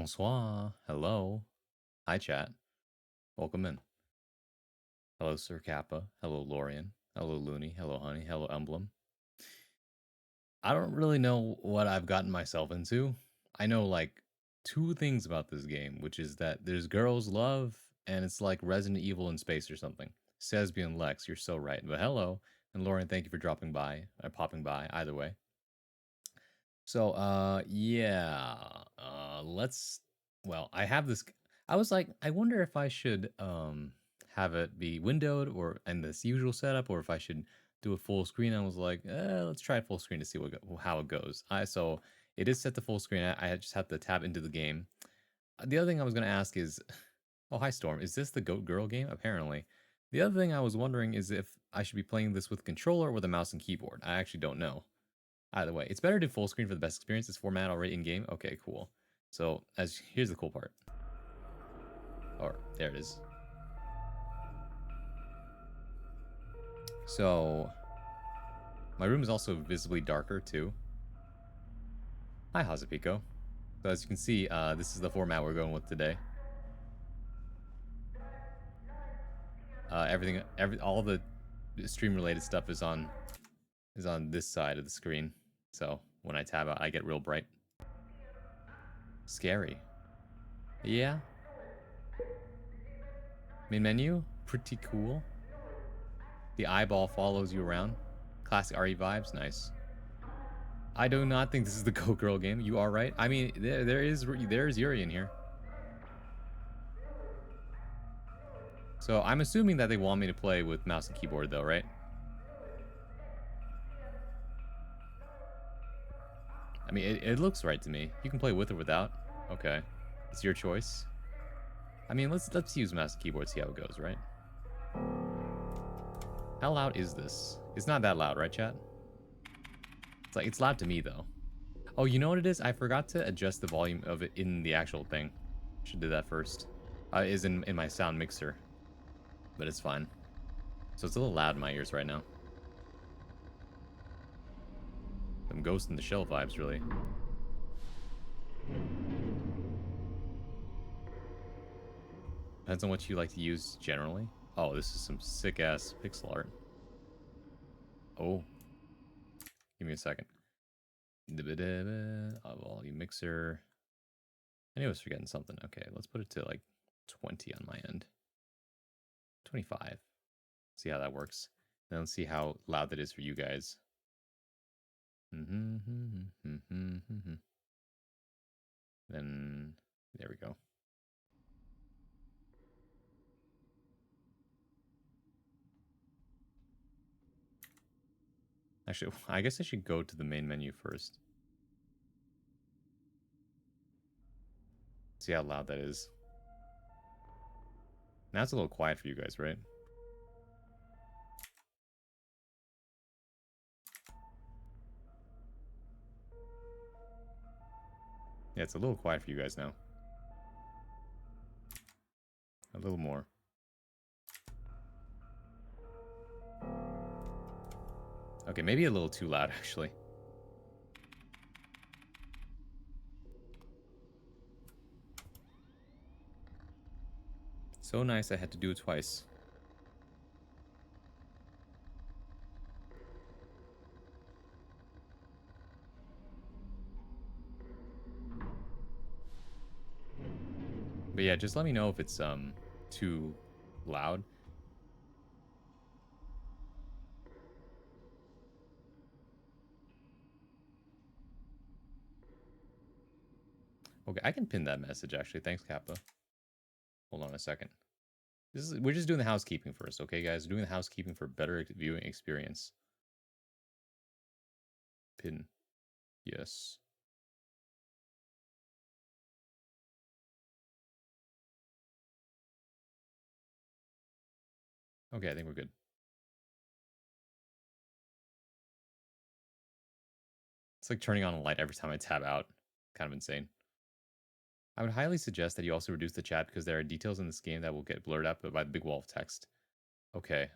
Bonsoir. Hello. Hi, chat. Welcome in. Hello, Sir Kappa. Hello, Lorian. Hello, Looney. Hello, Honey. Hello, Emblem. I don't really know what I've gotten myself into. I know like two things about this game, which is that there's girls love and it's like Resident Evil in space or something. Sesbian Lex, you're so right. But hello, and Lorian, thank you for dropping by, popping by. Either way. So, yeah, let's. Well, I have this. I was like, I wonder if I should have it be windowed or in this usual setup, or if I should do a full screen. I was like, let's try full screen to see how it goes. So it is set to full screen. I just have to tab into the game. The other thing I was gonna ask is, oh hi Storm, is this the Goat Girl game? Apparently. The other thing I was wondering is if I should be playing this with controller or with a mouse and keyboard. I actually don't know. Either way, it's better to full screen for the best experience. Is format already in game? Okay, cool. So here's the cool part. Or there it is. So my room is also visibly darker too. Hi Hazapiko. So as you can see, this is the format we're going with today. All the stream related stuff is on this side of the screen. So when I tab out, I get real bright. Scary. Yeah. Main menu, pretty cool. The eyeball follows you around. Classic RE vibes, nice. I do not think this is the Go Girl game. You are right. I mean, there's Yuri in here. So I'm assuming that they want me to play with mouse and keyboard, though, right? I mean, it looks right to me. You can play with or without. Okay, it's your choice. I mean, let's use mouse and keyboard, see how it goes, right? How loud is this? It's not that loud, right, chat? It's loud to me though. Oh, you know what it is? I forgot to adjust the volume of it in the actual thing. Should do that first. Is in my sound mixer, but it's fine. So it's a little loud in my ears right now. Some Ghost in the Shell vibes, really. Depends on what you like to use generally. Oh, this is some sick-ass pixel art. Oh. Give me a second. Volume mixer. I knew I was forgetting something. Okay, let's put it to like 20 on my end. 25. See how that works. Then let's see how loud that is for you guys. Then there we go. Actually, I guess I should go to the main menu first. See how loud that is. Now it's a little quiet for you guys, right? Yeah, it's a little quiet for you guys now. A little more. Okay, maybe a little too loud, actually. So nice I had to do it twice. But yeah, just let me know if it's too loud. Okay, I can pin that message actually. Thanks, Kappa. Hold on a second. We're just doing the housekeeping first, okay, guys? We're doing the housekeeping for better viewing experience. Pin. Yes. Okay, I think we're good. It's like turning on a light every time I tab out. Kind of insane. I would highly suggest that you also reduce the chat because there are details in this game that will get blurred out by the big wall of text. Okay,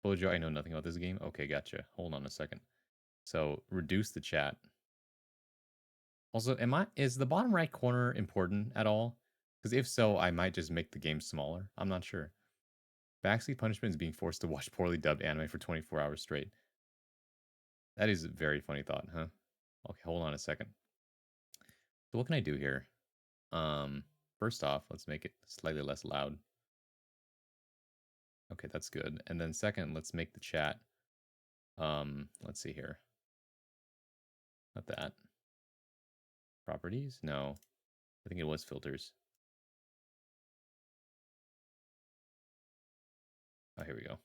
Bojo, I know nothing about this game. Okay, gotcha. Hold on a second. So, reduce the chat. Also, is the bottom right corner important at all? Because if so, I might just make the game smaller. I'm not sure. Backseat punishment is being forced to watch poorly dubbed anime for 24 hours straight. That is a very funny thought, huh? Okay, hold on a second. So what can I do here? First off, let's make it slightly less loud. Okay, that's good. And then second, let's make the chat. Let's see here. Not that. Properties? No. I think it was filters. Oh, here we go.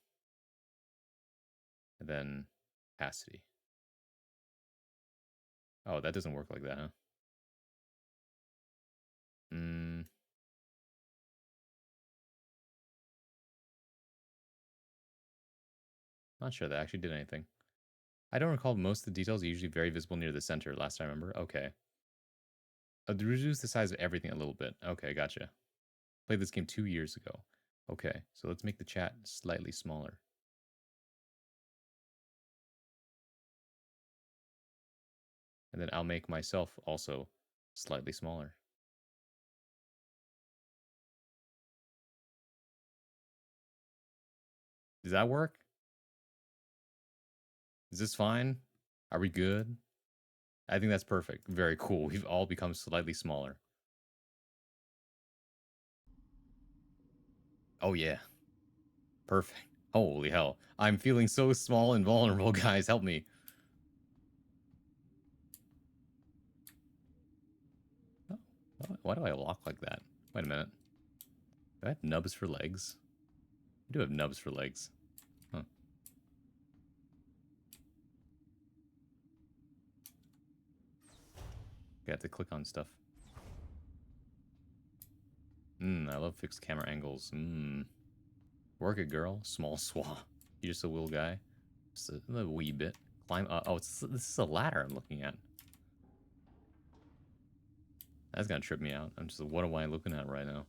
And then opacity. Oh, that doesn't work like that, huh? Not sure that actually did anything. I don't recall most of the details are usually very visible near the center, last I remember. Okay. Reduce the size of everything a little bit. Okay, gotcha. Played this game 2 years ago. Okay, so let's make the chat slightly smaller. And then I'll make myself also slightly smaller. Does that work? Is this fine? Are we good? I think that's perfect. Very cool. We've all become slightly smaller. Oh, yeah. Perfect. Holy hell. I'm feeling so small and vulnerable, guys. Help me. Oh, why do I walk like that? Wait a minute. Do I have nubs for legs? I do have nubs for legs. Huh. I have to click on stuff. I love fixed camera angles. Work it, girl. Small swa. You're just a little guy. Just a wee bit. Climb. Oh, this is a ladder I'm looking at. That's gonna trip me out. I'm just, what am I looking at right now?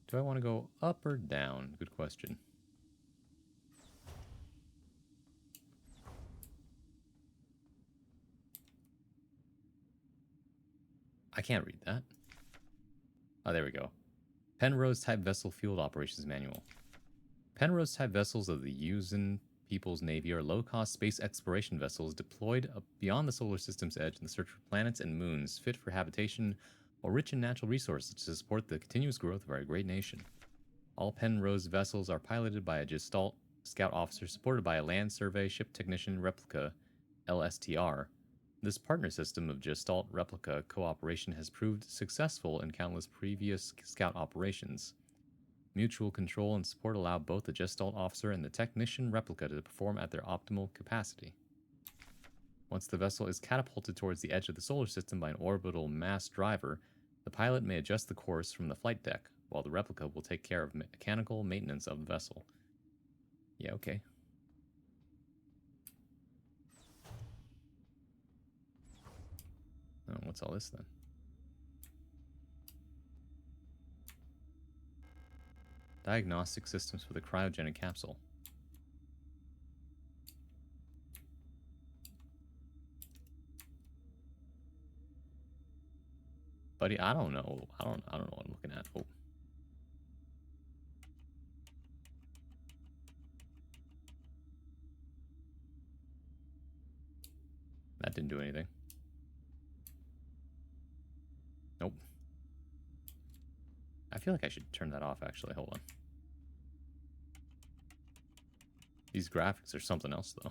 Do I want to go up or down? Good question. I can't read that. Oh, there we go. Penrose type vessel field operations manual. Penrose type vessels of the Yuuzhan People's Navy are low-cost space exploration vessels deployed beyond the solar system's edge in the search for planets and moons fit for habitation or rich in natural resources to support the continuous growth of our great nation. All Penrose vessels are piloted by a Gestalt scout officer supported by a land survey ship technician replica LSTR. This partner system of Gestalt replica cooperation has proved successful in countless previous scout operations. Mutual control and support allow both the Gestalt officer and the technician replica to perform at their optimal capacity. Once the vessel is catapulted towards the edge of the solar system by an orbital mass driver, the pilot may adjust the course from the flight deck, while the replica will take care of mechanical maintenance of the vessel. Yeah, okay. Oh, what's all this then? Diagnostic systems for the cryogenic capsule. Buddy, I don't know. I don't know what I'm looking at. Oh. That didn't do anything. Nope. I feel like I should turn that off, actually. Hold on. These graphics are something else, though.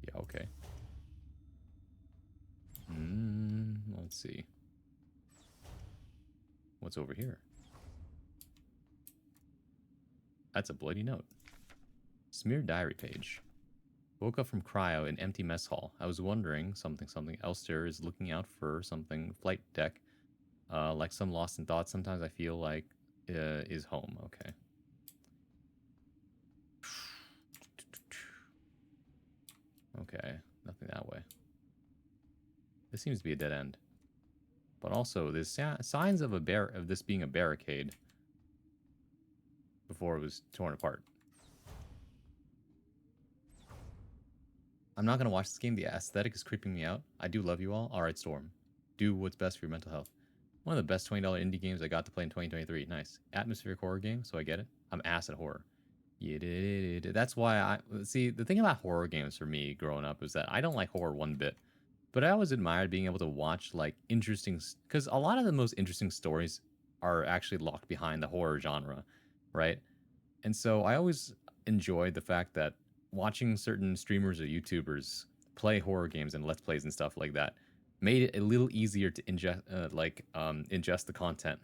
Yeah, okay. Let's see. What's over here? That's a bloody note. Smeared diary page. Woke up from cryo in empty mess hall. I was wondering something. Elster is looking out for something. Flight deck. Like some lost in thought. Sometimes I feel like is home. Okay. Okay. Nothing that way. This seems to be a dead end. But also, there's signs of this being a barricade before it was torn apart. I'm not gonna watch this game. The aesthetic is creeping me out. I do love you all. All right, Storm. Do what's best for your mental health. One of the best $20 indie games I got to play in 2023. Nice. Atmospheric horror game, so I get it. I'm ass at horror. Yeah, that's why I see the thing about horror games for me growing up is that I don't like horror one bit. But I always admired being able to watch like interesting, because a lot of the most interesting stories are actually locked behind the horror genre, right? And so I always enjoyed the fact that watching certain streamers or YouTubers play horror games and let's plays and stuff like that made it a little easier to ingest the content.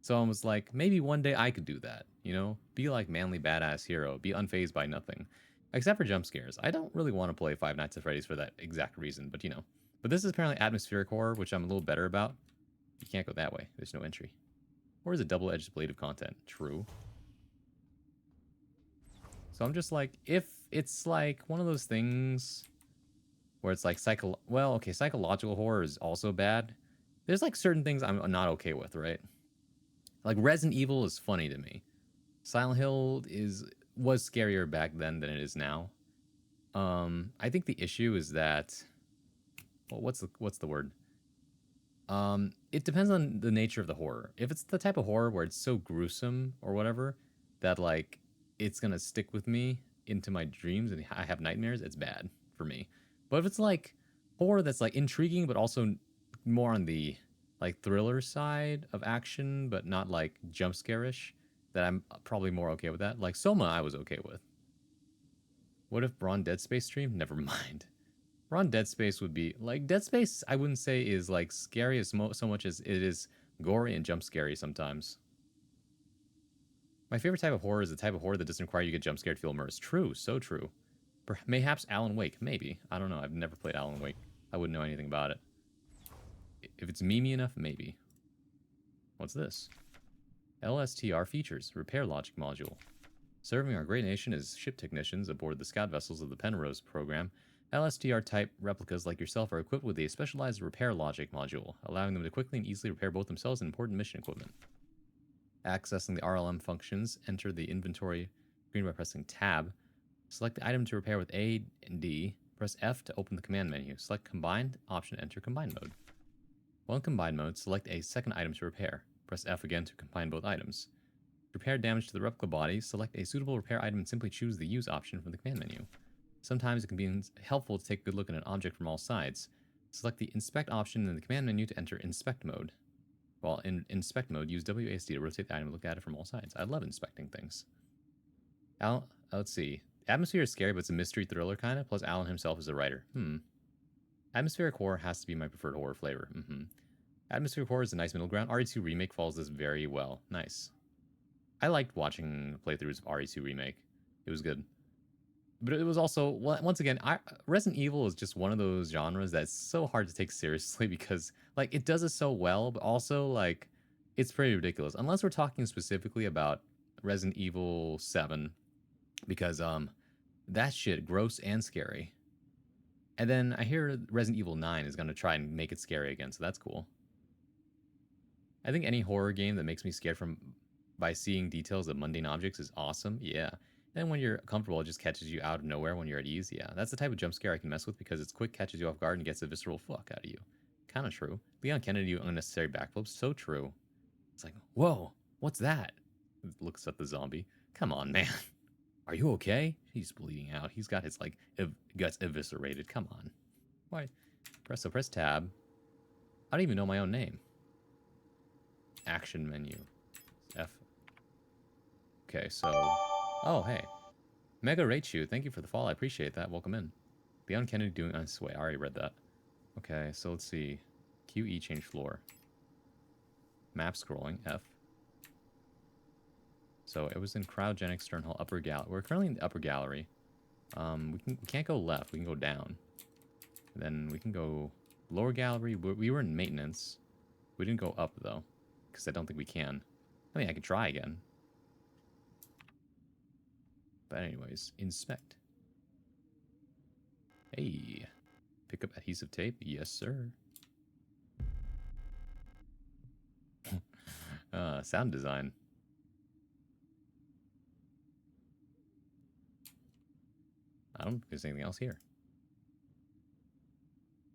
So I was like, maybe one day I could do that, you know? Be like manly badass hero, be unfazed by nothing. Except for jump scares. I don't really want to play Five Nights at Freddy's for that exact reason, but you know. But this is apparently atmospheric horror, which I'm a little better about. You can't go that way. There's no entry. Or is a double-edged blade of content? True. So I'm just like, if it's like one of those things where it's like psychological horror is also bad. There's like certain things I'm not okay with, right? Like Resident Evil is funny to me. Silent Hill was scarier back then than it is now. I think the issue is that, well, what's the word? It depends on the nature of the horror. If it's the type of horror where it's so gruesome or whatever that like it's gonna stick with me into my dreams and I have nightmares, it's bad for me. But if it's like horror that's like intriguing but also more on the like thriller side of action but not like jump scare-ish, then I'm probably more okay with that. Like Soma, I was okay with. What if Braun Dead Space stream? Never mind. Braun Dead Space would be like Dead Space. I wouldn't say is like scary so much as it is gory and jump scary sometimes. My favorite type of horror is the type of horror that doesn't require you to get jump scared to feel immersed. True, so true. Mayhaps Alan Wake, maybe. I don't know. I've never played Alan Wake. I wouldn't know anything about it. If it's memey enough, maybe. What's this? LSTR features repair logic module. Serving our great nation as ship technicians aboard the scout vessels of the Penrose program, LSTR-type replicas like yourself are equipped with a specialized repair logic module, allowing them to quickly and easily repair both themselves and important mission equipment. Accessing the RLM functions, enter the inventory screen by pressing Tab. Select the item to repair with A and D. Press F to open the command menu. Select Combined, option enter Combined mode. While in Combined mode, select a second item to repair. Press F again to combine both items. Repair damage to the replica body, select a suitable repair item and simply choose the Use option from the command menu. Sometimes it can be helpful to take a good look at an object from all sides. Select the Inspect option in the command menu to enter Inspect mode. While in Inspect mode, use WASD to rotate the item and look at it from all sides. I love inspecting things. Let's see. Atmosphere is scary, but it's a mystery thriller kind of, plus Alan himself is a writer. Atmospheric horror has to be my preferred horror flavor. Atmospheric horror is a nice middle ground. RE2 Remake follows this very well. Nice. I liked watching playthroughs of RE2 Remake. It was good. But it was also, once again, Resident Evil is just one of those genres that's so hard to take seriously because, like, it does it so well, but also, like, it's pretty ridiculous. Unless we're talking specifically about Resident Evil 7, because, that shit, gross and scary. And then I hear Resident Evil 9 is going to try and make it scary again, so that's cool. I think any horror game that makes me scared by seeing details of mundane objects is awesome. Yeah. And when you're comfortable, it just catches you out of nowhere when you're at ease. Yeah. That's the type of jump scare I can mess with because it's quick, catches you off guard, and gets a visceral fuck out of you. Kind of true. Leon Kennedy do unnecessary backflips. So true. It's like, whoa, what's that? Looks at the zombie. Come on, man. Are you okay? He's bleeding out. He's got his, like, guts eviscerated. Come on. Why? Press tab. I don't even know my own name. Action menu. F. Okay, so... Oh, hey. Mega Raichu, thank you for the follow. I appreciate that. Welcome in. Beyond Kennedy doing... I swear, I already read that. Okay, so let's see. QE change floor. Map scrolling, F. So it was in Cryogenic Stern Hall upper gallery. We're currently in the upper gallery. We can't go left. We can go down. Then we can go lower gallery. We were in maintenance. We didn't go up, though. Because I don't think we can. I mean, I could try again. But anyways, inspect. Hey. Pick up adhesive tape? Yes, sir. Sound design. I don't think there's anything else here.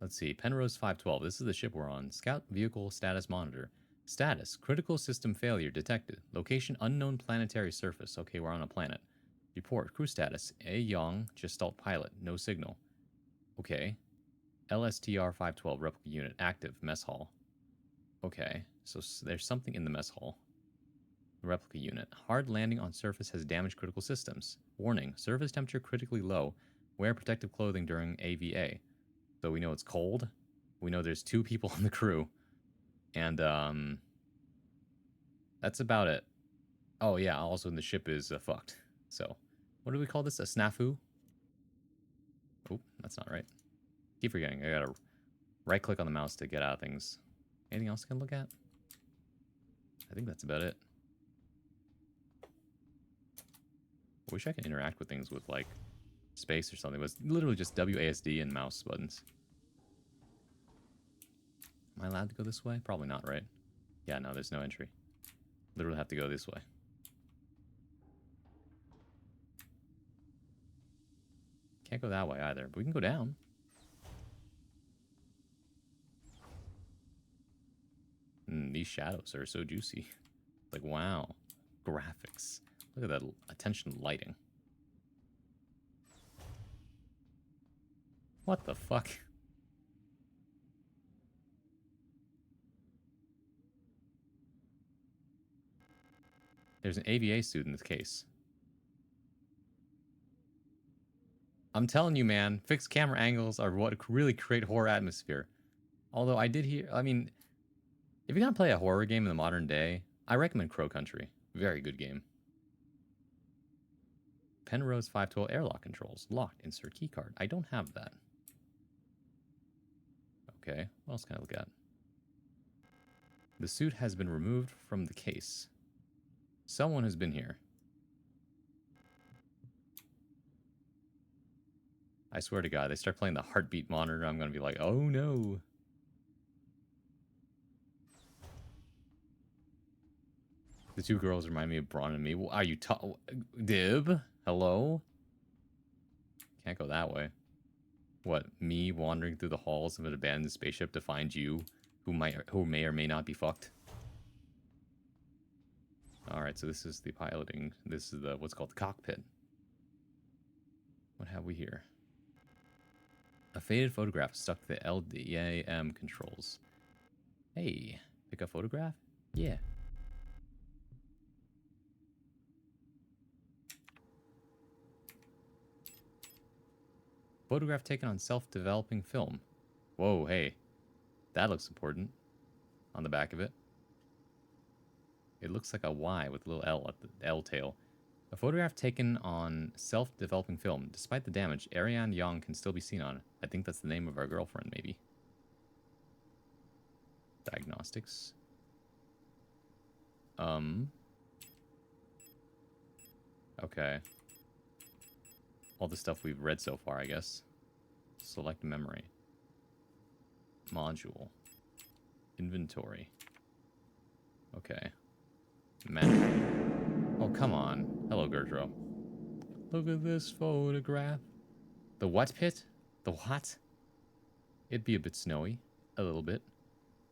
Let's see. Penrose 512. This is the ship we're on. Scout vehicle status monitor. Status. Critical system failure detected. Location unknown planetary surface. Okay, we're on a planet. Report. Crew status. A Young, Gestalt pilot. No signal. Okay. LSTR 512 replica unit. Active. Mess hall. Okay. So there's something in the mess hall. Replica unit. Hard landing on surface has damaged critical systems. Warning. Surface temperature critically low. Wear protective clothing during AVA. So we know it's cold. We know there's 2 people on the crew. And that's about it. Oh yeah, also the ship is fucked. So, what do we call this? A snafu? Oh, that's not right. Keep forgetting. I gotta right click on the mouse to get out of things. Anything else I can look at? I think that's about it. I wish I could interact with things with like space or something. It was literally just WASD and mouse buttons. Am I allowed to go this way? Probably not, right? Yeah, no, there's no entry. Literally have to go this way. Can't go that way either, but we can go down. These shadows are so juicy. Like, wow. Graphics. Look at that attention lighting. What the fuck? There's an AVA suit in this case. I'm telling you, man, fixed camera angles are what really create horror atmosphere. Although I did hear, I mean, if you're gonna play a horror game in the modern day, I recommend Crow Country. Very good game. Penrose 512 airlock controls. Locked. Insert keycard. I don't have that. Okay, what else can I look at? The suit has been removed from the case. Someone has been here. I swear to God, they start playing the heartbeat monitor, I'm gonna be like, oh no. The 2 girls remind me of Braun and me. Well, are you Dib? Hello? Can't go that way. What, me wandering through the halls of an abandoned spaceship to find you, who may or may not be fucked? Alright, so this is the piloting. This is the what's called the cockpit. What have we here? A faded photograph stuck to the LDAM controls. Hey, pick a photograph? Yeah. Photograph taken on self-developing film. Whoa, hey. That looks important. On the back of it. It looks like a Y with a little L at the L tail. A photograph taken on self-developing film. Despite the damage, Ariane Young can still be seen on it. I think that's the name of our girlfriend, maybe. Diagnostics. Okay. All the stuff we've read so far, I guess. Select memory. Module. Inventory. Okay. Map. Oh, come on. Hello, Gurdro. Look at this photograph. The what pit? The what? It'd be a bit snowy. A little bit.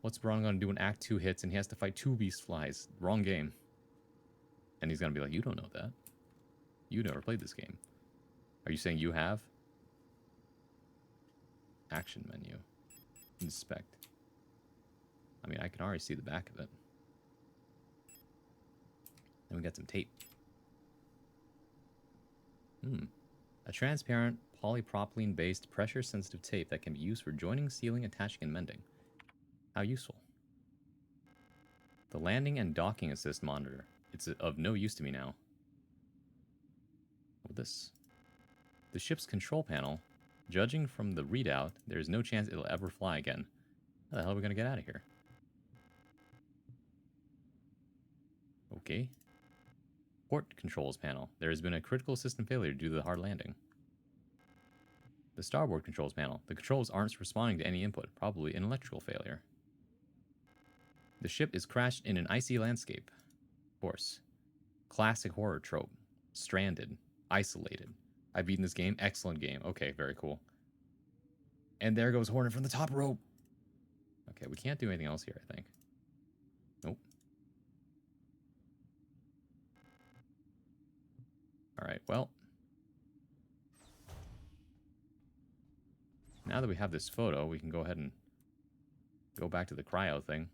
What's Braun gonna do when Act 2 hits and he has to fight 2 beast flies? Wrong game. And he's gonna be like, you don't know that. You never played this game. Are you saying you have? Action menu. Inspect. I mean, I can already see the back of it. Then we got some tape. A transparent polypropylene-based pressure-sensitive tape that can be used for joining, sealing, attaching, and mending. How useful. The landing and docking assist monitor. It's of no use to me now. What this? The ship's control panel. Judging from the readout, there is no chance it'll ever fly again. How the hell are we going to get out of here? Okay. Port controls panel. There has been a critical system failure due to the hard landing. The starboard controls panel. The controls aren't responding to any input. Probably an electrical failure. The ship is crashed in an icy landscape. Of course. Classic horror trope. Stranded. Isolated. I've beaten this game. Excellent game. Okay, very cool. And there goes Hornet from the top rope. Okay, we can't do anything else here, I think. Nope. Alright, well. Now that we have this photo, we can go ahead and go back to the cryo thing.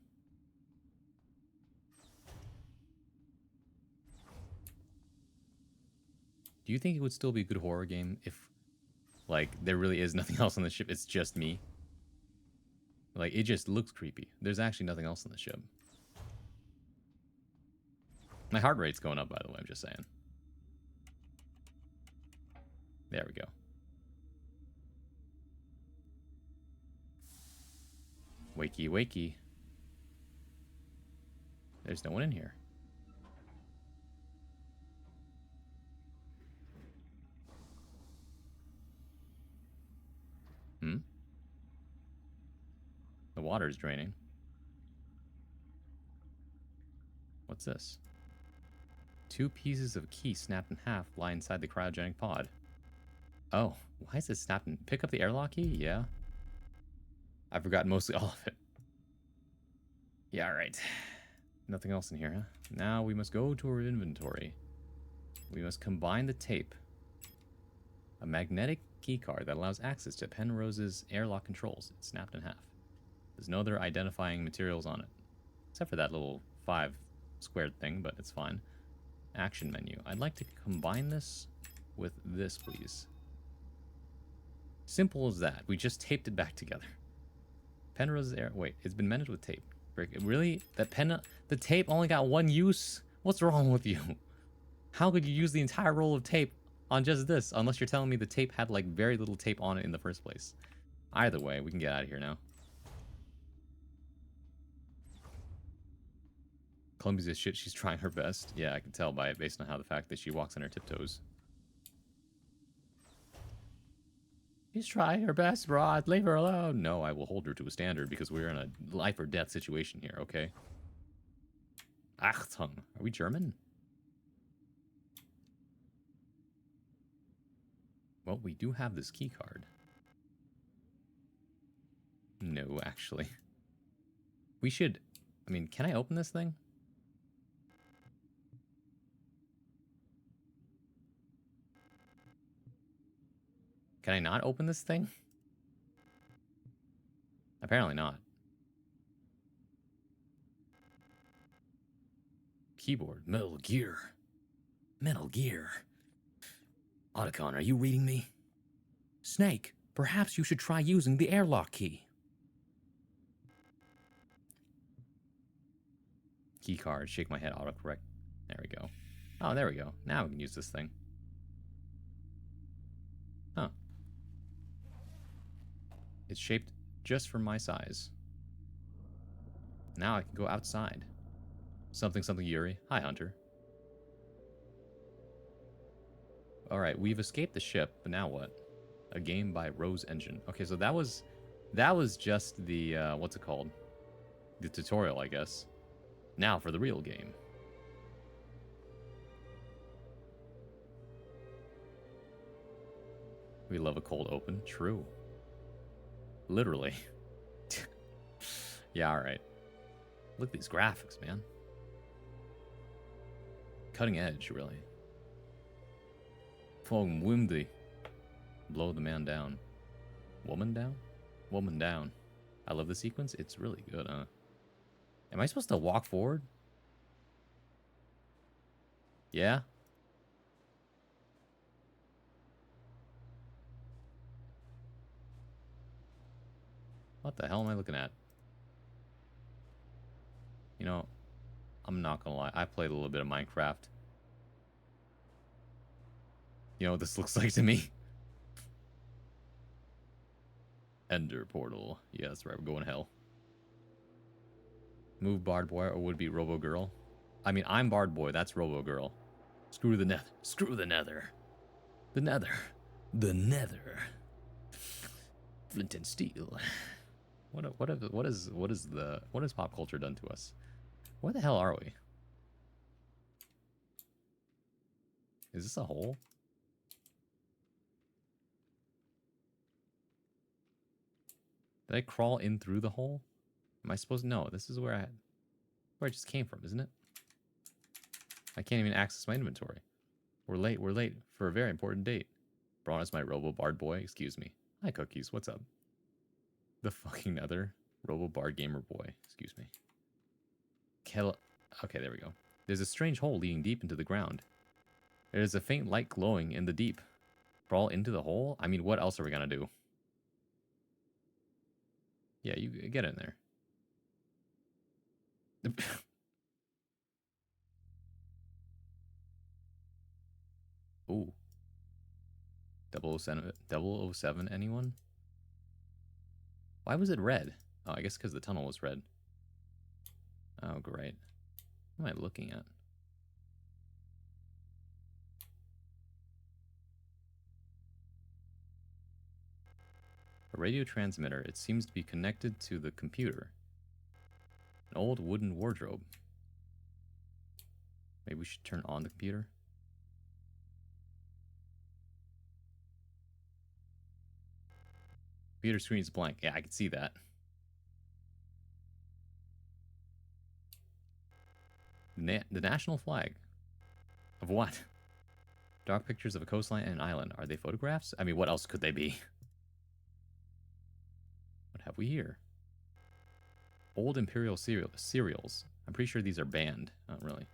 Do you think it would still be a good horror game if, like, there really is nothing else on the ship? It's just me? Like, it just looks creepy. There's actually nothing else on the ship. My heart rate's going up, by the way, I'm just saying. There we go. Wakey, wakey. There's no one in here. Hmm? The water's draining. What's this? 2 pieces of key snapped in half lie inside the cryogenic pod. Oh, why is it snapped in? Pick up the airlock key? Yeah. I've forgotten mostly all of it. Yeah, alright. Nothing else in here, huh? Now we must go to our inventory. We must combine the tape. A magnetic keycard that allows access to Penrose's airlock controls. It's snapped in half. There's no other identifying materials on it. Except for that little 5 squared thing, but it's fine. Action menu. I'd like to combine this with this, please. Simple as that. We just taped it back together. Penrose's air... Wait, it's been mended with tape. Really? The tape only got 1 use? What's wrong with you? How could you use the entire roll of tape on just this? Unless you're telling me the tape had, like, very little tape on it in the first place. Either way, we can get out of here now. Clumsy as shit, she's trying her best. Yeah, I can tell by it based on how the fact that she walks on her tiptoes. She's trying her best, Rod. Leave her alone. No, I will hold her to a standard because we're in a life or death situation here, okay? Achtung. Are we German? Well, we do have this key card. No, actually. We should... I mean, can I open this thing? Can I not open this thing? Apparently not. Keyboard. Metal Gear. Metal Gear. Otacon, are you reading me? Snake, perhaps you should try using the airlock key. Key card. Shake my head. Autocorrect. There we go. Oh, there we go. Now we can use this thing. Huh. It's shaped just for my size. Now I can go outside. Something, something, Yuri. Hi, Hunter. Alright, we've escaped the ship, but now what? A game by Rose Engine. Okay, so that was just the, what's it called? The tutorial, I guess. Now for the real game. We love a cold open. True. Literally. Yeah, alright. Look at these graphics, man. Cutting edge, really. Foam windy. Blow the man down. Woman down? Woman down. I love the sequence. It's really good, huh? Am I supposed to walk forward? Yeah? What the hell am I looking at? You know, I'm not gonna lie. I played a little bit of Minecraft. You know what this looks like to me? Ender portal. Yeah, that's right. We're going hell. Move Bard Boy or would be Robo Girl. I mean, I'm Bard Boy. That's Robo Girl. Screw the nether. Screw the nether. The nether. The nether. Flint and steel. What has pop culture done to us? Where the hell are we? Is this a hole? Did I crawl in through the hole? Am I supposed to? No, this is where I just came from, isn't it? I can't even access my inventory. We're late for a very important date. Braun is my robo-bard boy, excuse me. Hi, Cookies, what's up? The fucking other robo-bard gamer boy, excuse me. Okay, there we go. There's a strange hole leading deep into the ground. There is a faint light glowing in the deep. Crawl into the hole? I mean, what else are we gonna do? Yeah, you get in there. Ooh. 007, anyone? Why was it red? Oh, I guess because the tunnel was red. Oh, great. What am I looking at? A radio transmitter. It seems to be connected to the computer. An old wooden wardrobe. Maybe we should turn on the computer. Computer screen is blank. Yeah, I can see that. The national flag. Of what? Dark pictures of a coastline and an island. Are they photographs? I mean, what else could they be? What have we here? Old Imperial cereals. I'm pretty sure these are banned. Oh, really?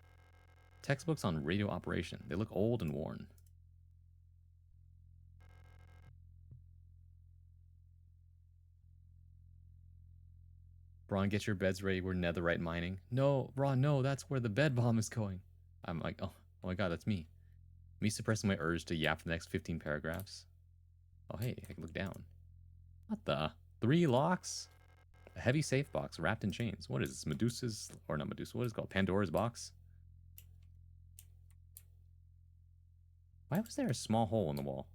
Textbooks on radio operation. They look old and worn. Braun, get your beds ready. We're netherite mining. No, Braun, no, that's where the bed bomb is going. I'm like, oh my god, that's me. Me suppressing my urge to yap for the next 15 paragraphs. Oh, hey, I can look down. What the? 3 locks? A heavy safe box wrapped in chains. What is this? Medusa's, or not Medusa, what is it called? Pandora's box? Why was there a small hole in the wall?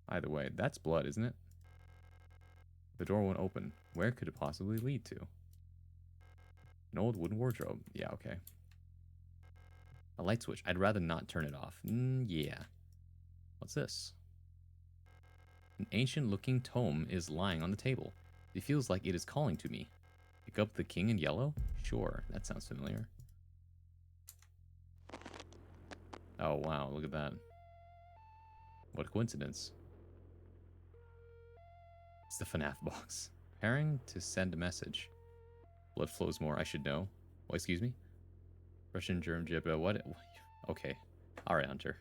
Either way, that's blood, isn't it? The door won't open. Where could it possibly lead to? An old wooden wardrobe. Yeah, okay. A light switch. I'd rather not turn it off. Yeah. What's this? An ancient-looking tome is lying on the table. It feels like it is calling to me. Pick up the King in Yellow? Sure, that sounds familiar. Oh, wow, look at that. What a coincidence. It's the FNAF box. Preparing to send a message. Blood flows more, I should know. Oh, excuse me? Russian germ jib, what? Okay. Alright, Hunter.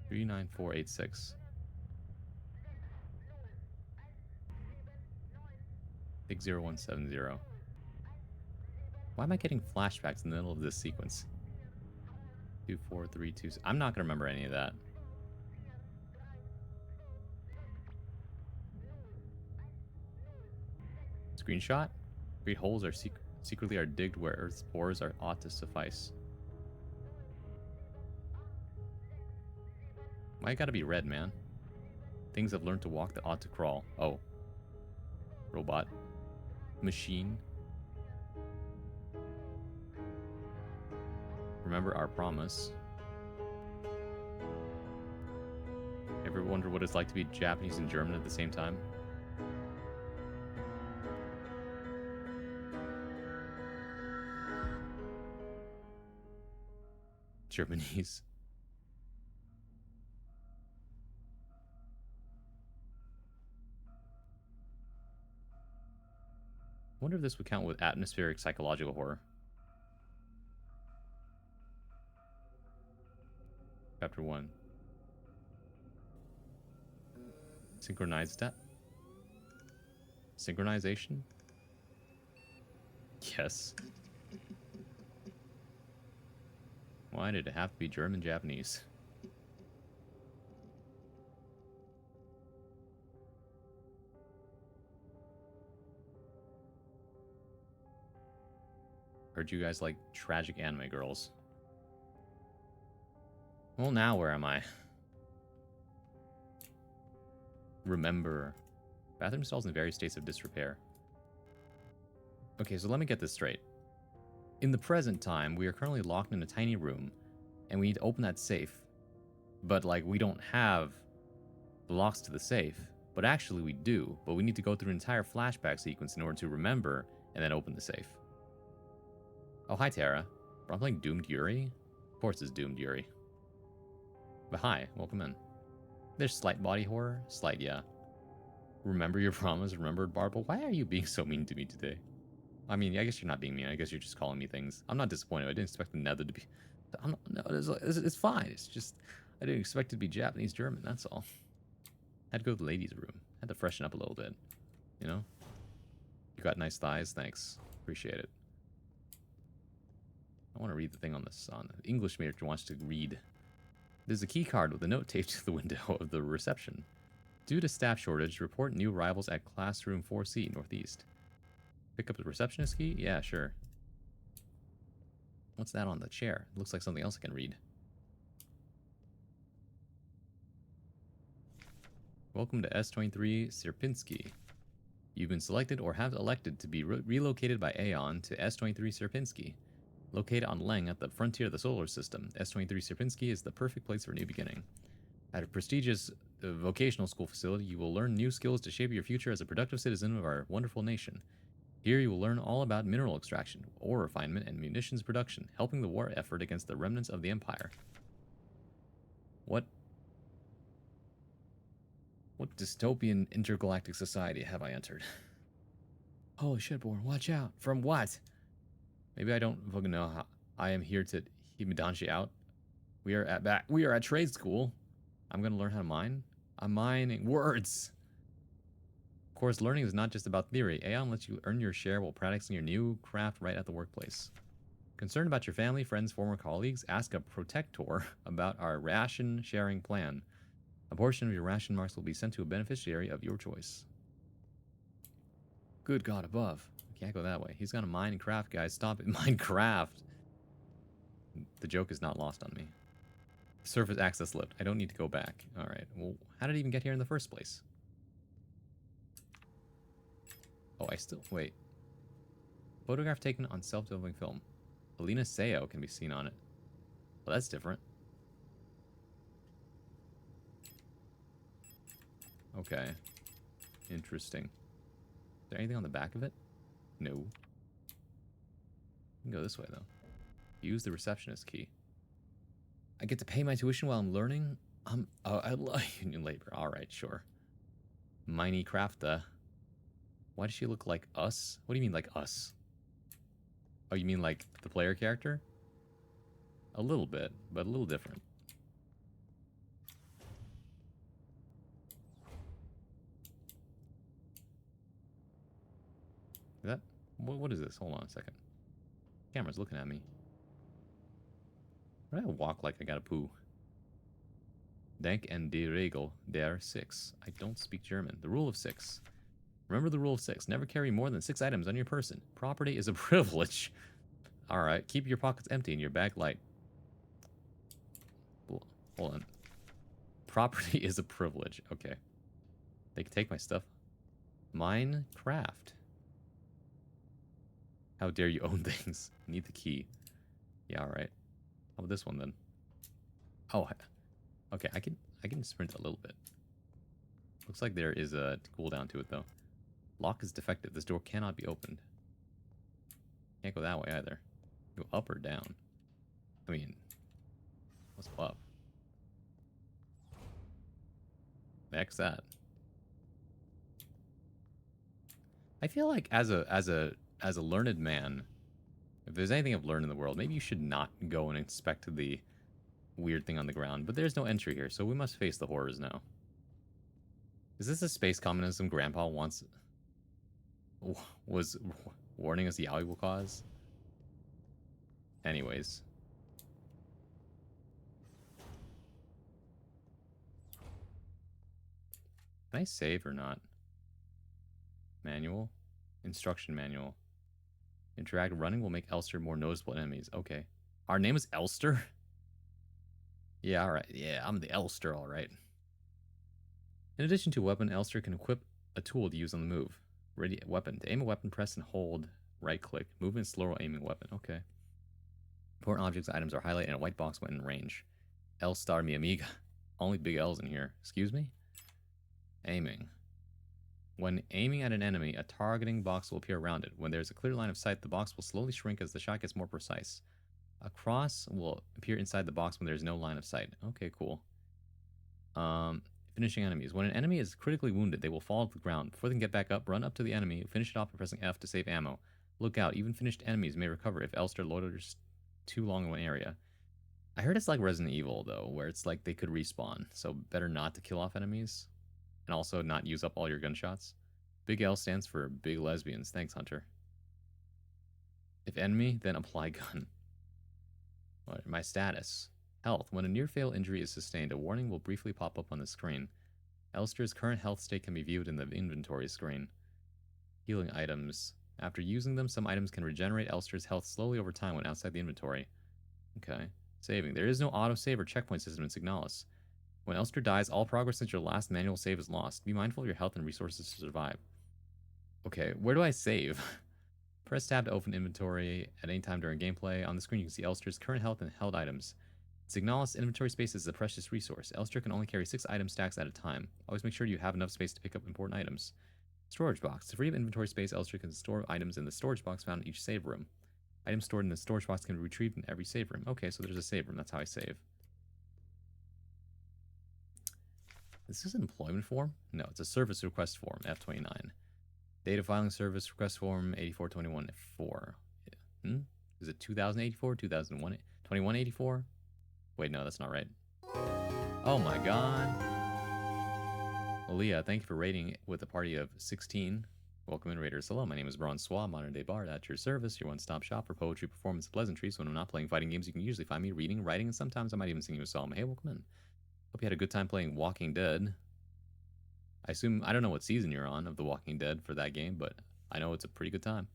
Three 39486. 60170. Why am I getting flashbacks in the middle of this sequence? 2432. I'm not gonna remember any of that. Screenshot? Great holes are secretly are digged where Earth's pores are ought to suffice. Why gotta be red, man? Things have learned to walk that ought to crawl. Oh. Robot. Machine. Remember our promise. Ever wonder what it's like to be Japanese and German at the same time? Germanese. I wonder if this would count with atmospheric psychological horror. Chapter 1. Synchronized step. Synchronization? Yes. Why did it have to be German-Japanese? Heard you guys like tragic anime girls. Well, now where am I? Remember Bathroom stalls in various states of disrepair. Okay, so let me get this straight. In the present time, we are currently locked in a tiny room, and we need to open that safe. But, like, we don't have the locks to the safe. But actually we do, but we need to go through an entire flashback sequence in order to remember and then open the safe. Oh, hi, Tara. I'm playing Doomed Yuri? Of course it's Doomed Yuri. But hi, welcome in. There's slight body horror? Slight, yeah. Remember your promise, remembered Barb, but why are you being so mean to me today? I mean, I guess you're not being mean. I guess you're just calling me things. I'm not disappointed. I didn't expect the nether to be... no, it's fine. It's just... I didn't expect it to be Japanese German, that's all. Had to go to the ladies' room. Had to freshen up a little bit. You know? You got nice thighs? Thanks. Appreciate it. I want to read the thing on this. On the English major wants to read. There's a key card with a note taped to the window of the reception. Due to staff shortage, report new arrivals at classroom 4C northeast. Pick up the receptionist key? Yeah, sure. What's that on the chair? It looks like something else I can read. Welcome to S23 Sierpinski. You've been selected or have elected to be relocated by Aeon to S23 Sierpinski. Located on Leng at the frontier of the solar system, S23 Sierpinski is the perfect place for a new beginning. At a prestigious vocational school facility, you will learn new skills to shape your future as a productive citizen of our wonderful nation. Here you will learn all about mineral extraction, ore refinement, and munitions production, helping the war effort against the remnants of the Empire. What dystopian intergalactic society have I entered? Holy shit, Born, watch out. From what? Maybe I don't fucking know how. I am here to Himidanshi out. We are at trade school. I'm gonna learn how to mine. I'm mining words. Of course, learning is not just about theory. Aeon lets you earn your share while practicing your new craft right at the workplace. Concerned about your family, friends, former colleagues? Ask a protector about our ration sharing plan. A portion of your ration marks will be sent to a beneficiary of your choice. Good God above. I can't go that way. He's gonna mine and craft, guys. Stop it. Minecraft. The joke is not lost on me. Surface access lift. I don't need to go back. Alright. Well, how did it even get here in the first place? Oh, I still... Wait. Photograph taken on self-developing film. Alina Seo can be seen on it. Well, that's different. Okay. Interesting. Is there anything on the back of it? No. You can go this way, though. Use the receptionist key. I get to pay my tuition while I'm learning? I love union labor. Alright, sure. Miney Crafta. Why does she look like us? What do you mean, like us? Oh, you mean like the player character? A little bit, but a little different. Is that... What is this? Hold on a second. Camera's looking at me. Why do I walk like I gotta poo? Denk en de regel der 6. I don't speak German. The rule of 6. Remember the rule of 6. Never carry more than 6 items on your person. Property is a privilege. Alright, keep your pockets empty and your bag light. Hold on. Property is a privilege. Okay. They can take my stuff. Minecraft. How dare you own things? Need the key. Yeah, alright. How about this one then? Oh, okay. I can sprint a little bit. Looks like there is a cooldown to it though. Lock is defective. This door cannot be opened. Can't go that way either. Go up or down. I mean, what's up? The heck's that? I feel like as a learned man, if there's anything I've learned in the world, maybe you should not go and inspect the weird thing on the ground. But there's no entry here, so we must face the horrors now. Is this a space communism Grandpa was warning us Yaoi will cause? Anyways. Can I save or not? Manual? Instruction manual. Interact running will make Elster more noticeable enemies. Okay. Our name is Elster? Yeah, alright. Yeah, I'm the Elster, alright. In addition to weapon, Elster can equip a tool to use on the move. Ready weapon. To aim a weapon, press and hold right click. Movement slow while aiming a weapon. Okay. Important objects items are highlighted in a white box when in range. L star mi amiga. Only big L's in here. Excuse me? Aiming. When aiming at an enemy, a targeting box will appear around it. When there's a clear line of sight, the box will slowly shrink as the shot gets more precise. A cross will appear inside the box when there's no line of sight. Okay, cool. Finishing enemies. When an enemy is critically wounded, they will fall to the ground. Before they can get back up, run up to the enemy, finish it off by pressing F to save ammo. Look out, even finished enemies may recover if Elster loiters too long in one area. I heard it's like Resident Evil, though, where it's like they could respawn, so better not to kill off enemies. And also not use up all your gunshots. Big L stands for big lesbians. Thanks, Hunter. If enemy, then apply gun. What, my status. Health. When a near-fatal injury is sustained, a warning will briefly pop up on the screen. Elster's current health state can be viewed in the inventory screen. Healing items. After using them, some items can regenerate Elster's health slowly over time when outside the inventory. Okay. Saving. There is no autosave or checkpoint system in Signalis. When Elster dies, all progress since your last manual save is lost. Be mindful of your health and resources to survive. Okay, where do I save? Press tab to open inventory at any time during gameplay. On the screen, you can see Elster's current health and held items. Signalis inventory space is a precious resource. Elster can only carry 6 item stacks at a time. Always make sure you have enough space to pick up important items. Storage box. To free up inventory space, Elster can store items in the storage box found in each save room. Items stored in the storage box can be retrieved in every save room. Okay, so there's a save room. That's how I save. This is an employment form? No, it's a service request form, F29. Data filing service request form 8421-4. Is it 2084? 2001? 2184? Wait, no, that's not right. Oh my god. Aaliyah, thank you for raiding with a party of 16. Welcome in, Raiders. Hello, my name is Bronsois, modern day bard at your service, your one-stop shop for poetry, performance, and pleasantries. When I'm not playing fighting games, you can usually find me reading, writing, and sometimes I might even sing you a song. Hey, welcome in. Hope you had a good time playing Walking Dead. I assume, I don't know what season you're on of The Walking Dead for that game, but I know it's a pretty good time.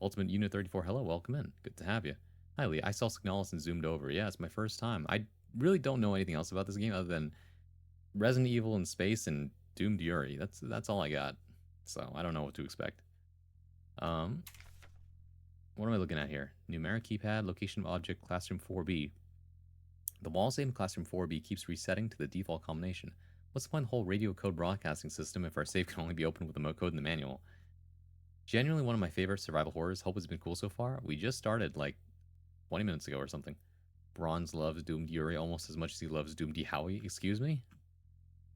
Ultimate Unit 34, hello, welcome in. Good to have you. Hi, Lee. I saw Signalis and zoomed over. Yeah, it's my first time. I really don't know anything else about this game other than Resident Evil in space and Doomed Yuri. That's all I got. So I don't know what to expect. What am I looking at here? Numeric keypad, location of object, classroom 4B. The wall save in classroom 4B keeps resetting to the default combination. What's the point of the whole radio code broadcasting system if our save can only be opened with the code in the manual? Genuinely one of my favorite survival horrors. Hope it's been cool so far. We just started like 20 minutes ago or something. Bronze loves Doomed Yuri almost as much as he loves Doomed Howie. Excuse me?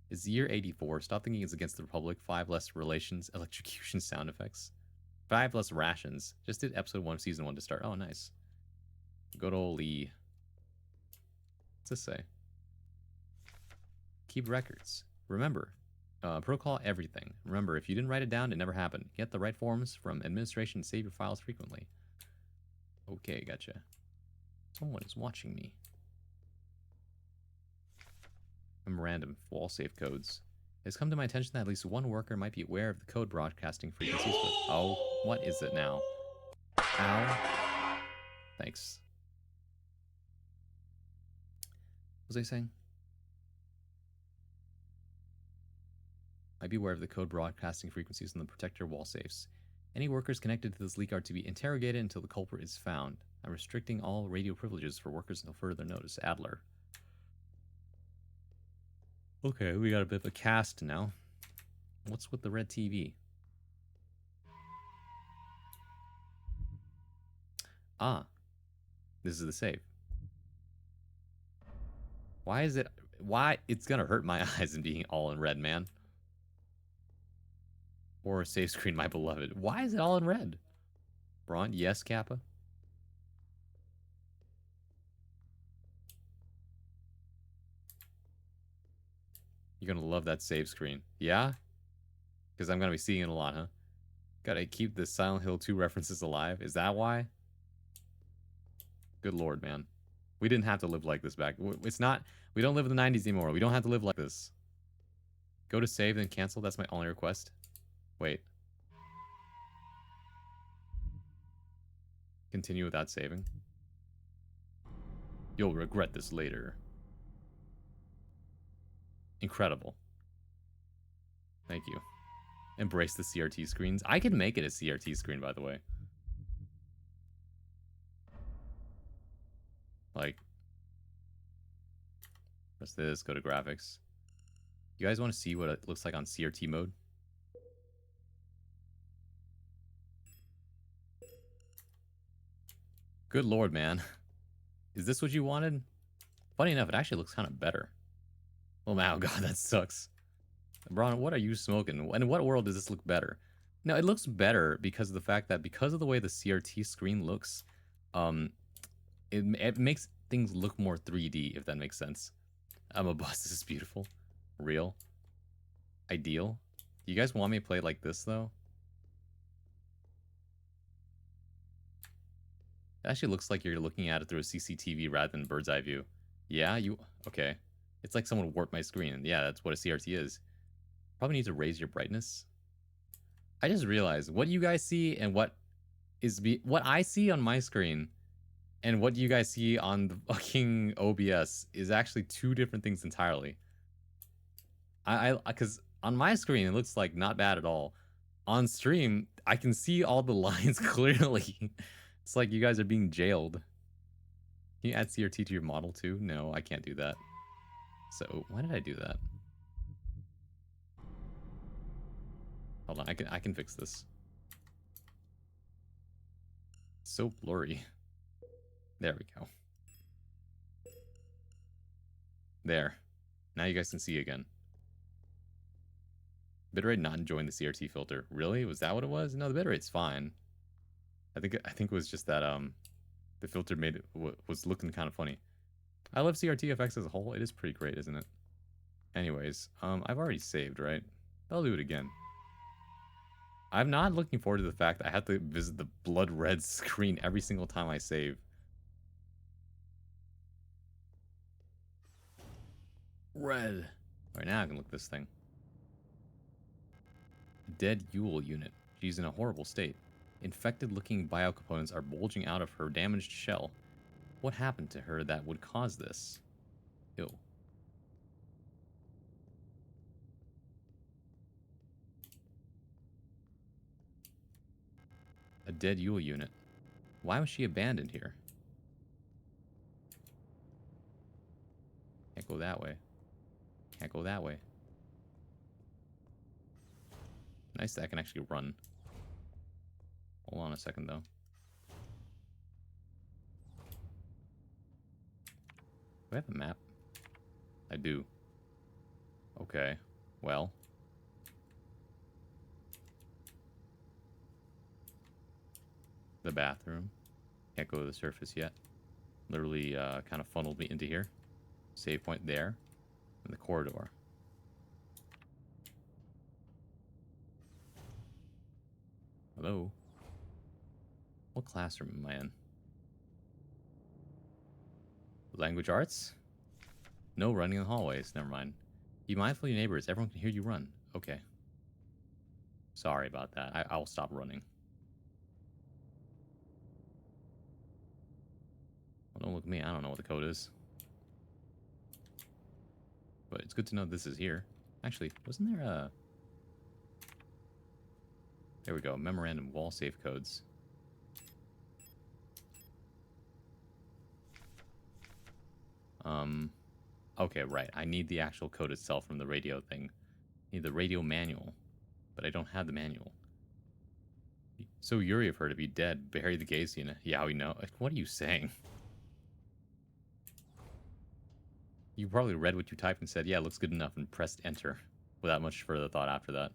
It's year 84. Stop thinking it's against the Republic. 5 less relations, electrocution sound effects. 5 less rations. Just did episode 1 of season 1 to start. Oh, nice. Good old Lee. What's this say? Keep records. Remember, protocol everything. Remember, if you didn't write it down, it never happened. Get the right forms from administration and save your files frequently. Okay, gotcha. Someone is watching me. Memorandum, wall safe codes. It has come to my attention that at least one worker might be aware of the code broadcasting frequencies. Oh, what is it now? Ow. Thanks. What was I saying? Might be aware of the code broadcasting frequencies on the protector wall safes. Any workers connected to this leak are to be interrogated until the culprit is found. I'm restricting all radio privileges for workers until further notice. Adler. Okay, we got a bit of a cast now. What's with the red TV? Ah. This is the save. Why is it... Why? It's gonna hurt my eyes in being all in red, man. Or a save screen, my beloved. Why is it all in red? Braun, yes, Kappa? You're gonna love that save screen. Yeah? Because I'm gonna be seeing it a lot, huh? Gotta keep the Silent Hill 2 references alive. Is that why? Good lord, man. We didn't have to live like this back. It's not... We don't live in the 90s anymore. We don't have to live like this. Go to save, then cancel. That's my only request. Wait. Continue without saving. You'll regret this later. Incredible. Thank you. Embrace the CRT screens. I could make it a CRT screen, by the way. Like, press this, go to graphics. You guys want to see what it looks like on CRT mode? Good lord, man. Is this what you wanted? Funny enough, it actually looks kind of better. Oh, wow, God, that sucks. Braun, what are you smoking? In what world does this look better? No, it looks better because of the fact that because of the way the CRT screen looks, um, it makes things look more 3D, if that makes sense. I'm a bust. This is beautiful. Real. Ideal. Do you guys want me to play it like this, though? It actually looks like you're looking at it through a CCTV rather than bird's eye view. Yeah, you... Okay. It's like someone warped my screen. Yeah, that's what a CRT is. Probably need to raise your brightness. I just realized what you guys see and what I see on my screen and what you guys see on the fucking OBS is actually two different things entirely. Because on my screen it looks like not bad at all. On stream, I can see all the lines clearly. It's like you guys are being jailed. Can you add CRT to your model too? No, I can't do that. So why did I do that? Hold on, I can fix this. It's so blurry. There we go. There. Now you guys can see again. Bitrate not enjoying the CRT filter. Really? Was that what it was? No, the bitrate's fine. I think it was just that the filter made it was looking kind of funny. I love CRT effects as a whole. It is pretty great, isn't it? Anyways, I've already saved, right? I'll do it again. I'm not looking forward to the fact that I have to visit the blood red screen every single time I save. Red. Alright, now I can look at this thing. Dead Yule unit. She's in a horrible state. Infected-looking biocomponents are bulging out of her damaged shell. What happened to her that would cause this? Ew. A dead Yule unit. Why was she abandoned here? Can't go that way. Can't go that way. Nice that I can actually run. Hold on a second, though. Do I have a map? I do. Okay. Well. The bathroom. Can't go to the surface yet. Literally kind of funneled me into here. Save point there. And the corridor. Hello? What classroom am I in? Language arts? No running in the hallways. Never mind. Be mindful of your neighbors. Everyone can hear you run. Okay. Sorry about that. I'll stop running. Well, don't look at me. I don't know what the code is. But it's good to know this is here. Actually, wasn't there a... There we go. Memorandum wall safe codes. Okay, right. I need the actual code itself from the radio thing. I need the radio manual. But I don't have the manual. So Yuri of her to be dead. Bury the gaze in. Yeah, we know. What are you saying? You probably read what you typed and said, yeah, it looks good enough, and pressed enter. Without much further thought after that.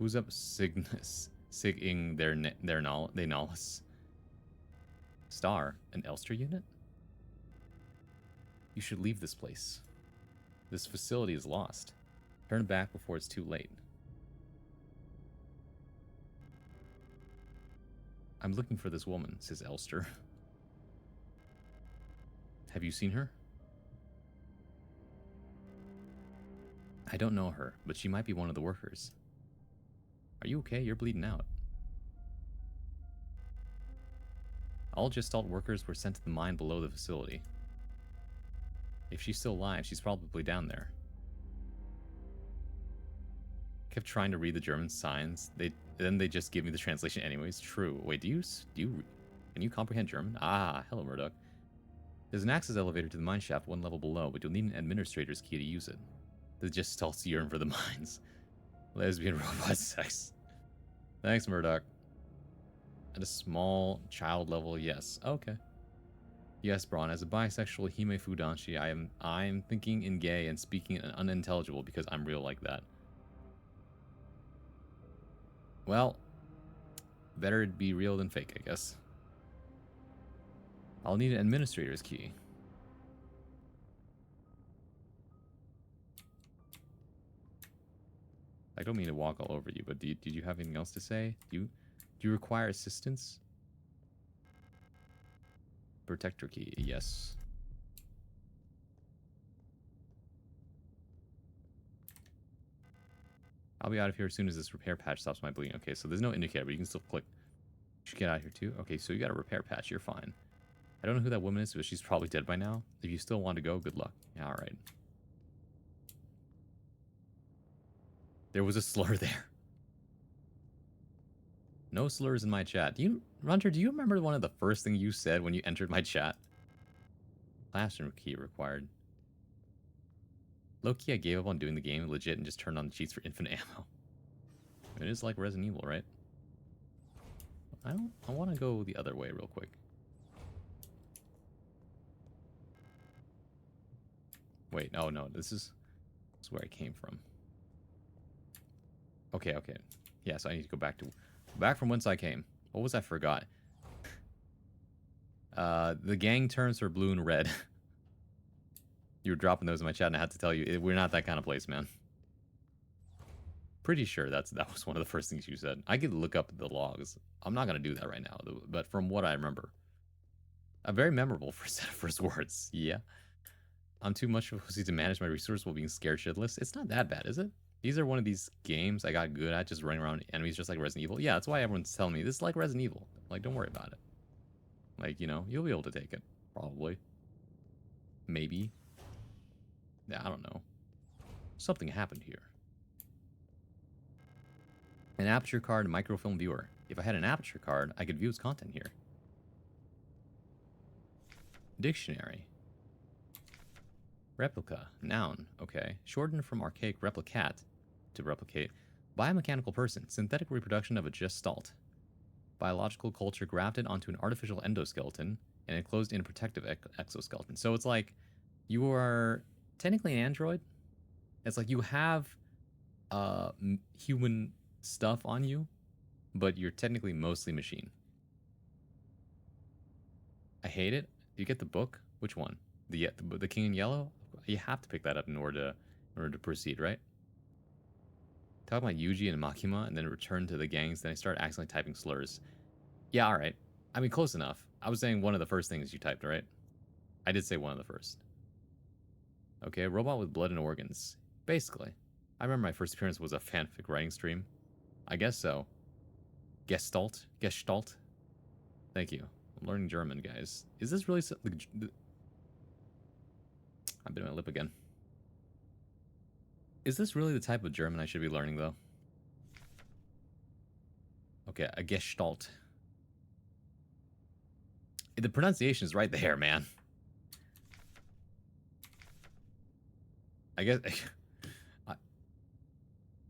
Who's up Signalis? Siging their Signalis? Star, an Elster unit? You should leave this place. This facility is lost. Turn back before it's too late. I'm looking for this woman, says Elster. Have you seen her? I don't know her, but she might be one of the workers. Are you okay? You're bleeding out. All Gestalt workers were sent to the mine below the facility. If she's still alive, she's probably down there. Kept trying to read the German signs. Then they just give me the translation anyways. True. Wait, can you comprehend German? Ah, hello, Murdoch. There's an access elevator to the mine shaft one level below, but you'll need an administrator's key to use it. The Gestalts yearn for the mines. Lesbian robot sex. Thanks, Murdoch. At a small child level, yes. Okay. Yes, Braun, as a bisexual Hime Fudanshi, I'm thinking in gay and speaking unintelligible because I'm real like that. Well, better be real than fake, I guess. I'll need an administrator's key. I don't mean to walk all over you, but did you have anything else to say? Do you require assistance? Protector key, yes. I'll be out of here as soon as this repair patch stops my bleeding. Okay, so there's no indicator, but you can still click. You should get out of here too. Okay, so you got a repair patch. You're fine. I don't know who that woman is, but she's probably dead by now. If you still want to go, good luck. Yeah, all right. There was a slur there. No slurs in my chat. Runter, do you remember one of the first things you said when you entered my chat? Classroom key required. Low-key, I gave up on doing the game legit and just turned on the cheats for infinite ammo. It is like Resident Evil, right? I want to go the other way real quick. Wait, oh no, this is where I came from. Okay. Yeah, so I need to go back from whence I came. What was I forgot? The gang terms for blue and red. You were dropping those in my chat, and I had to tell you, we're not that kind of place, man. Pretty sure that was one of the first things you said. I could look up the logs. I'm not gonna do that right now, but from what I remember, a very memorable set of first words. Yeah, I'm too much of a pussy to manage my resources while being scared shitless. It's not that bad, is it? These are one of these games I got good at, just running around enemies just like Resident Evil. Yeah, that's why everyone's telling me this is like Resident Evil. Like, don't worry about it. Like, you know, you'll be able to take it. Probably. Maybe. Yeah, I don't know. Something happened here. An aperture card, microfilm viewer. If I had an aperture card, I could view its content here. Dictionary. Replica. Noun. Okay. Shortened from archaic replicat to replicate. Biomechanical person. Synthetic reproduction of a gestalt. Biological culture grafted onto an artificial endoskeleton and enclosed in a protective exoskeleton. So it's like you are technically an android. It's like you have human stuff on you, but you're technically mostly machine. I hate it. Do you get the book? Which one? The King in Yellow? You have to pick that up in order to proceed, right? Talk about Yuji and Makima, and then return to the gangs. Then I start accidentally typing slurs. Yeah, all right. I mean, close enough. I was saying one of the first things you typed, right? I did say one of the first. Okay, robot with blood and organs. Basically. I remember my first appearance was a fanfic writing stream. I guess so. Gestalt. Thank you. I'm learning German, guys. Is this really I bit my lip again. Is this really the type of German I should be learning, though? Okay, a Gestalt. The pronunciation is right there, man. I guess...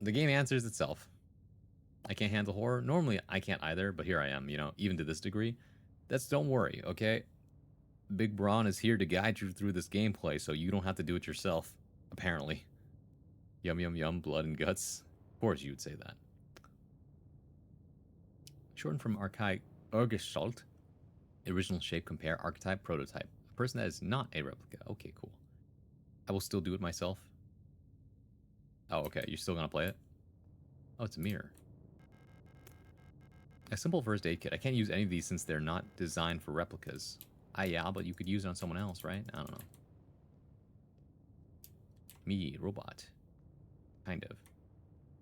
the game answers itself. I can't handle horror. Normally, I can't either, but here I am, you know, even to this degree. Don't worry, okay? Big Braun is here to guide you through this gameplay, so you don't have to do it yourself, apparently. Yum, yum, yum, blood and guts. Of course you would say that. Shortened from archaic Urgestalt. Original shape, compare, archetype, prototype. A person that is not a replica. Okay, cool. I will still do it myself. Oh, okay, you're still gonna play it? Oh, it's a mirror. A simple first aid kit. I can't use any of these since they're not designed for replicas. Yeah, but you could use it on someone else, right? I don't know. Me, robot. Kind of.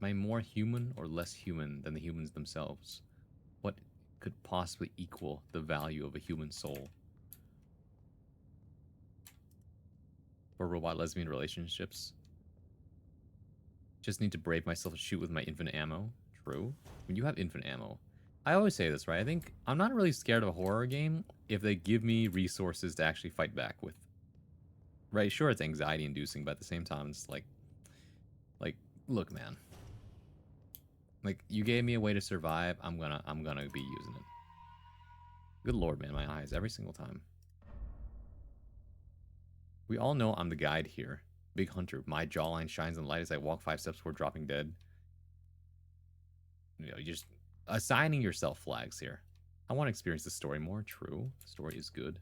Am I more human or less human than the humans themselves? What could possibly equal the value of a human soul? or robot lesbian relationships. Just need to brave myself to shoot with my infinite ammo. True. When you have infinite ammo. I always say this, right? I think I'm not really scared of a horror game if they give me resources to actually fight back with. Right, sure, it's anxiety inducing, but at the same time, it's like, look, man. Like, you gave me a way to survive, I'm gonna be using it. Good lord, man, my eyes, every single time. We all know I'm the guide here. Big hunter. My jawline shines in the light as I walk 5 steps before dropping dead. You know, you're just assigning yourself flags here. I want to experience the story more. True. The story is good.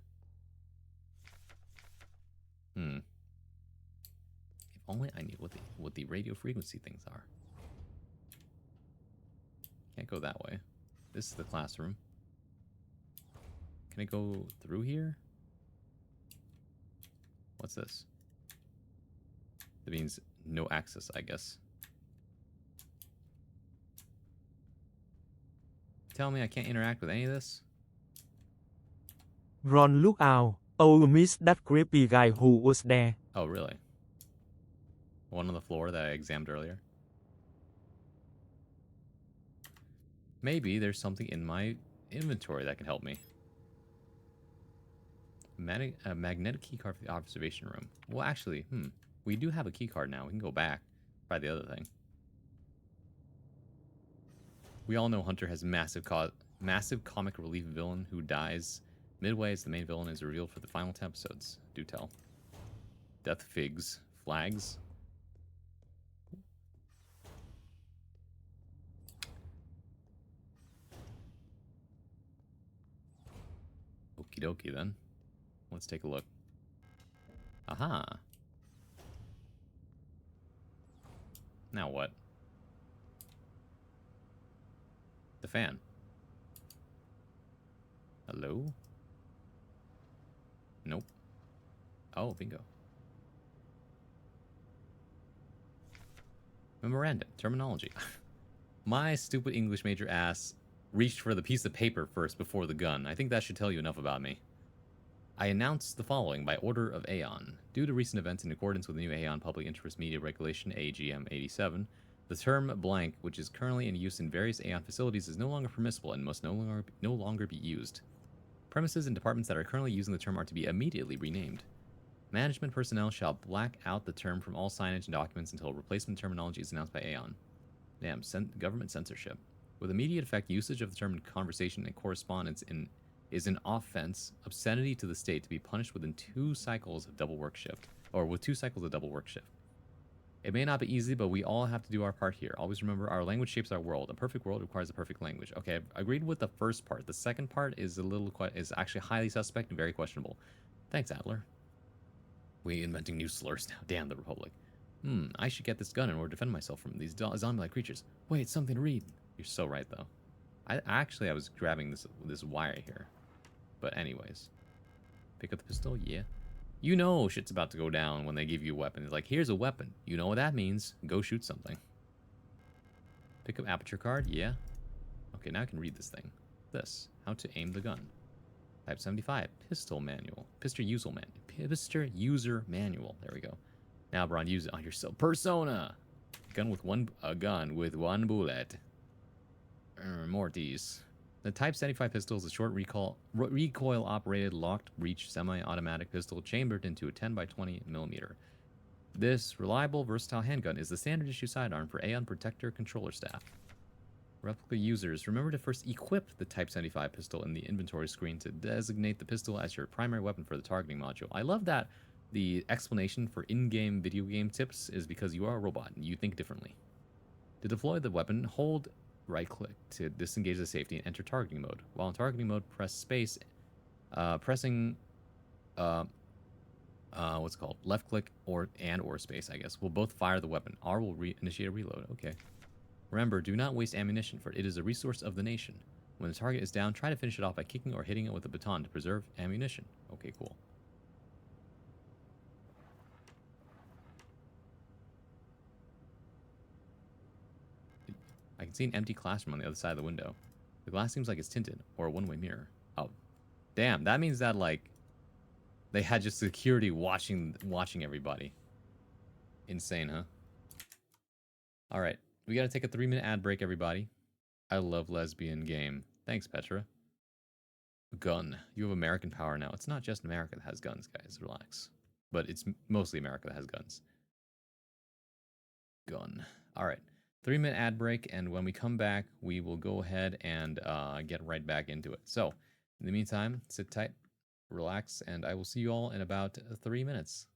If only I knew what the radio frequency things are. Can't go that way. This is the classroom. Can I go through here? What's this? That means no access, I guess. Tell me I can't interact with any of this? Ron, look out. Oh, miss that creepy guy who was there. Oh, really? One on the floor that I examined earlier? Maybe there's something in my inventory that can help me. A magnetic keycard for the observation room. Well, actually, we do have a keycard now. We can go back. Try the other thing. We all know Hunter has massive comic relief villain who dies midway as the main villain is revealed for the final 10 episodes. Do tell. Death figs. Flags. Okie dokie then. Let's take a look. Aha. Now what? The fan. Hello? Nope. Oh, bingo. Memorandum. Terminology. My stupid English major ass reached for the piece of paper first before the gun. I think that should tell you enough about me. I announce the following by order of Aeon. Due to recent events in accordance with the new Aeon Public Interest Media Regulation, AGM 87, the term blank, which is currently in use in various Aeon facilities, is no longer permissible and must no longer be used. Premises and departments that are currently using the term are to be immediately renamed. Management personnel shall black out the term from all signage and documents until replacement terminology is announced by Aeon. Damn, government censorship. With immediate effect, usage of the term in conversation and correspondence is an offense, obscenity to the state, to be punished within 2 cycles of double work shift. Or with 2 cycles of double work shift. It may not be easy, but we all have to do our part here. Always remember, our language shapes our world. A perfect world requires a perfect language. Okay, I've agreed with the first part. The second part is is actually highly suspect and very questionable. Thanks, Adler. We inventing new slurs now. Damn the Republic. I should get this gun in order to defend myself from these zombie-like creatures. Wait, something to read. You're so right, though. I was grabbing this wire here. But anyways. Pick up the pistol? Yeah. You know shit's about to go down when they give you a weapon. It's like, here's a weapon. You know what that means. Go shoot something. Pick up aperture card? Yeah. Okay, now I can read this thing. This. How to aim the gun. Type 75. Pistol manual. Pistol user manual. There we go. Now, Braun, use it on yourself. Persona! A gun with one bullet. Mortis. The Type 75 pistol is a short recoil-operated, locked-breech, semi-automatic pistol chambered into a 10x20mm. This reliable, versatile handgun is the standard-issue sidearm for Aeon Protector controller staff. Replica users, remember to first equip the Type 75 pistol in the inventory screen to designate the pistol as your primary weapon for the targeting module. I love that the explanation for in-game video game tips is because you are a robot and you think differently. To deploy the weapon, hold right-click to disengage the safety and enter targeting mode. While in targeting mode, press space. Pressing, what's it called? Left-click or space, I guess, will both fire the weapon. R will initiate a reload. Okay. Remember, do not waste ammunition, for it is a resource of the nation. When the target is down, try to finish it off by kicking or hitting it with a baton to preserve ammunition. Okay, cool. I can see an empty classroom on the other side of the window. The glass seems like it's tinted, or a one-way mirror. Oh, damn, that means that, like, They had just security watching everybody. Insane, huh? All right. We got to take a 3-minute ad break, everybody. I love lesbian game. Thanks, Petra. Gun. You have American power now. It's not just America that has guns, guys. Relax. But it's mostly America that has guns. Gun. All right. 3-minute ad break, and when we come back, we will go ahead and get right back into it. So, in the meantime, sit tight, relax, and I will see you all in about 3 minutes.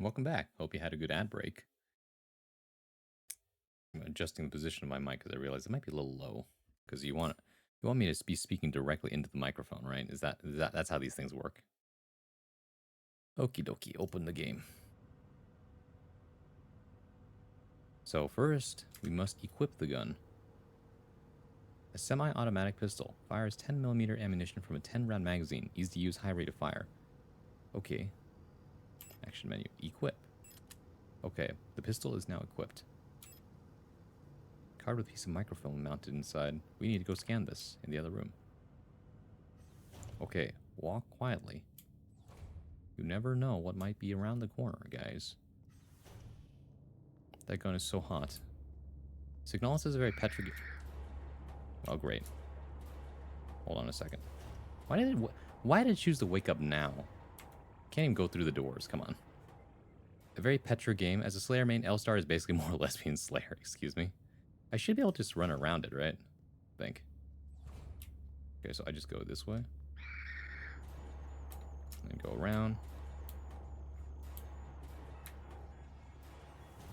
Welcome back. Hope you had a good ad break. I'm adjusting the position of my mic because I realize it might be a little low. Because you want me to be speaking directly into the microphone, right? That's how these things work? Okie dokie. Open the game. So first, we must equip the gun. A semi-automatic pistol fires 10mm ammunition from a 10-round magazine. Easy to use, high rate of fire. Okay. Action menu. Equip. Okay, the pistol is now equipped. Card with a piece of microfilm mounted inside. We need to go scan this in the other room. Okay, walk quietly. You never know what might be around the corner, guys. That gun is so hot. Signalis is a very petri... Oh, great. Hold on a second. Why did it choose to wake up now? Can't even go through the doors. Come on. A very Petra game. As a Slayer main, L-Star is basically more lesbian Slayer. Excuse me. I should be able to just run around it, right? I think. Okay, so I just go this way. And go around.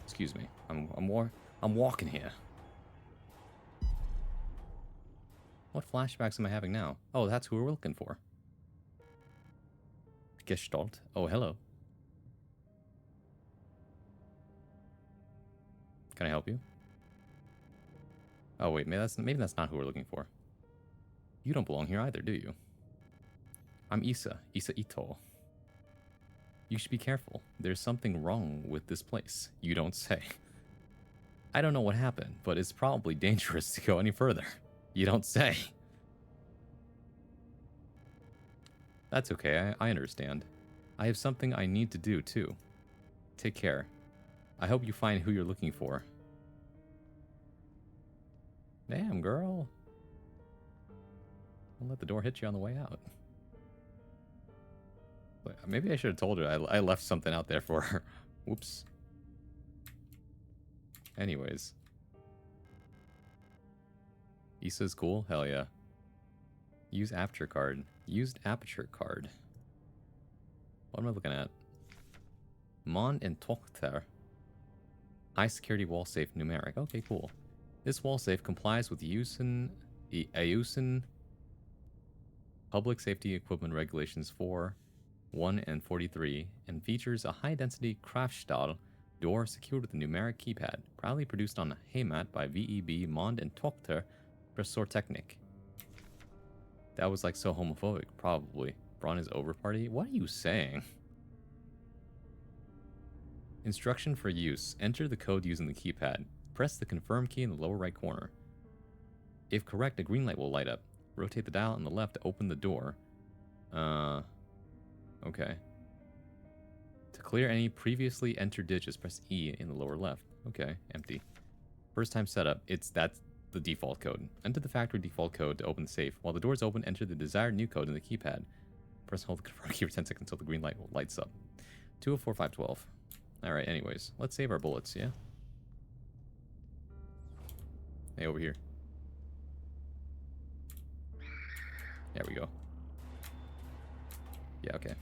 Excuse me. I'm walking here. What flashbacks am I having now? Oh, that's who we're looking for. Gestalt. Oh, hello. Can I help you? Oh, wait, maybe that's not who we're looking for. You don't belong here either, do you? I'm Isa Ito. You should be careful. There's something wrong with this place. You don't say. I don't know what happened, but it's probably dangerous to go any further. You don't say. That's okay, I understand. I have something I need to do, too. Take care. I hope you find who you're looking for. Damn, girl. Don't let the door hit you on the way out. But maybe I should have told her I left something out there for her. Whoops. Anyways. Issa's cool? Hell yeah. Use aperture card. Used aperture card. What am I looking at? Mond and Tochter. High security wall safe numeric. Okay, cool. This wall safe complies with AUSN Public Safety Equipment Regulations 4, 1, and 43, and features a high-density Kraftstahl door secured with a numeric keypad, proudly produced on a Heimat by VEB Mond and Tochter Pressortechnik. That was like so homophobic, probably. Braun is over party? What are you saying? Instruction for use. Enter the code using the keypad. Press the confirm key in the lower right corner. If correct, a green light will light up. Rotate the dial on the left to open the door. Okay. To clear any previously entered digits, press E in the lower left. Okay, empty. First time setup, that's the default code. Enter the factory default code to open the safe. While the door is open, enter the desired new code in the keypad. Press and hold the confirm key for 10 seconds until the green light lights up. 204512. Alright, anyways. Let's save our bullets, yeah? Hey, over here. There we go. Yeah, okay.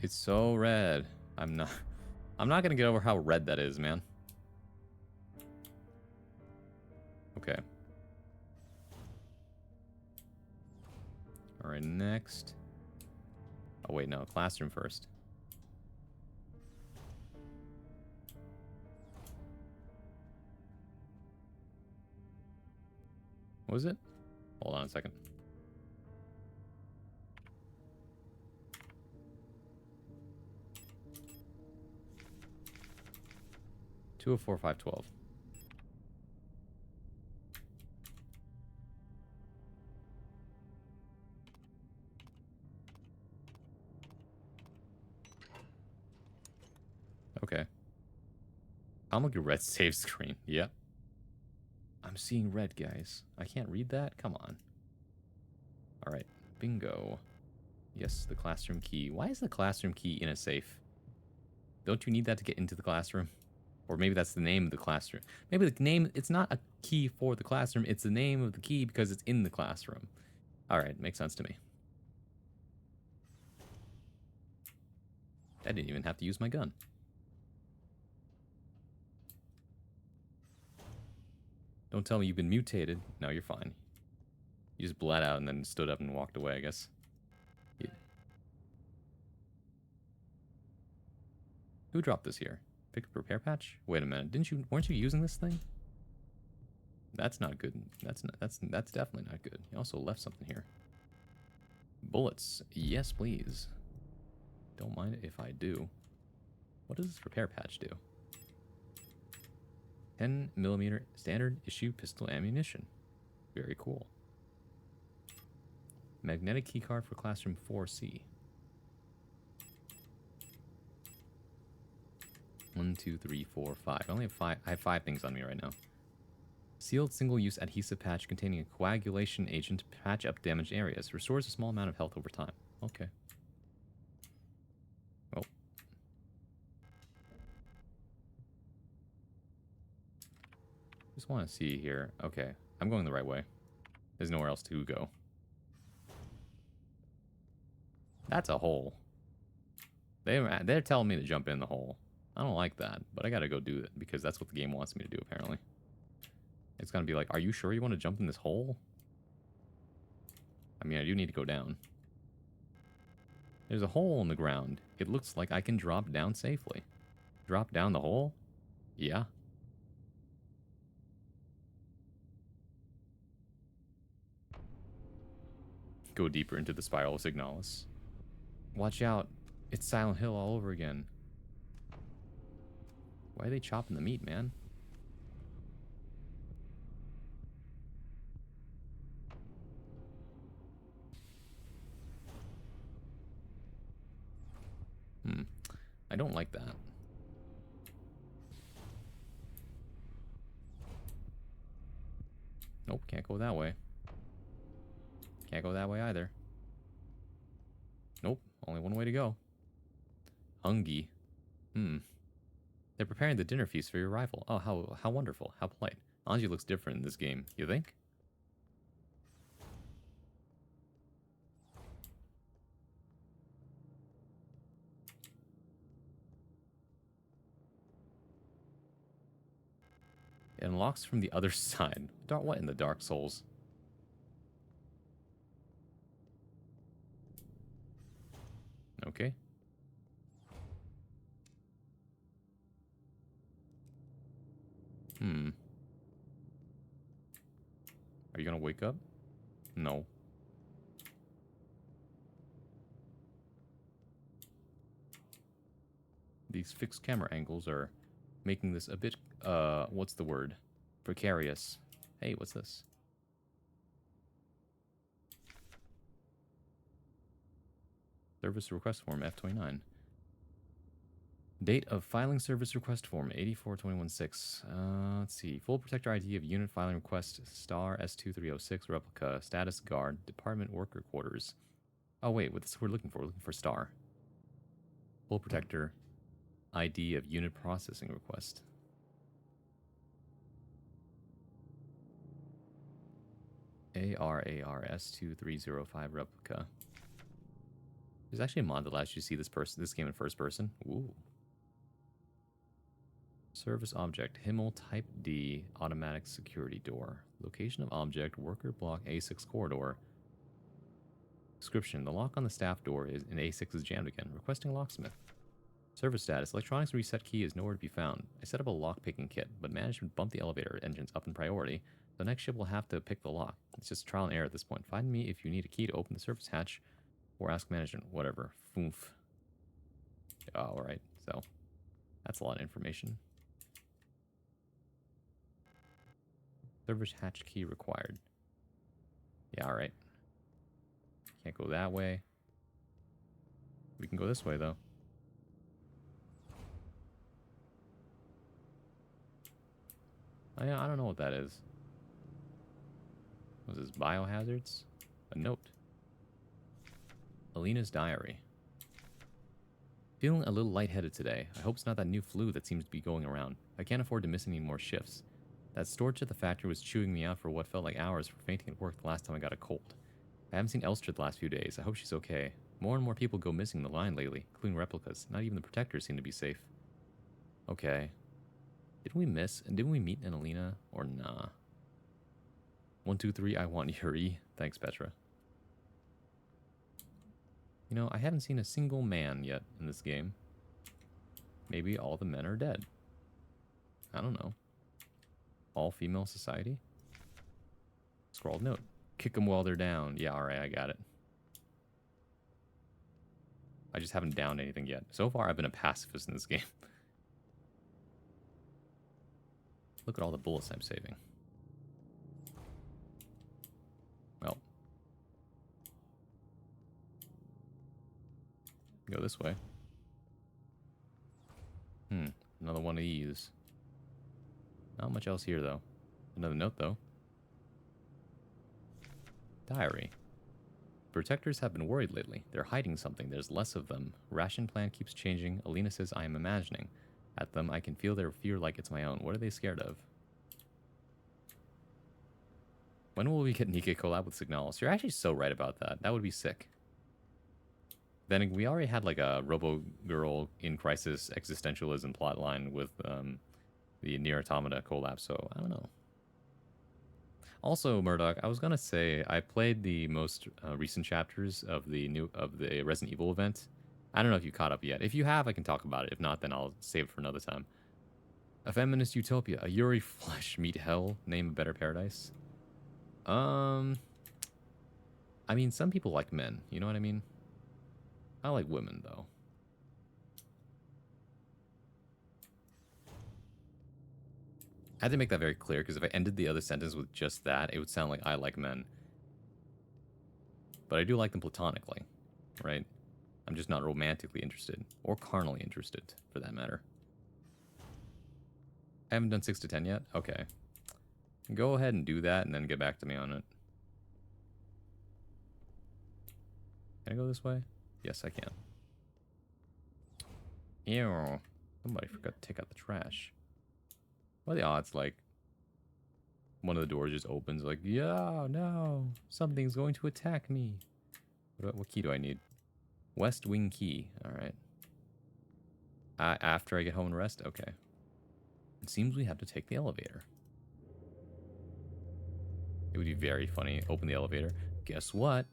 It's so red. I'm not gonna get over how red that is, man. Okay. Alright, next. Oh wait, no, classroom first. What was it? Hold on a second. Two of 4, 5, 12. Okay. I'm looking at red save screen. Yep. I'm seeing red, guys. I can't read that? Come on. Alright. Bingo. Yes, the classroom key. Why is the classroom key in a safe? Don't you need that to get into the classroom? Or maybe that's the name of the classroom. Maybe the name, it's not a key for the classroom. It's the name of the key because it's in the classroom. Alright, makes sense to me. I didn't even have to use my gun. Don't tell me you've been mutated. No, you're fine. You just bled out and then stood up and walked away, I guess. Yeah. Who dropped this here? Pick up repair patch? Wait a minute. Weren't you using this thing? That's not good. That's definitely not good. You also left something here. Bullets. Yes, please. Don't mind if I do. What does this repair patch do? 10mm standard issue pistol ammunition. Very cool. Magnetic keycard for classroom 4C. 1, 2, 3, 4, 5. I only have 5. I have 5 things on me right now. Sealed single-use adhesive patch containing a coagulation agent to patch up damaged areas. Restores a small amount of health over time. Okay. Well. Just want to see here. Okay. I'm going the right way. There's nowhere else to go. That's a hole. They're telling me to jump in the hole. I don't like that, but I gotta go do it because that's what the game wants me to do, apparently. It's gonna be like, are you sure you want to jump in this hole? I mean, I do need to go down. There's a hole in the ground. It looks like I can drop down safely. Drop down the hole? Yeah. Go deeper into the spiral of Signalis. Watch out. It's Silent Hill all over again. Why are they chopping the meat, man? I don't like that. Nope, can't go that way. Can't go that way either. Nope, only one way to go. Hungry. They're preparing the dinner feast for your arrival. Oh, how wonderful. How polite. Anji looks different in this game, you think? It unlocks from the other side. What in the Dark Souls? Okay. Are you gonna wake up? No. These fixed camera angles are making this a bit, what's the word? Precarious. Hey, what's this? Service request form F29. Date of filing service request form 84216. Let's see. Full protector ID of unit filing request star S2306 replica status guard department worker quarters. Oh wait, what this we're looking for? We're looking for star. Full protector ID of unit processing request. ARAR S2305 replica. There's actually a mod that allows you to see this game in first person. Ooh. Service object, Himmel Type D, automatic security door. Location of object, worker block A6 corridor. Description, the lock on the staff door in A6 is jammed again. Requesting locksmith. Service status, electronics reset key is nowhere to be found. I set up a lock picking kit, but management bumped the elevator engines up in priority. The next ship will have to pick the lock. It's just trial and error at this point. Find me if you need a key to open the service hatch or ask management, whatever. Foof. Oh, alright, so that's a lot of information. Service hatch key required. Yeah, alright. Can't go that way. We can go this way, though. I don't know what that is. Was this biohazards? A note. Alina's diary. Feeling a little lightheaded today. I hope it's not that new flu that seems to be going around. I can't afford to miss any more shifts. That storage at the factory was chewing me out for what felt like hours for fainting at work the last time I got a cold. I haven't seen Elster the last few days. I hope she's okay. More and more people go missing in the line lately, including replicas. Not even the protectors seem to be safe. Okay. Did we miss? And didn't we meet an Alina? Or nah? 1, 2, 3, I want Yuri. Thanks, Petra. You know, I haven't seen a single man yet in this game. Maybe all the men are dead. I don't know. All-female society? Scrawled note. Kick them while they're down. Yeah, alright, I got it. I just haven't downed anything yet. So far, I've been a pacifist in this game. Look at all the bullets I'm saving. Well. Go this way. Another one of these. Not much else here, though. Another note, though. Diary. Protectors have been worried lately. They're hiding something. There's less of them. Ration plan keeps changing. Alina says I am imagining. At them, I can feel their fear like it's my own. What are they scared of? When will we get Nikke collab with Signalis? You're actually so right about that. That would be sick. Then we already had like a Robo Girl in Crisis existentialism plotline with the Nier Automata collab, so I don't know. Also, Murdoch, I was gonna say I played the most recent chapters of the Resident Evil event. I don't know if you caught up yet. If you have, I can talk about it. If not, then I'll save it for another time. A feminist utopia, a Yuri flesh meet hell, name a better paradise. I mean, some people like men. You know what I mean? I like women though. I had to make that very clear because if I ended the other sentence with just that, it would sound like I like men. But I do like them platonically, right? I'm just not romantically interested, or carnally interested, for that matter. I haven't done 6 to 10 yet? Okay. Go ahead and do that, and then get back to me on it. Can I go this way? Yes, I can. Ew. Somebody forgot to take out the trash. What are the odds, like, one of the doors just opens, like, yeah, no, something's going to attack me. What key do I need? West wing key. All right. After I get home and rest? Okay. It seems we have to take the elevator. It would be very funny. Open the elevator. Guess what?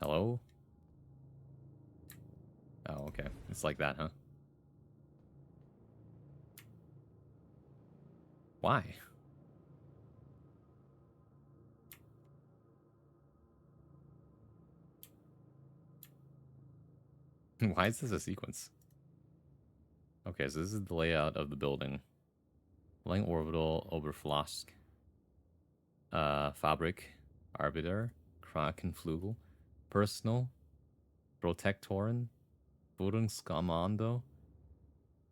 Hello? Oh, okay. It's like that, huh? Why? Why is this a sequence? Okay, so this is the layout of the building. Lang Orbital, Oberflask, Fabrik, Arbiter, Krakenflugel, Personal, Protektoren, Führungskommando,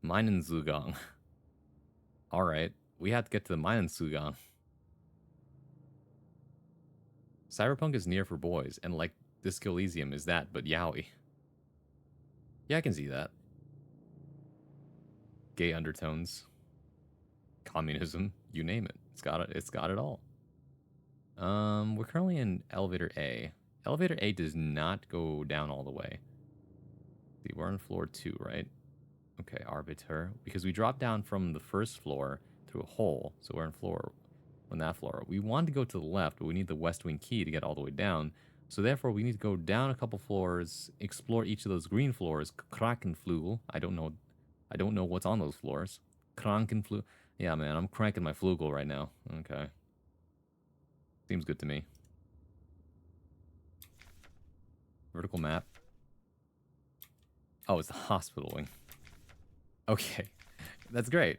Minenzugang. Alright, we have to get to the Minenzugang. Cyberpunk is near for boys, and like Disco Elysium is that, but yaoi. Yeah, I can see that. Gay undertones, communism, you name it. It's got it. It's got it all. We're currently in elevator A. Elevator A does not go down all the way. See, we're on floor 2, right? Okay, arbiter. Because we dropped down from the first floor through a hole, so we're on that floor. We want to go to the left, but we need the west wing key to get all the way down. So therefore, we need to go down a couple floors, explore each of those green floors. Krakenflugel. I don't know what's on those floors. Krakenflugel. Yeah, man, I'm cranking my flugel right now. Okay. Seems good to me. Vertical map. Oh, it's the hospital wing. Okay. That's great.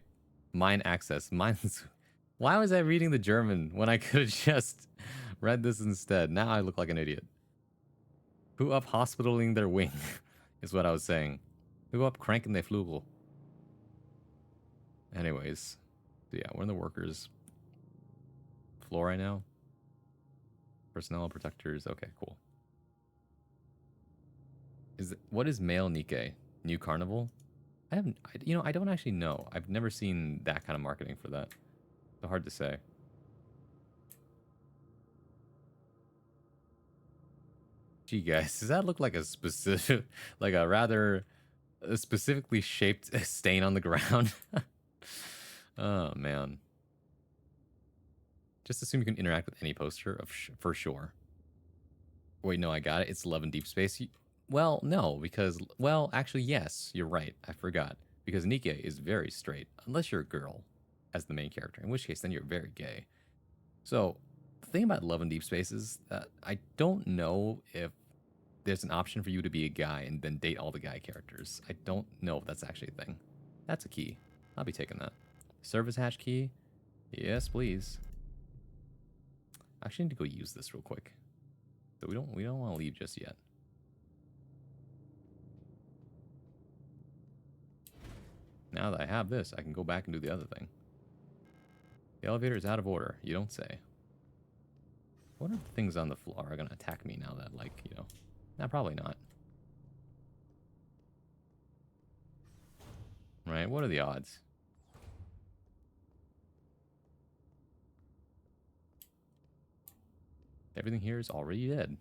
Mine access. Mine's... Why was I reading the German when I could have just read this instead? Now I look like an idiot. Who up hospitaling their wing is what I was saying. Who up cranking their flugel. Anyways. So yeah, we're in the workers floor right now. Personnel protectors. Okay, cool. What is male Nikke? New Carnival? I don't actually know. I've never seen that kind of marketing for that. So hard to say. Gee, guys, does that look like a specific, like a rather specifically shaped stain on the ground? Oh, man. Just assume you can interact with any poster for sure. Wait, no, I got it. It's Love in Deep Space. Well, no, because, well, actually, yes, you're right. I forgot. Because Nikke is very straight, unless you're a girl as the main character, in which case then you're very gay. So, the thing about Love in Deep Space is that I don't know if there's an option for you to be a guy and then date all the guy characters. I don't know if that's actually a thing. That's a key. I'll be taking that. Service hatch key. Yes, please. I actually need to go use this real quick. So we don't want to leave just yet. Now that I have this, I can go back and do the other thing. The elevator is out of order. You don't say. What if the things on the floor are going to attack me now that, like, you know... Nah, probably not. Right, what are the odds? Everything here is already dead.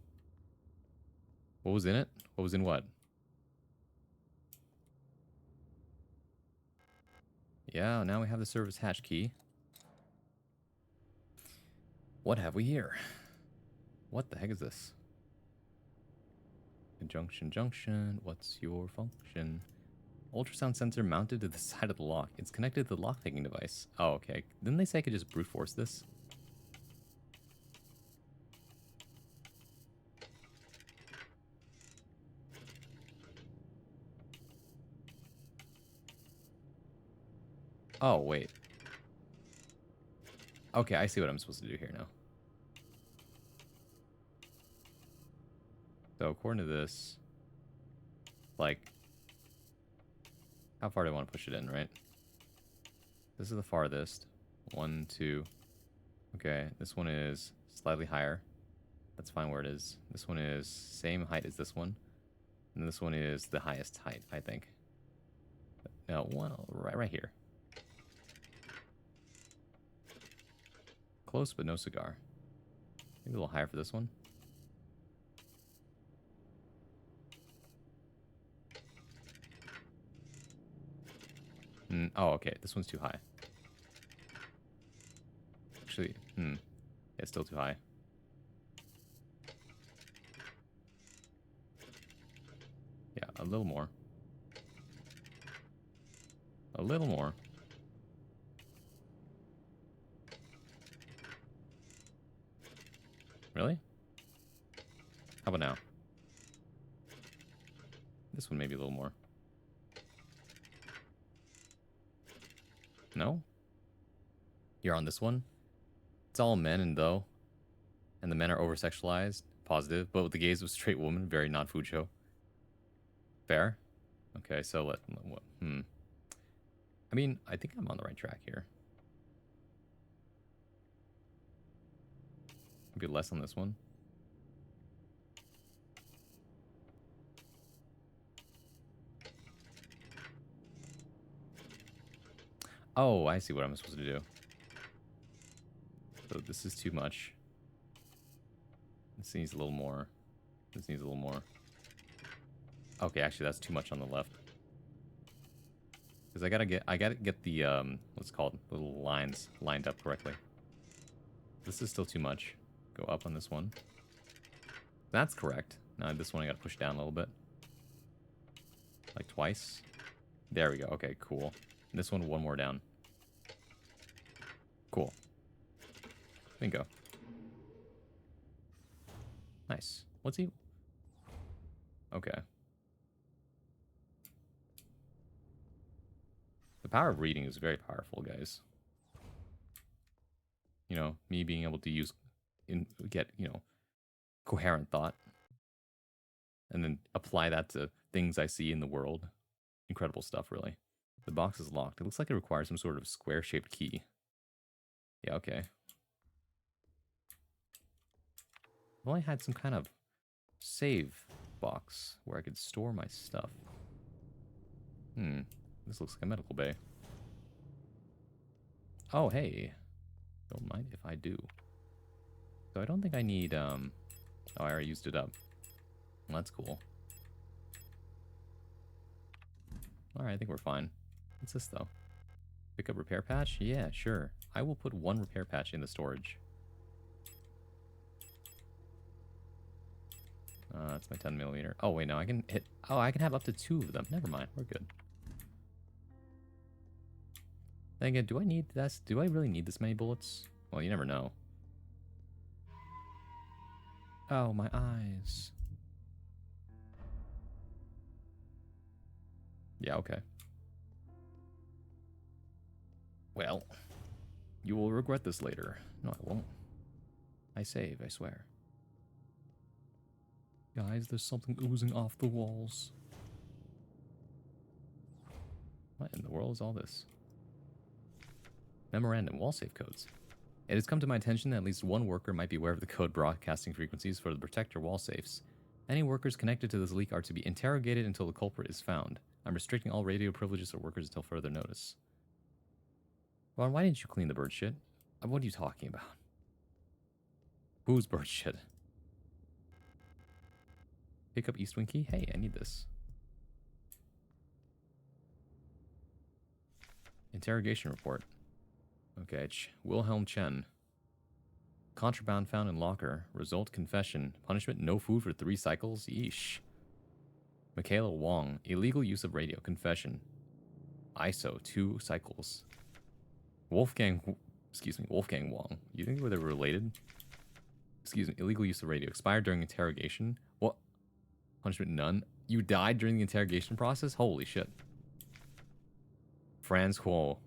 What was in it? What was in what? Yeah, now we have the service hatch key. What have we here? What the heck is this? Conjunction junction. What's your function? Ultrasound sensor mounted to the side of the lock. It's connected to the lock-picking device. Oh, okay. Didn't they say I could just brute force this? Oh, wait. Okay, I see what I'm supposed to do here now. So according to this, like, how far do I want to push it in, right? This is the farthest. 1, 2. Okay, this one is slightly higher. That's fine where it is. This one is same height as this one. And this one is the highest height, I think. No, one right here. Close, but no cigar. Maybe a little higher for this one. Oh, okay. This one's too high. Actually, yeah, it's still too high. Yeah, a little more. A little more. Really? How about now? This one maybe a little more. No? You're on this one? It's all men and though. And the men are over-sexualized. Positive. But with the gaze of a straight woman, very not food show. Fair? Okay, so I mean, I think I'm on the right track here. Maybe less on this one. Oh, I see what I'm supposed to do. So this is too much. This needs a little more. This needs a little more. Okay, actually that's too much on the left. Because I gotta get the what's it called, little lines lined up correctly. This is still too much. Go up on this one. That's correct. Now this one I gotta push down a little bit. Like twice. There we go. Okay, cool. And this one more down. Cool. Bingo. Nice. What's he? Okay. The power of reading is very powerful, guys. You know, me being able to get, you know, coherent thought. And then apply that to things I see in the world. Incredible stuff, really. The box is locked. It looks like it requires some sort of square-shaped key. Yeah, okay. I've only had some kind of save box where I could store my stuff. This looks like a medical bay. Oh, hey. Don't mind if I do. So I don't think I need, oh, I already used it up. Well, that's cool. Alright, I think we're fine. What's this, though? Pick up repair patch? Yeah, sure. I will put one repair patch in the storage. That's my 10mm. Oh, wait, no, I can hit... Oh, I can have up to 2 of them. Never mind, we're good. Then again, do I need this? Do I really need this many bullets? Well, you never know. Oh, my eyes. Yeah, okay. Well, you will regret this later. No, I won't. I save, I swear. Guys, there's something oozing off the walls. What in the world is all this? Memorandum, wall safe codes. It has come to my attention that at least one worker might be aware of the code broadcasting frequencies for the protector wall safes. Any workers connected to this leak are to be interrogated until the culprit is found. I'm restricting all radio privileges for workers until further notice. Ron, why didn't you clean the bird shit? What are you talking about? Whose bird shit? Pick up Eastwind key? Hey, I need this. Interrogation report. Okay, Wilhelm Chen. Contraband found in locker. Result confession. Punishment no food for 3 cycles? Yeesh. Michaela Wong. Illegal use of radio. Confession. ISO 2 cycles. Wolfgang Wong. You think they're related? Excuse me. Illegal use of radio. Expired during interrogation. What? Punishment none. You died during the interrogation process? Holy shit. Franz Huo.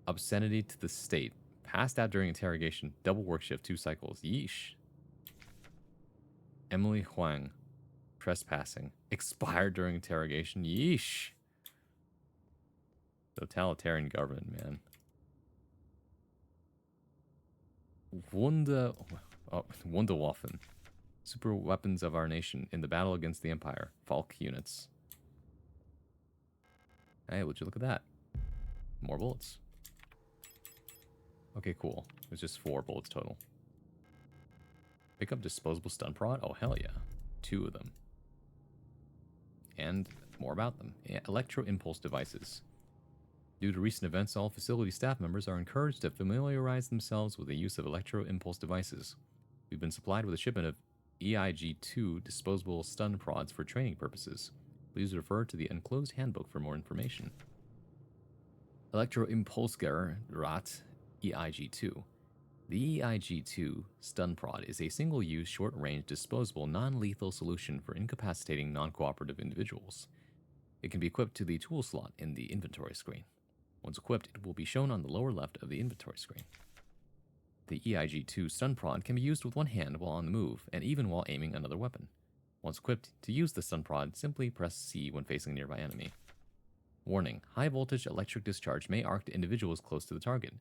Obscenity to the state. Passed out during interrogation. Double work shift 2 cycles. Yeesh. Emily Huang. Trespassing. Expired during interrogation. Yeesh. Totalitarian government, man. Wunderwaffen. Super weapons of our nation in the battle against the Empire. Falk units. Hey, would you look at that? More bullets. Okay, cool. It's just 4 bullets total. Pick up disposable stun prod? Oh, hell yeah. 2 of them. And more about them. Electro impulse devices. Due to recent events, all facility staff members are encouraged to familiarize themselves with the use of electro impulse devices. We've been supplied with a shipment of EIG-2 disposable stun prods for training purposes. Please refer to the enclosed handbook for more information. Electro Impulsger Rat EIG-2. The EIG-2 stun prod is a single-use, short-range, disposable, non-lethal solution for incapacitating non-cooperative individuals. It can be equipped to the tool slot in the inventory screen. Once equipped, it will be shown on the lower left of the inventory screen. The EIG-2 stun prod can be used with one hand while on the move, and even while aiming another weapon. Once equipped, to use the stun prod, simply press C when facing a nearby enemy. Warning: high voltage electric discharge may arc to individuals close to the target.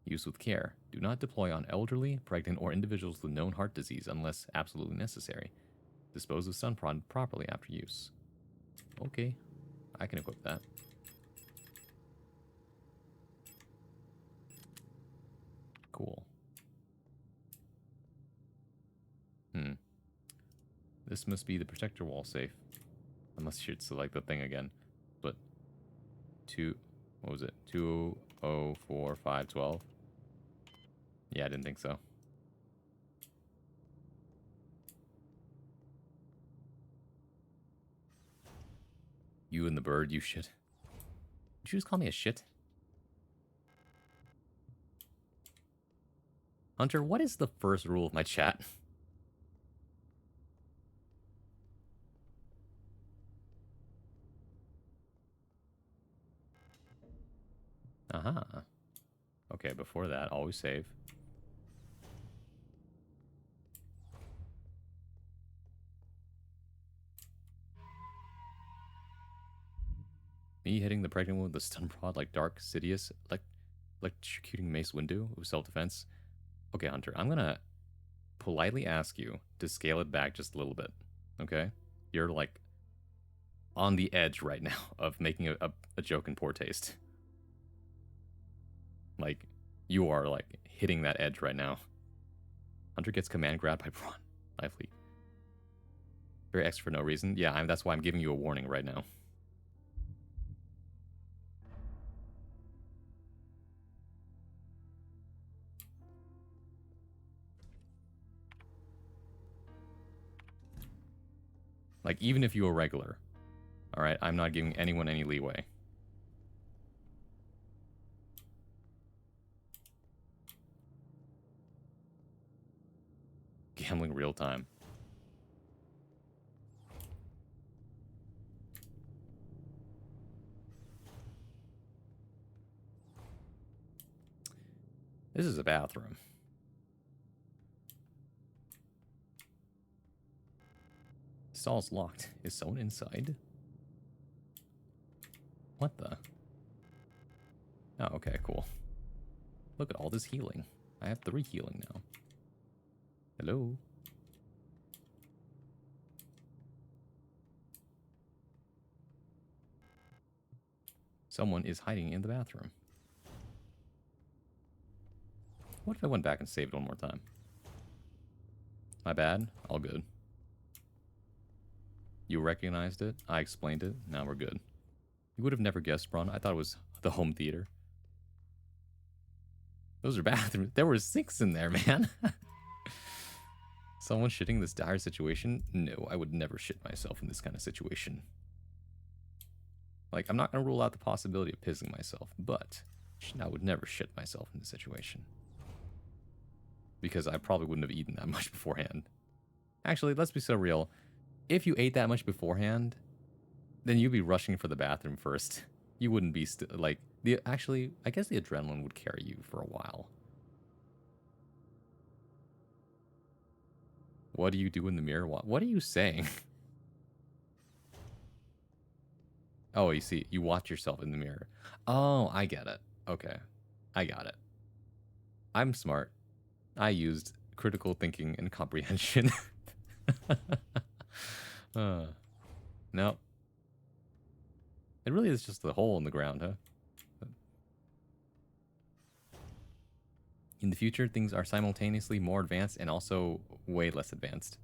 Use with care. Do not deploy on elderly, pregnant, or individuals with known heart disease unless absolutely necessary. Dispose of stun prod properly after use. Okay, I can equip that. Cool. This must be the protector wall safe. Unless you should select the thing again. But what was it? 204512? Yeah, I didn't think so. You and the bird, you shit. Did you just call me a shit? Hunter, what is the first rule of my chat? Aha. Okay, before that, always save. Me hitting the pregnant one with the stun prod like Dark Sidious, like electrocuting Mace Windu with self-defense. Okay, Hunter, I'm gonna politely ask you to scale it back just a little bit, okay? You're like on the edge right now of making a joke in poor taste. Like, you are like hitting that edge right now. Hunter gets command grabbed by Braun. Life leak. Very extra for no reason. Yeah, that's why I'm giving you a warning right now. Like, even if you were regular, alright, I'm not giving anyone any leeway. Gambling real time. This is a bathroom. Stall's locked. Is someone inside? What the? Oh, okay, cool. Look at all this healing. I have 3 healing now. Hello? Someone is hiding in the bathroom. What if I went back and saved one more time? My bad. All good. You recognized it. I explained it. Now we're good. You would have never guessed, Braun. I thought it was the home theater. Those are bathrooms. There were 6 in there, man. Someone shitting in this dire situation? No, I would never shit myself in this kind of situation. Like, I'm not going to rule out the possibility of pissing myself, but I would never shit myself in this situation. Because I probably wouldn't have eaten that much beforehand. Actually, let's be so real. If you ate that much beforehand, then you'd be rushing for the bathroom first. You wouldn't be like actually, I guess the adrenaline would carry you for a while. What do you do in the mirror? What are you saying? Oh, you see, you watch yourself in the mirror. Oh, I get it. Okay, I got it. I'm smart. I used critical thinking and comprehension. Nope. It really is just the hole in the ground, huh? In the future, things are simultaneously more advanced and also way less advanced.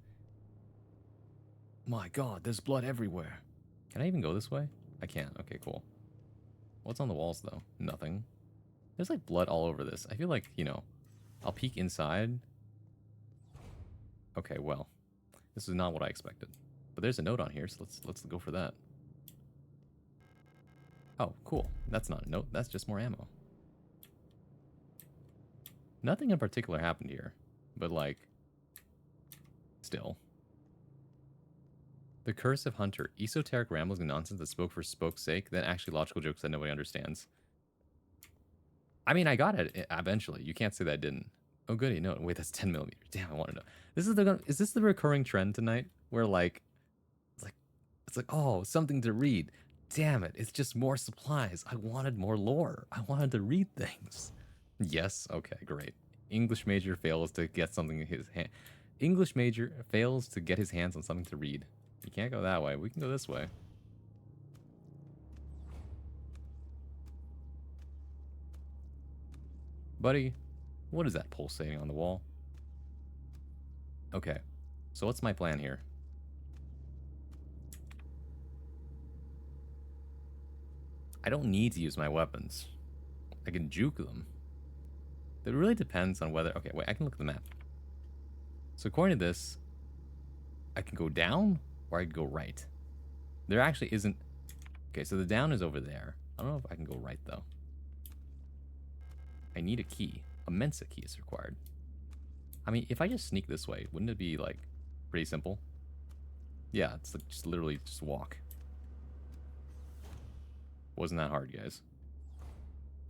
My god, there's blood everywhere. Can I even go this way? I can't. Okay, cool. What's on the walls, though? Nothing. There's, like, blood all over this. I feel like, you know, I'll peek inside. Okay, well, this is not what I expected. But there's a note on here, so let's go for that. Oh, cool. That's not a note. That's just more ammo. Nothing in particular happened here, but, like, still. The Curse of Hunter. Esoteric rambles and nonsense that spoke for spoke's sake, then actually logical jokes that nobody understands. I mean, I got it eventually. You can't say that I didn't. Oh, goody. No, wait, that's 10 millimeters. Damn, I want to know. Is this the recurring trend tonight? Where, like, it's like, oh, something to read. Damn it, it's just more supplies. I wanted more lore. I wanted to read things. Yes, okay, great. English major fails to get something in his hand. English major fails to get his hands on something to read. You can't go that way. We can go this way. Buddy, what is that pulsating on the wall? Okay, so what's my plan here? I don't need to use my weapons. I can juke them. It really depends on whether... Okay, wait, I can look at the map. So according to this, I can go down or I can go right. There actually isn't... Okay, so the down is over there. I don't know if I can go right, though. I need a key. A Mensa key is required. I mean, if I just sneak this way, wouldn't it be, like, pretty simple? Yeah, it's like just literally just walk. Wasn't that hard, guys.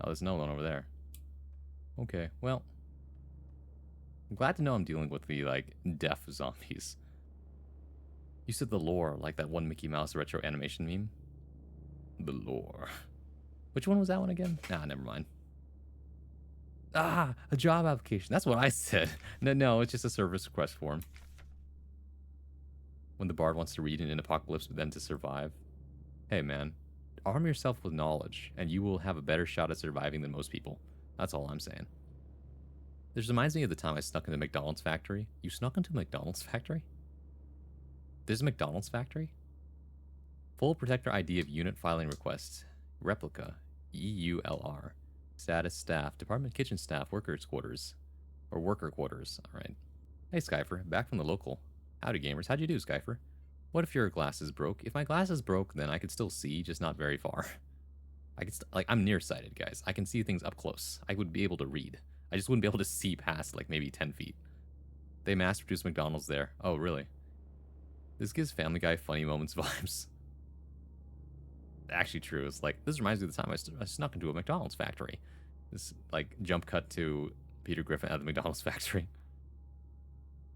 Oh, there's no one over there. Okay, well. I'm glad to know I'm dealing with the, like, deaf zombies. You said the lore, like that one Mickey Mouse retro animation meme? The lore. Which one was that one again? Nah, never mind. Ah, a job application. That's what I said. No, it's just a service request form. When the bard wants to read in an apocalypse but then to survive. Hey, man. Arm yourself with knowledge, and you will have a better shot at surviving than most people. That's all I'm saying. This reminds me of the time I snuck into the McDonald's factory. You snuck into a McDonald's factory? There's a McDonald's factory? Full protector ID of unit filing request. Replica. EULR. Status staff. Department kitchen staff. Workers quarters. Or worker quarters. Alright. Hey, Skyfer. Back from the local. Howdy, gamers. How'd you do, Skyfer? What if your glasses broke? If my glasses broke, then I could still see, just not very far. I could like, I'm nearsighted, guys. I can see things up close. I would be able to read. I just wouldn't be able to see past, like, maybe 10 feet. They mass-produced McDonald's there. Oh, really? This gives Family Guy funny moments vibes. Actually true. It's like, this reminds me of the time I snuck into a McDonald's factory. This, like, jump cut to Peter Griffin at the McDonald's factory.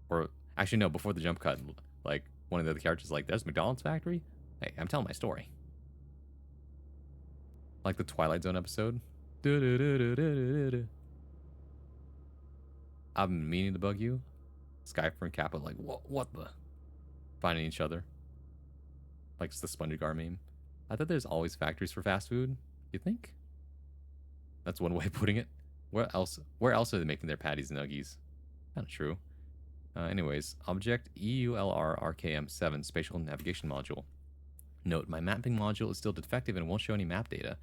Or actually, no, before the jump cut, like one of the other characters, like, "There's McDonald's factory." Hey, I'm telling my story. Like the Twilight Zone episode. I've been meaning to bug you. Skyfer and Kappa, like, what the? Finding each other. Like it's the SpongeGar meme. I thought there's always factories for fast food. You think? That's one way of putting it. Where else? Where else are they making their patties and nuggies? Not true. Anyways, object EULR-RKM7 spatial navigation module. Note, my mapping module is still defective and won't show any map data.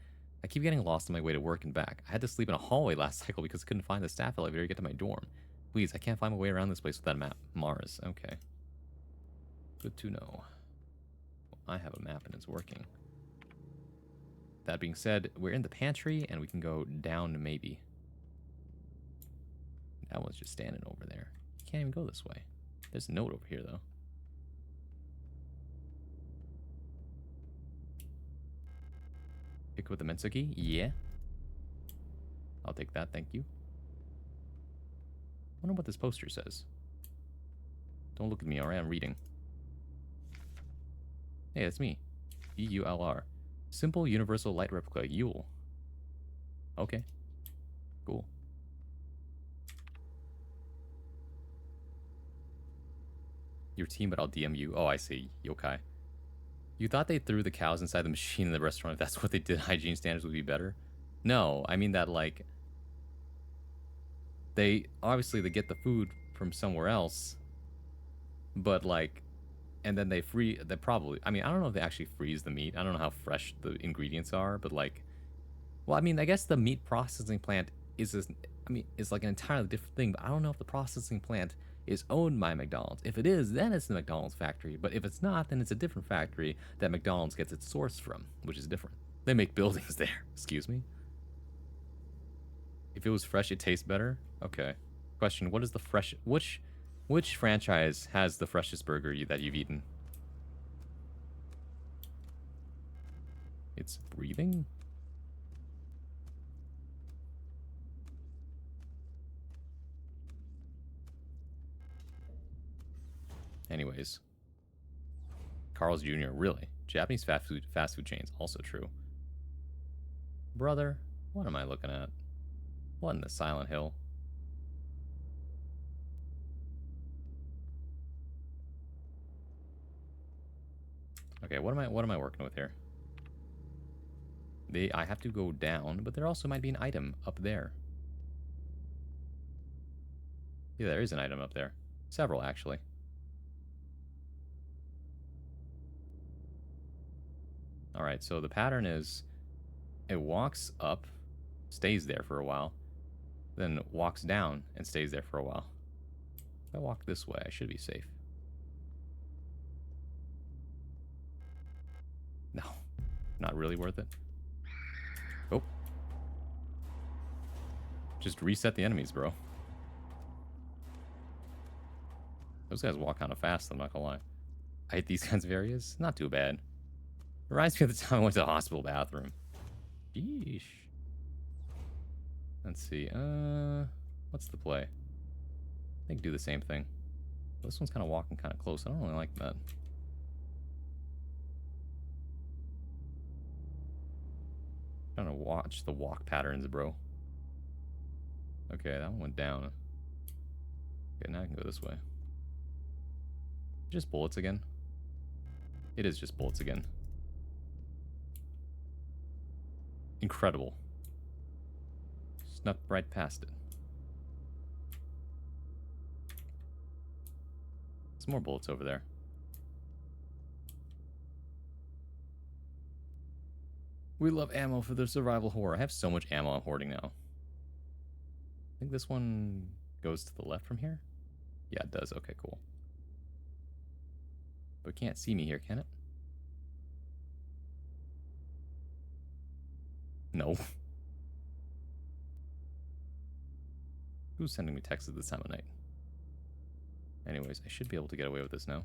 I keep getting lost on my way to work and back. I had to sleep in a hallway last cycle because I couldn't find the staff elevator to get to my dorm. Please, I can't find my way around this place without a map. Mars, okay. Good to know. Well, I have a map and it's working. That being said, we're in the pantry and we can go down maybe. That one's just standing over there. You can't even go this way. There's a note over here though. Pick with the Mensuki? Yeah. I'll take that, thank you. I wonder what this poster says. Don't look at me, alright? I'm reading. Hey, that's me. EULR. Simple Universal Light Replica, Yule. Okay. Cool. Your team, but I'll DM you. Oh, I see. Yokai. You thought they threw the cows inside the machine in the restaurant. If that's what they did, hygiene standards would be better? No, I mean that, like... They get the food from somewhere else. But, like... And then they probably... I mean, I don't know if they actually freeze the meat. I don't know how fresh the ingredients are, but, like... Well, I mean, I guess the meat processing plant is like an entirely different thing, but I don't know if the processing plant is owned by McDonald's. If it is, then it's the McDonald's factory. But if it's not, then it's a different factory that McDonald's gets its source from, which is different. They make buildings there. Excuse me. If it was fresh, it tastes better? Okay. Question, what is the fresh... Which franchise has the freshest burger that you've eaten? It's breathing? Anyways. Carl's Jr., really? Japanese fast food chains, also true. Brother, what am I looking at? What in the Silent Hill? Okay, what am I working with here? I have to go down, but there also might be an item up there. Yeah, there is an item up there. Several, actually. Alright, so the pattern is it walks up, stays there for a while, then walks down and stays there for a while. If I walk this way, I should be safe. No, not really worth it. Oh. Just reset the enemies, bro. Those guys walk kind of fast, I'm not gonna lie. I hate these kinds of areas. Not too bad. It reminds me of the time I went to the hospital bathroom. Yeesh. Let's see. What's the play? I think do the same thing. This one's kind of walking kind of close. I don't really like that. Trying to watch the walk patterns, bro. Okay, that one went down. Okay, now I can go this way. Just bullets again. It is just bullets again. Incredible. Snuck right past it. Some more bullets over there. We love ammo for the survival horror. I have so much ammo I'm hoarding now. I think this one goes to the left from here? Yeah, it does. Okay, cool. But it can't see me here, can it? No. Who's sending me texts at this time of night? Anyways, I should be able to get away with this now.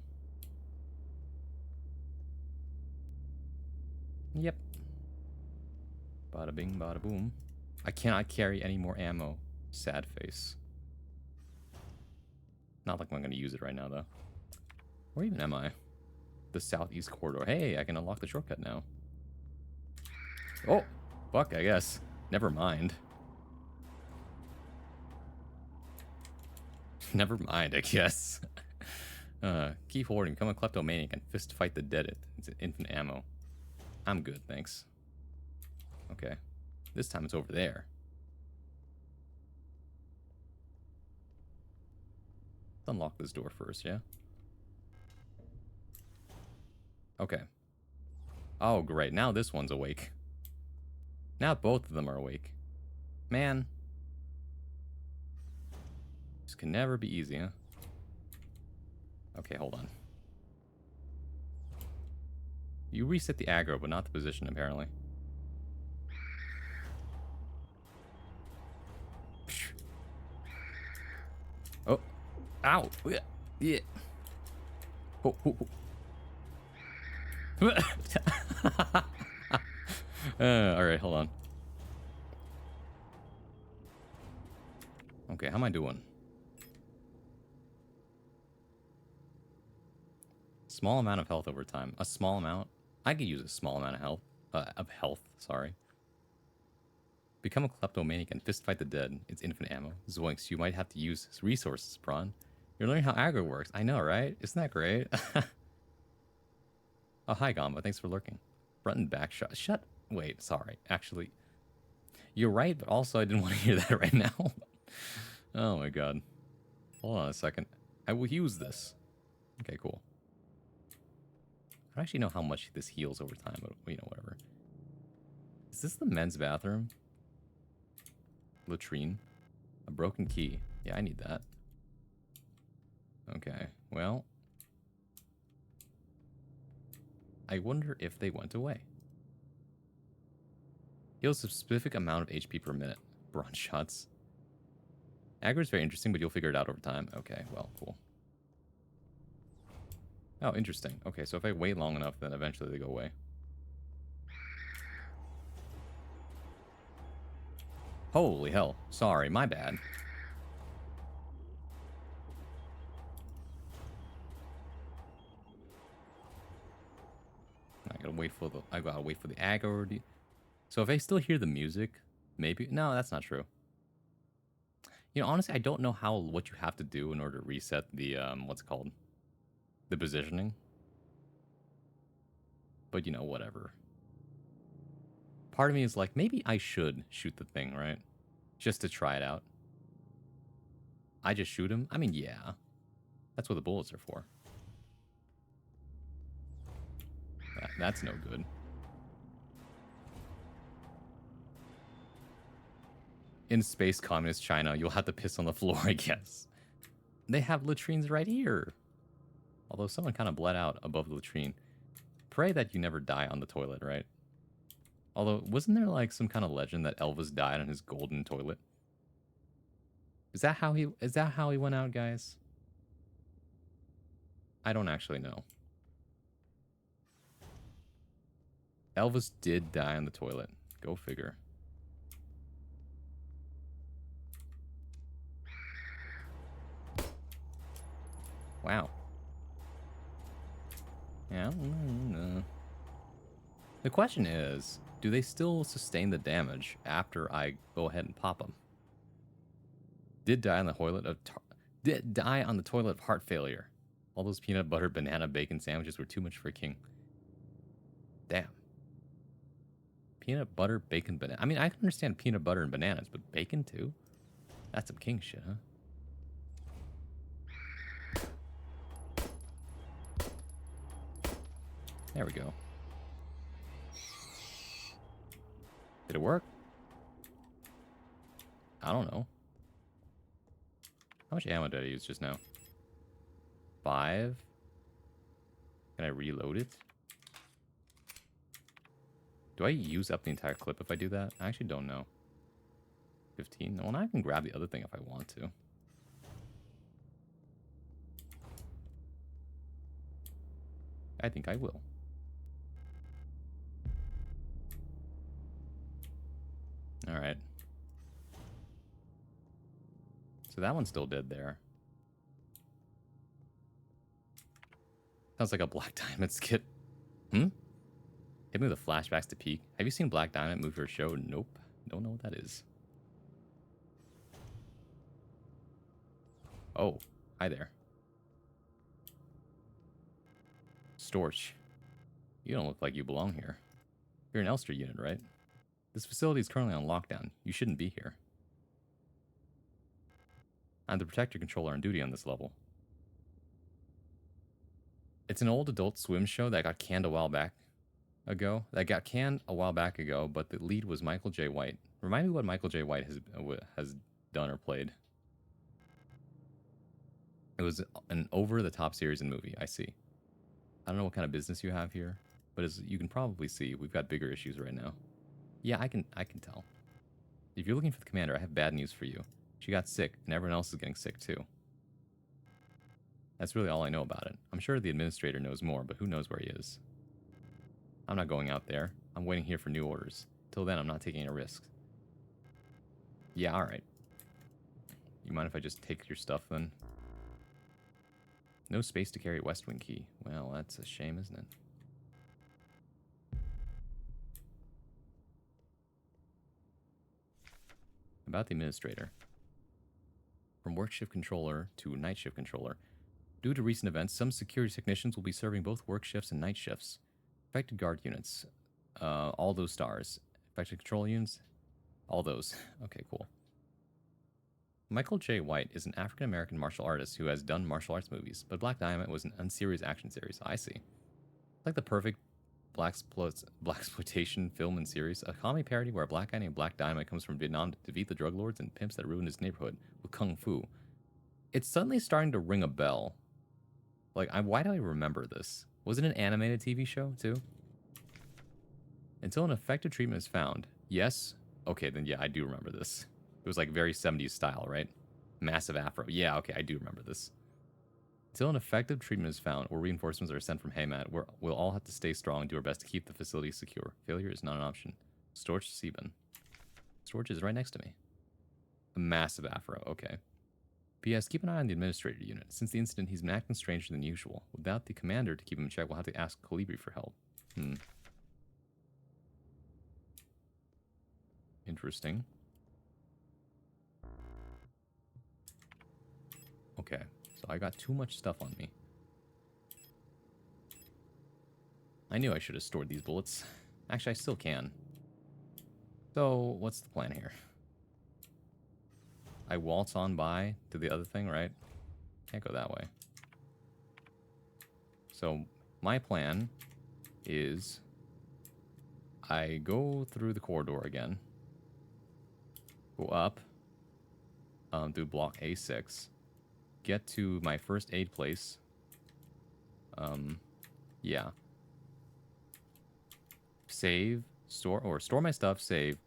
Yep. Bada bing, bada boom. I cannot carry any more ammo. Sad face. Not like I'm going to use it right now, though. Where even am I? The southeast corridor. Hey, I can unlock the shortcut now. Oh, fuck, I guess. Never mind. Never mind, I guess. Key forwarding. Become a kleptomaniac and fist fight the dead. It's infinite ammo. I'm good, thanks. Okay. This time it's over there. Let's unlock this door first, yeah? Okay. Oh, great. Now this one's awake. Now both of them are awake. Man. This can never be easy, huh? Okay, hold on. You reset the aggro, but not the position, apparently. Oh. Ow. Yeah. Yeah. Oh, oh, oh. Alright, hold on. Okay, how am I doing? Small amount of health over time. A small amount? I could use a small amount of health. Sorry. Become a kleptomaniac and fistfight the dead. It's infinite ammo. Zoinks, you might have to use resources, Braun. You're learning how aggro works. I know, right? Isn't that great? Oh, hi, Gamba. Thanks for lurking. Front and back shot. Wait, sorry. Actually, you're right, but also I didn't want to hear that right now. Oh my god. Hold on a second. I will use this. Okay, cool. I don't actually know how much this heals over time, but, you know, whatever. Is this the men's bathroom? Latrine? A broken key. Yeah, I need that. Okay, well. I wonder if they went away. Heals a specific amount of HP per minute. Bronze shots. Aggro is very interesting, but you'll figure it out over time. Okay, well, cool. Oh, interesting. Okay, so if I wait long enough, then eventually they go away. Holy hell. Sorry, my bad. I gotta wait for the aggro. So if I still hear the music, maybe. No, that's not true. You know, honestly, I don't know what you have to do in order to reset the what's it called? The positioning. But you know, whatever. Part of me is like, maybe I should shoot the thing, right? Just to try it out. I just shoot him? I mean, yeah. That's what the bullets are for. That's no good. In space communist China, you'll have to piss on the floor, I guess. They have latrines right here. Although someone kind of bled out above the latrine. Pray that you never die on the toilet, right? Although, wasn't there like some kind of legend that Elvis died on his golden toilet? Is that how he went out, guys? I don't actually know. Elvis did die on the toilet. Go figure. Wow. Yeah. The question is, do they still sustain the damage after I go ahead and pop them? Did die on the toilet of heart failure. All those peanut butter banana bacon sandwiches were too much for a king. Damn. Peanut butter bacon banana. I mean, I can understand peanut butter and bananas, but bacon too? That's some king shit, huh? There we go. Did it work? I don't know. How much ammo did I use just now? 5? Can I reload it? Do I use up the entire clip if I do that? I actually don't know. 15? Well, now I can grab the other thing if I want to. I think I will. Alright. So that one's still dead there. Sounds like a Black Diamond skit. Hmm? Hit me with the flashbacks to peak. Have you seen Black Diamond movie or show? Nope. Don't know what that is. Oh, hi there. Storch. You don't look like you belong here. You're an Elster unit, right? This facility is currently on lockdown. You shouldn't be here. I'm the Protector Controller on duty on this level. It's an old Adult Swim show that got canned a while back ago. But the lead was Michael J. White. Remind me what Michael J. White has done or played. It was an over-the-top series and movie, I see. I don't know what kind of business you have here, but as you can probably see, we've got bigger issues right now. Yeah, I can tell. If you're looking for the commander, I have bad news for you. She got sick, and everyone else is getting sick too. That's really all I know about it. I'm sure the administrator knows more, but who knows where he is. I'm not going out there. I'm waiting here for new orders. Till then, I'm not taking any risks. Yeah, alright. You mind if I just take your stuff then? No space to carry West Wing key. Well, that's a shame, isn't it? About the administrator. From work shift controller to night shift controller. Due to recent events, some security technicians will be serving both work shifts and night shifts. Affected guard units. All those stars. Affected control units. All those. Okay, cool. Michael J. White is an African-American martial artist who has done martial arts movies, but Black Diamond was an unserious action series. I see. Like the perfect blaxploitation film and series, a comedy parody where a black guy named Black Diamond comes from Vietnam to defeat the drug lords and pimps that ruined his neighborhood with kung fu. It's suddenly starting to ring a bell. Like, why do I remember this? Was it an animated TV show, too? Until an effective treatment is found. Yes? Okay, then yeah, I do remember this. It was like very 70s style, right? Massive afro. Yeah, okay, I do remember this. Until an effective treatment is found or reinforcements are sent from Haymat, we'll all have to stay strong and do our best to keep the facility secure. Failure is not an option. Storch Sieben. Storch is right next to me. A massive afro, okay. P.S. Keep an eye on the administrator unit. Since the incident, he's been acting stranger than usual. Without the commander to keep him in check, we'll have to ask Colibri for help. Interesting. Okay, so I got too much stuff on me. I knew I should have stored these bullets. Actually, I still can. So, what's the plan here? I waltz on by to the other thing, right? Can't go that way. So, my plan is I go through the corridor again. Go up through block A6. Get to my first aid place. Yeah. Save, store my stuff, save,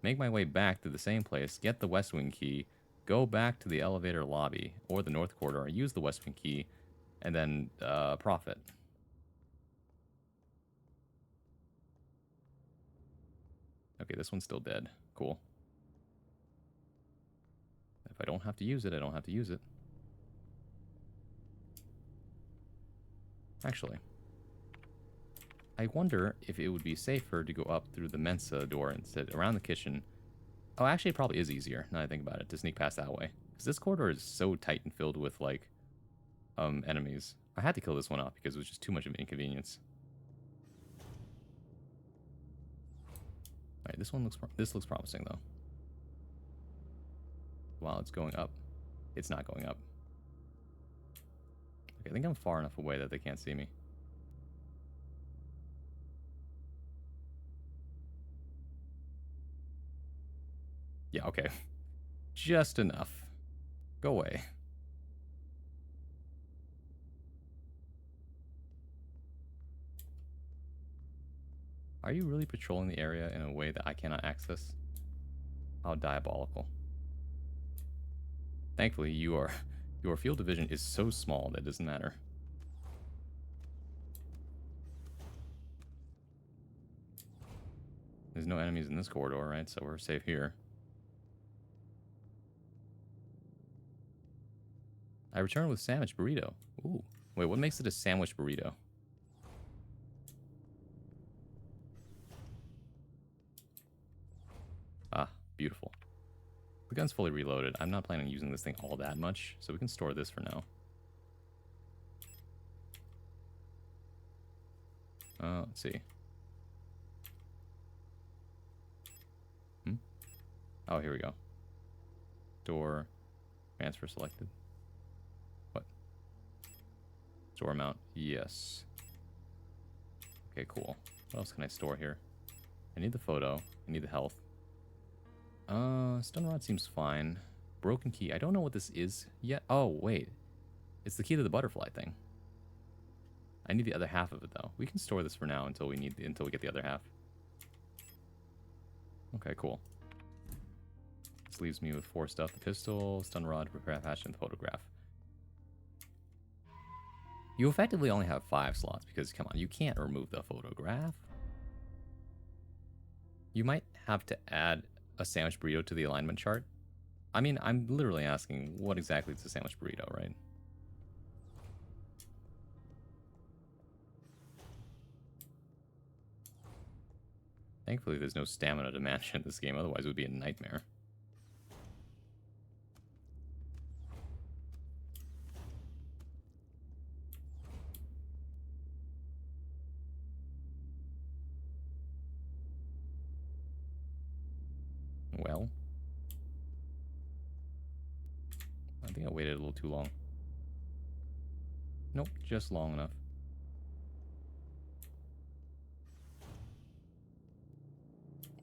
make my way back to the same place, get the West Wing key, go back to the elevator lobby or the North Corridor, use the West Wing key, and then profit. Okay, this one's still dead. Cool. If I don't have to use it, I don't have to use it. Actually, I wonder if it would be safer to go up through the Mensa door instead, around the kitchen. Oh, actually, it probably is easier, now that I think about it, to sneak past that way. Because this corridor is so tight and filled with, like, enemies. I had to kill this one off because it was just too much of an inconvenience. Alright, this looks promising, though. While it's going up. It's not going up. Okay, I think I'm far enough away that they can't see me. Yeah, okay. Just enough. Go away. Are you really patrolling the area in a way that I cannot access? How diabolical. Thankfully, your field of vision is so small that it doesn't matter. There's no enemies in this corridor, right? So we're safe here. I return with sandwich burrito. Ooh. Wait, what makes it a sandwich burrito? Ah, beautiful. The gun's fully reloaded. I'm not planning on using this thing all that much, so we can store this for now. Let's see. Oh, here we go. Store. Transfer selected. What? Store amount. Yes. Okay, cool. What else can I store here? I need the photo. I need the health. Stun rod seems fine. Broken key. I don't know what this is yet. Oh, wait. It's the key to the butterfly thing. I need the other half of it, though. We can store this for now until we get the other half. Okay, cool. This leaves me with 4 stuff. The pistol, stun rod, repair patch, and the photograph. You effectively only have 5 slots because, come on, you can't remove the photograph. You might have to add a sandwich burrito to the alignment chart. I mean, I'm literally asking what exactly is a sandwich burrito, right? Thankfully, there's no stamina to manage in this game, otherwise it would be a nightmare. Well, I think I waited a little too long. Nope, just long enough.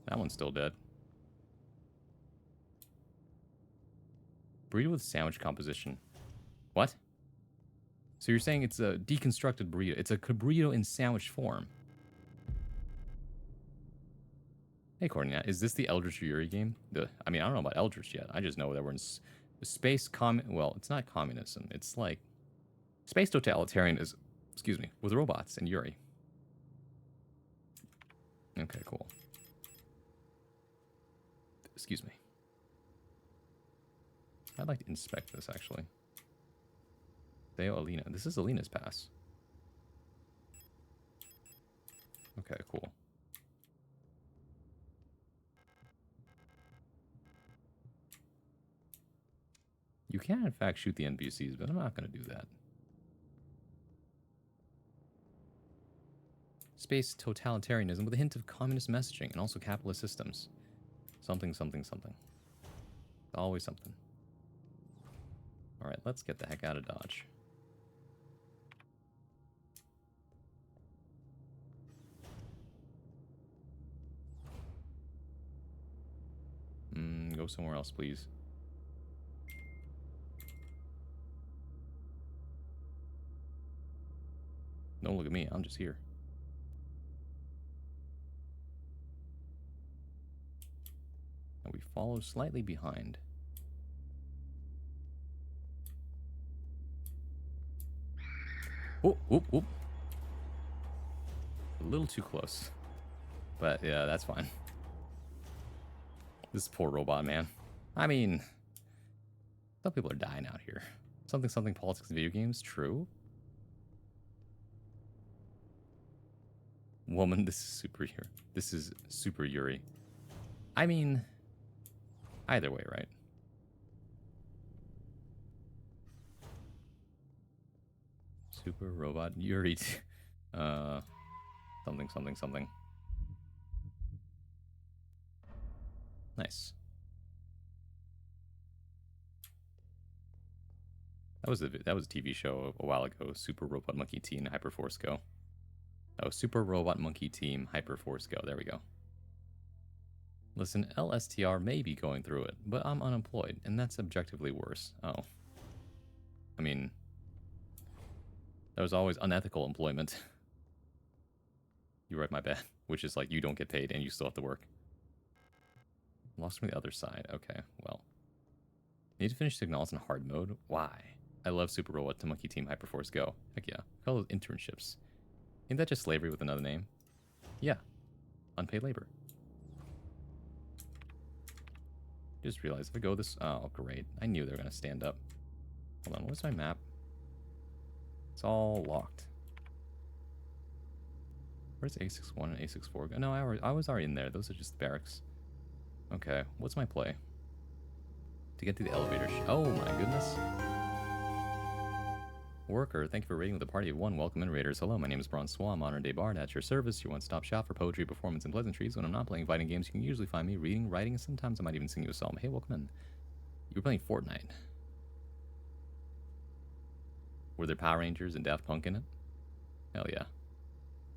That one's still dead. Burrito with sandwich composition. What? So you're saying it's a deconstructed burrito. It's a burrito in sandwich form. Hey, Cornelia, is this the Eldritch Yuri game? I mean, I don't know about Eldritch yet. I just know that we're in space well, it's not communism. It's like space totalitarianism. Excuse me, with robots and Yuri. Okay, cool. Excuse me. I'd like to inspect this, actually. Theo Alina. This is Alina's pass. Okay, cool. You can, in fact, shoot the NPCs, but I'm not going to do that. Space totalitarianism with a hint of communist messaging and also capitalist systems. Something, something, something. Always something. Alright, let's get the heck out of Dodge. Go somewhere else, please. Don't look at me, I'm just here. And we follow slightly behind. Whoop, whoop, whoop. A little too close. But yeah, that's fine. This poor robot, man. I mean, some people are dying out here. Something, something, politics and video games, true. Woman, this is super Yuri. This is super Yuri. I mean, either way, right? Super robot Yuri. Something, something, something. Nice. That was a TV show a while ago. Super Robot Monkey Team Hyperforce Go. Oh, Super Robot Monkey Team Hyperforce Go. There we go. Listen, LSTR may be going through it, but I'm unemployed, and that's objectively worse. Oh. I mean, there's always unethical employment. You read my bad, which is like you don't get paid and you still have to work. Lost from the other side. Okay, well. Need to finish Signalis in hard mode? Why? I love Super Robot to Monkey Team Hyperforce Go. Heck yeah. Call those internships. Ain't that just slavery with another name? Yeah. Unpaid labor. Just realized if I go this... Oh, great. I knew they were going to stand up. Hold on, what's my map? It's all locked. Where's A61 and A64 go? No, I was already in there. Those are just barracks. Okay, what's my play? To get to the elevator. Oh my goodness. Worker, thank you for raiding with a party of one. Welcome in, raiders. Hello, my name is Bronze Swan, modern day bard at your service. Your one-stop shop for poetry, performance, and pleasantries. When I'm not playing fighting games, you can usually find me reading, writing, and sometimes I might even sing you a psalm. Hey, welcome in. You were playing Fortnite. Were there Power Rangers and Daft Punk in it? Hell yeah.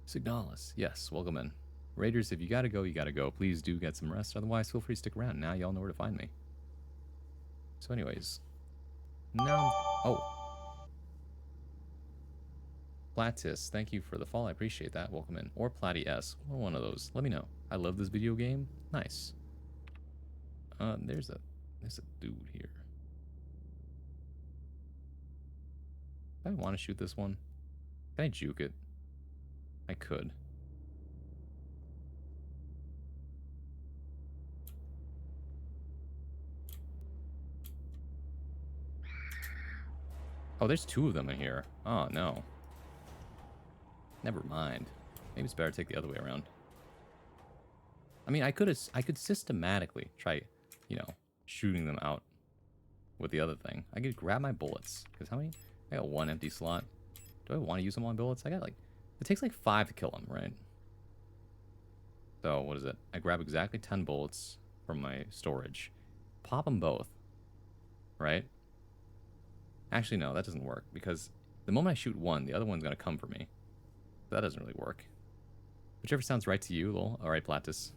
Signalis, yes, welcome in. Raiders, if you gotta go, you gotta go. Please do get some rest, otherwise feel free to stick around. Now y'all know where to find me. So anyways, now, oh. Platis, thank you for the follow. I appreciate that. Welcome in. Or Platty S. One of those. Let me know. I love this video game. Nice. There's a dude here. Do I want to shoot this one? Can I juke it? I could. Oh, there's two of them in here. Oh, no. Never mind. Maybe it's better to take the other way around. I mean, I could systematically try, you know, shooting them out with the other thing. I could grab my bullets. Because how many? I got one empty slot. Do I want to use them on bullets? I got like, it takes like 5 to kill them, right? So, what is it? I grab exactly 10 bullets from my storage. Pop them both. Right? Actually, no, that doesn't work. Because the moment I shoot one, the other one's going to come for me. That doesn't really work. Whichever sounds right to you, lol. Alright, Platis.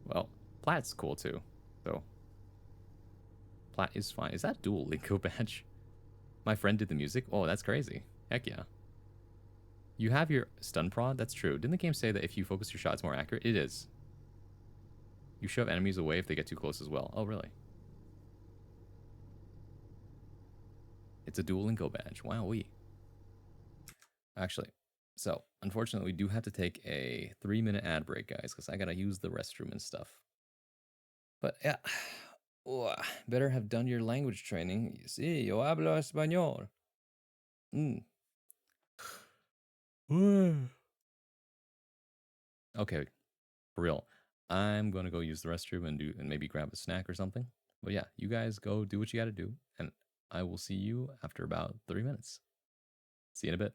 Well, Plat's cool too. So, Plat is fine. Is that dual Linko badge? My friend did the music? Oh, that's crazy. Heck yeah. You have your stun prod? That's true. Didn't the game say that if you focus your shots more accurate? It is. You shove enemies away if they get too close as well. Oh, really? It's a dual Linko badge. Wow-wee. Actually, so, unfortunately, we do have to take a 3-minute ad break, guys, because I gotta use the restroom and stuff. But, yeah. Better have done your language training. Sí, yo hablo español. Okay, for real. I'm gonna go use the restroom and maybe grab a snack or something. But yeah, you guys go do what you gotta do, and I will see you after about 3 minutes. See you in a bit.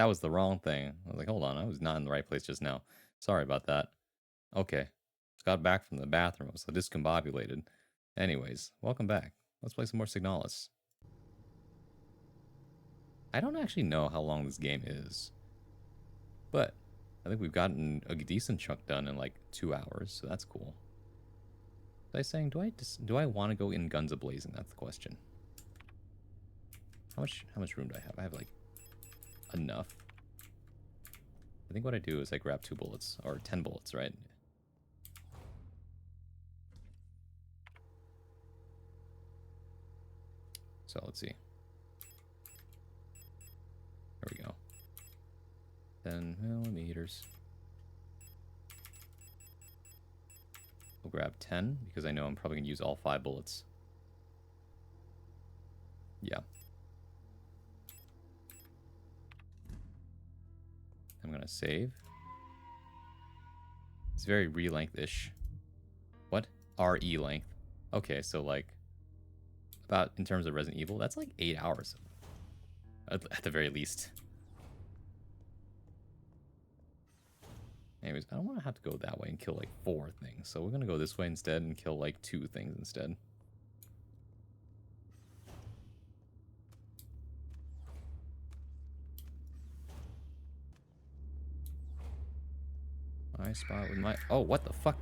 That was the wrong thing. I was like, hold on, I was not in the right place just now. Sorry about that. Okay. Just got back from the bathroom. I was discombobulated. Anyways, welcome back. Let's play some more Signalis. I don't actually know how long this game is, but I think we've gotten a decent chunk done in like 2 hours, so that's cool. Was I saying, do I want to go in guns a-blazing? That's the question. How much room do I have? I have like enough. I think what I do is I grab 2 bullets or 10 bullets, right? So let's see. There we go. 10 millimeters. I'll grab 10 because I know I'm probably going to use all 5 bullets. Yeah. I'm going to save. It's very re-length-ish. What? RE length. Okay, so like, about in terms of Resident Evil, that's like 8 hours. At the very least. Anyways, I don't want to have to go that way and kill like 4 things. So we're going to go this way instead and kill like 2 things instead. I spot with my... Oh, what the fuck?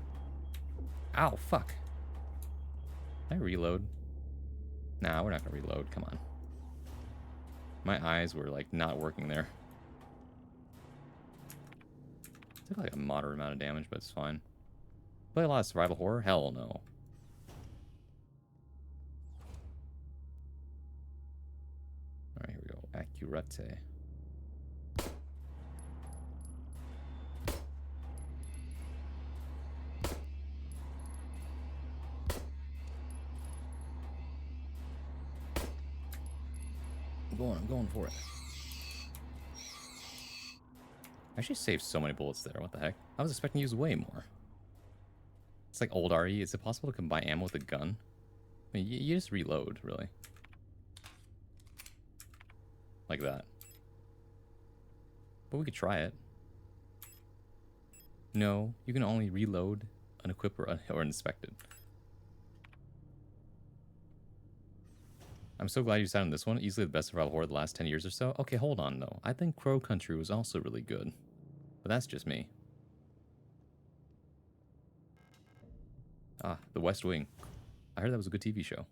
Ow, fuck. Can I reload? Nah, we're not going to reload. Come on. My eyes were like not working there. Took like a moderate amount of damage, but it's fine. Play a lot of survival horror? Hell no. Alright, here we go. Accurate. I'm going for it. I actually saved so many bullets there. What the heck? I was expecting to use way more. It's like old RE. Is it possible to combine ammo with a gun? I mean, you just reload, really. Like that. But we could try it. No, you can only reload, unequip, or inspect it. I'm so glad you decided on this one. Easily the best survival horror of the last 10 years or so. Okay, hold on, though. I think Crow Country was also really good. But that's just me. Ah, The West Wing. I heard that was a good TV show.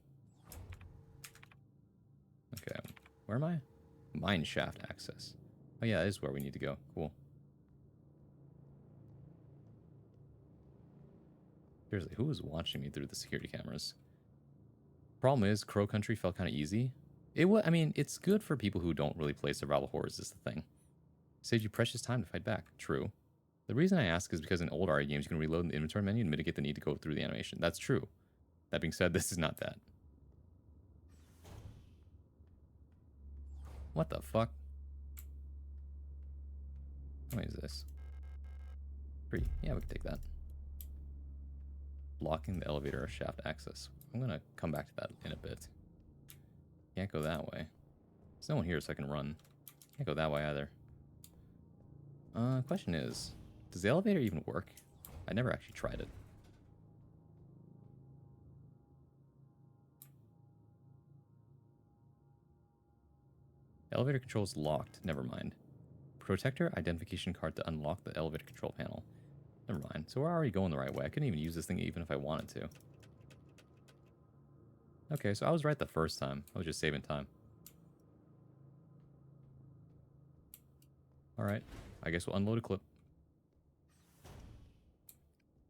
Okay, where am I? Mine shaft access. Oh yeah, that is where we need to go. Cool. Seriously, who was watching me through the security cameras? Problem is, Crow Country felt kind of easy. I mean, it's good for people who don't really play survival horrors is the thing. Saves you precious time to fight back. True. The reason I ask is because in old RE games, you can reload in the inventory menu and mitigate the need to go through the animation. That's true. That being said, this is not that. What the fuck? How many is this? 3. Yeah, we can take that. Blocking the elevator or shaft access. I'm going to come back to that in a bit. Can't go that way. There's no one here, so I can run. Can't go that way either. Question is, does the elevator even work? I never actually tried it. Elevator control is locked. Never mind. Protector identification card to unlock the elevator control panel. Never mind. So we're already going the right way. I couldn't even use this thing even if I wanted to. Okay, so I was right the first time. I was just saving time. Alright. I guess we'll unload a clip.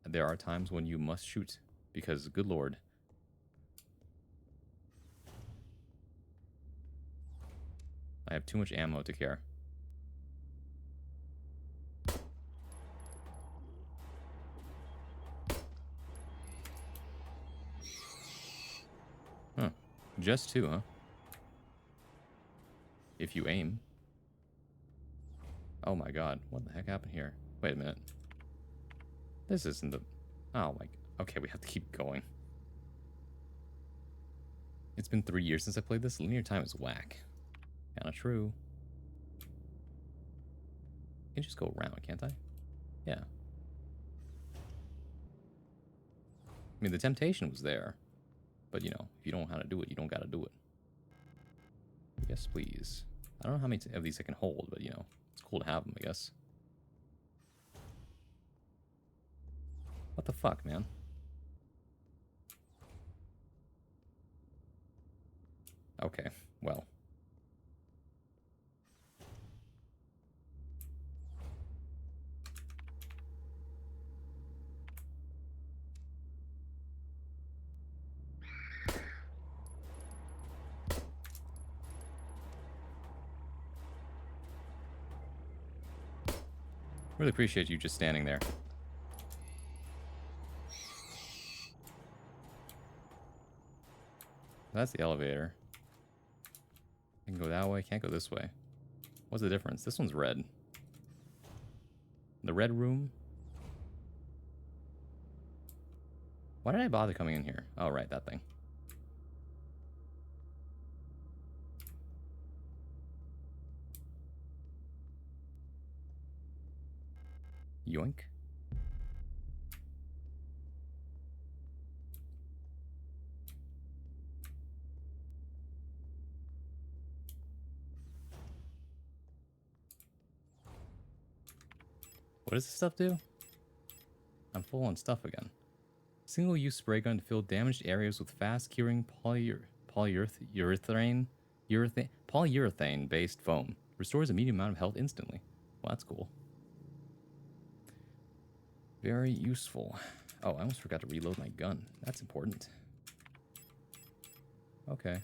There are times when you must shoot. Because, good lord. I have too much ammo to care. Huh. Just 2, huh? If you aim. Oh my god. What the heck happened here? Wait a minute. This isn't the... Oh my... Okay, we have to keep going. It's been 3 years since I played this. Linear time is whack. Kinda true. can just go around, can't I? Yeah. I mean, the temptation was there. But, you know, if you don't know how to do it, you don't gotta do it. Yes, please. I don't know how many of these I can hold, but, you know, it's cool to have them, I guess. What the fuck, man? Okay, well. Really appreciate you just standing there. That's the elevator. I can go that way, can't go this way. What's the difference? This one's red. The red room? Why did I bother coming in here? Oh, right, that thing. Yoink. What does this stuff do? I'm full on stuff again. Single-use spray gun to fill damaged areas with fast-curing polyurethane-based foam. Restores a medium amount of health instantly. Well, that's cool. Very useful. Oh, I almost forgot to reload my gun. That's important. Okay.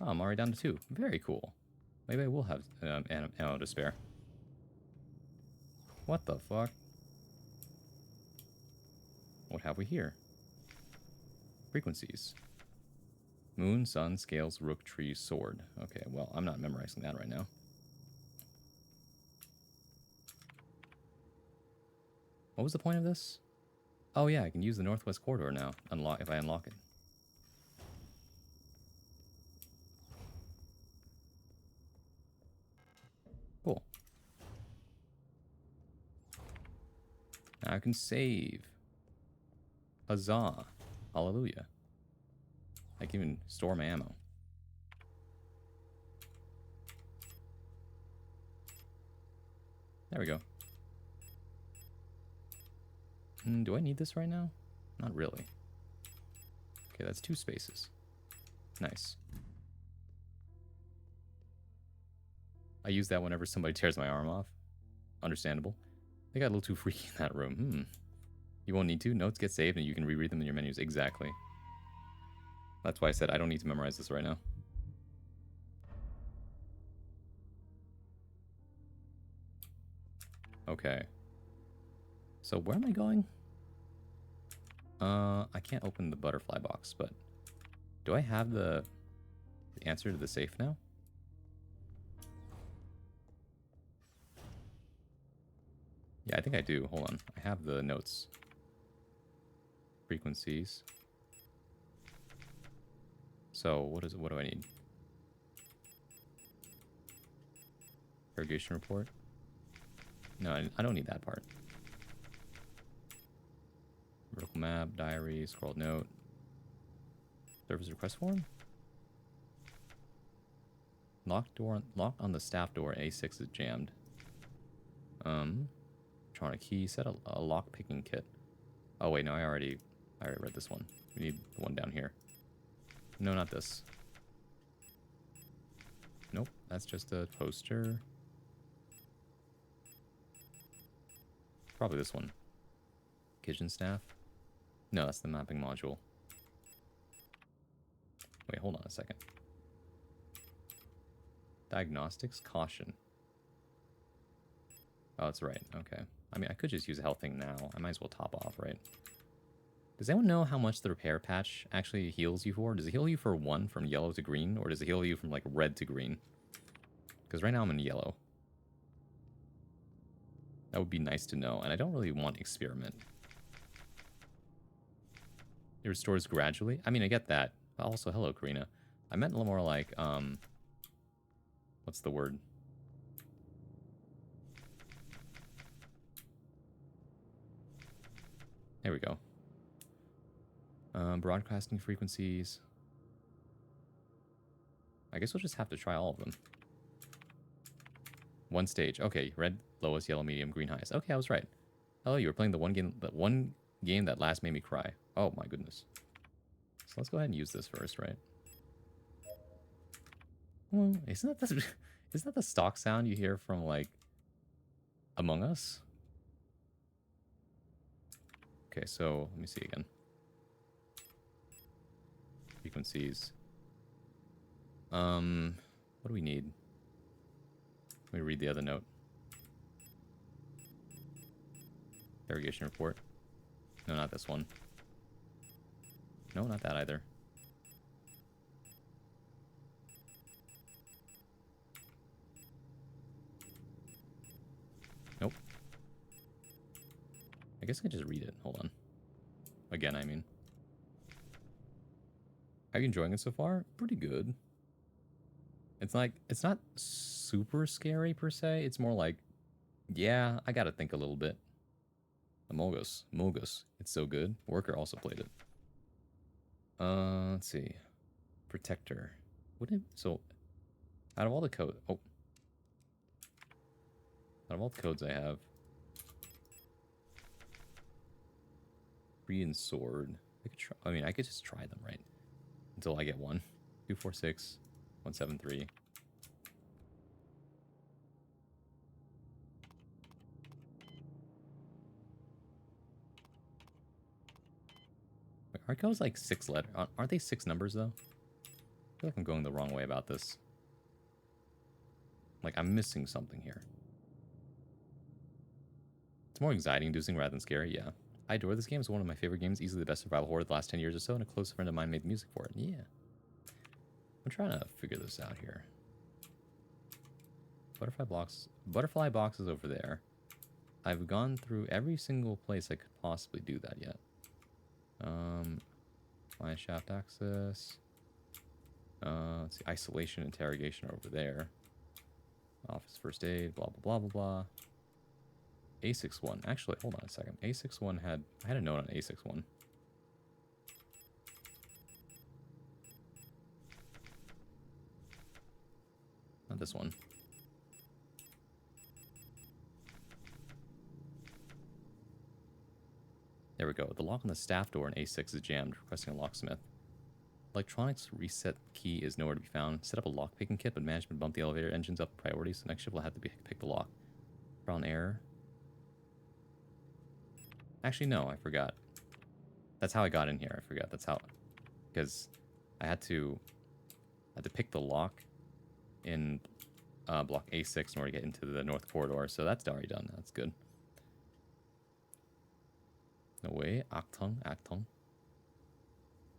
Oh, I'm already down to 2. Very cool. Maybe I will have ammo to spare. What the fuck? What have we here? Frequencies. Moon, sun, scales, rook, tree, sword. Okay, well, I'm not memorizing that right now. What was the point of this? Oh yeah, I can use the northwest corridor now. If I unlock it. Cool. Now I can save. Huzzah. Hallelujah. I can even store my ammo. There we go. Do I need this right now? Not really. Okay, that's 2 spaces. Nice. I use that whenever somebody tears my arm off. Understandable. They got a little too freaky in that room. You won't need to. Notes get saved and you can reread them in your menus. Exactly. That's why I said I don't need to memorize this right now. Okay. So where am I going? I can't open the butterfly box, but do I have the answer to the safe now? Yeah, I think I do. Hold on. I have the notes. Frequencies. So what do I need? Irrigation report? No, I don't need that part. Vertical map, diary, scrolled note. Service request form? Locked on the staff door, A6 is jammed. Trying a key, set a lock picking kit. Oh wait, no, I already read this one. We need the one down here. No, not this. Nope, that's just a poster. Probably this one. Kitchen staff. No, that's the mapping module. Wait, hold on a second. Diagnostics, caution. Oh, that's right. Okay. I mean, I could just use a health thing now. I might as well top off, right? Does anyone know how much the repair patch actually heals you for? Does it heal you for 1 from yellow to green, or does it heal you from, like, red to green? Because right now I'm in yellow. That would be nice to know, and I don't really want experiment. It restores gradually? I mean, I get that. Also, hello, Karina. I meant a little more like, what's the word? There we go. Broadcasting frequencies. I guess we'll just have to try all of them. One stage. Okay, red, lowest, yellow, medium, green, highest. Okay, I was right. Oh, you were playing the one game that last made me cry. Oh my goodness. So let's go ahead and use this first, right? Well, isn't that the stock sound you hear from like Among Us? Okay, so let me see again. Frequencies. What do we need? Let me read the other note. Irrigation report. No, not this one. No, not that either. Nope. I guess I could just read it. Hold on. Again, I mean. Are you enjoying it so far? Pretty good. It's not super scary per se. It's more like, yeah, I gotta think a little bit. Amogus. Mogus. It's so good. Worker also played it. Let's see. Protector. So, out of all the code... Oh. Out of all the codes I have... Free and sword. I could just try them, right? Until I get one. 246, 173. Wait, are codes like 6 letters? Aren't they 6 numbers, though? I feel like I'm going the wrong way about this. Like, I'm missing something here. It's more anxiety-inducing rather than scary, yeah. I adore this game. It's one of my favorite games, easily the best survival horror of the last 10 years or so, and a close friend of mine made the music for it. Yeah. I'm trying to figure this out here. Butterfly box is over there. I've gone through every single place I could possibly do that yet. Fly shaft access. Let's see, isolation, interrogation are over there. Office first aid, blah, blah, blah, blah, blah. A61. Actually, hold on a second. A61 I had a note on A61. Not this one. There we go. The lock on the staff door in A6 is jammed, requesting a locksmith. Electronics reset key is nowhere to be found. Set up a lock picking kit, but management bumped the elevator engines up priority, so next shift will have to pick the lock. Brown error. Actually, no, I forgot. That's how I got in here. I forgot. That's how, because I had to pick the lock in block A6 in order to get into the north corridor. So that's already done. That's good. No way. Actung.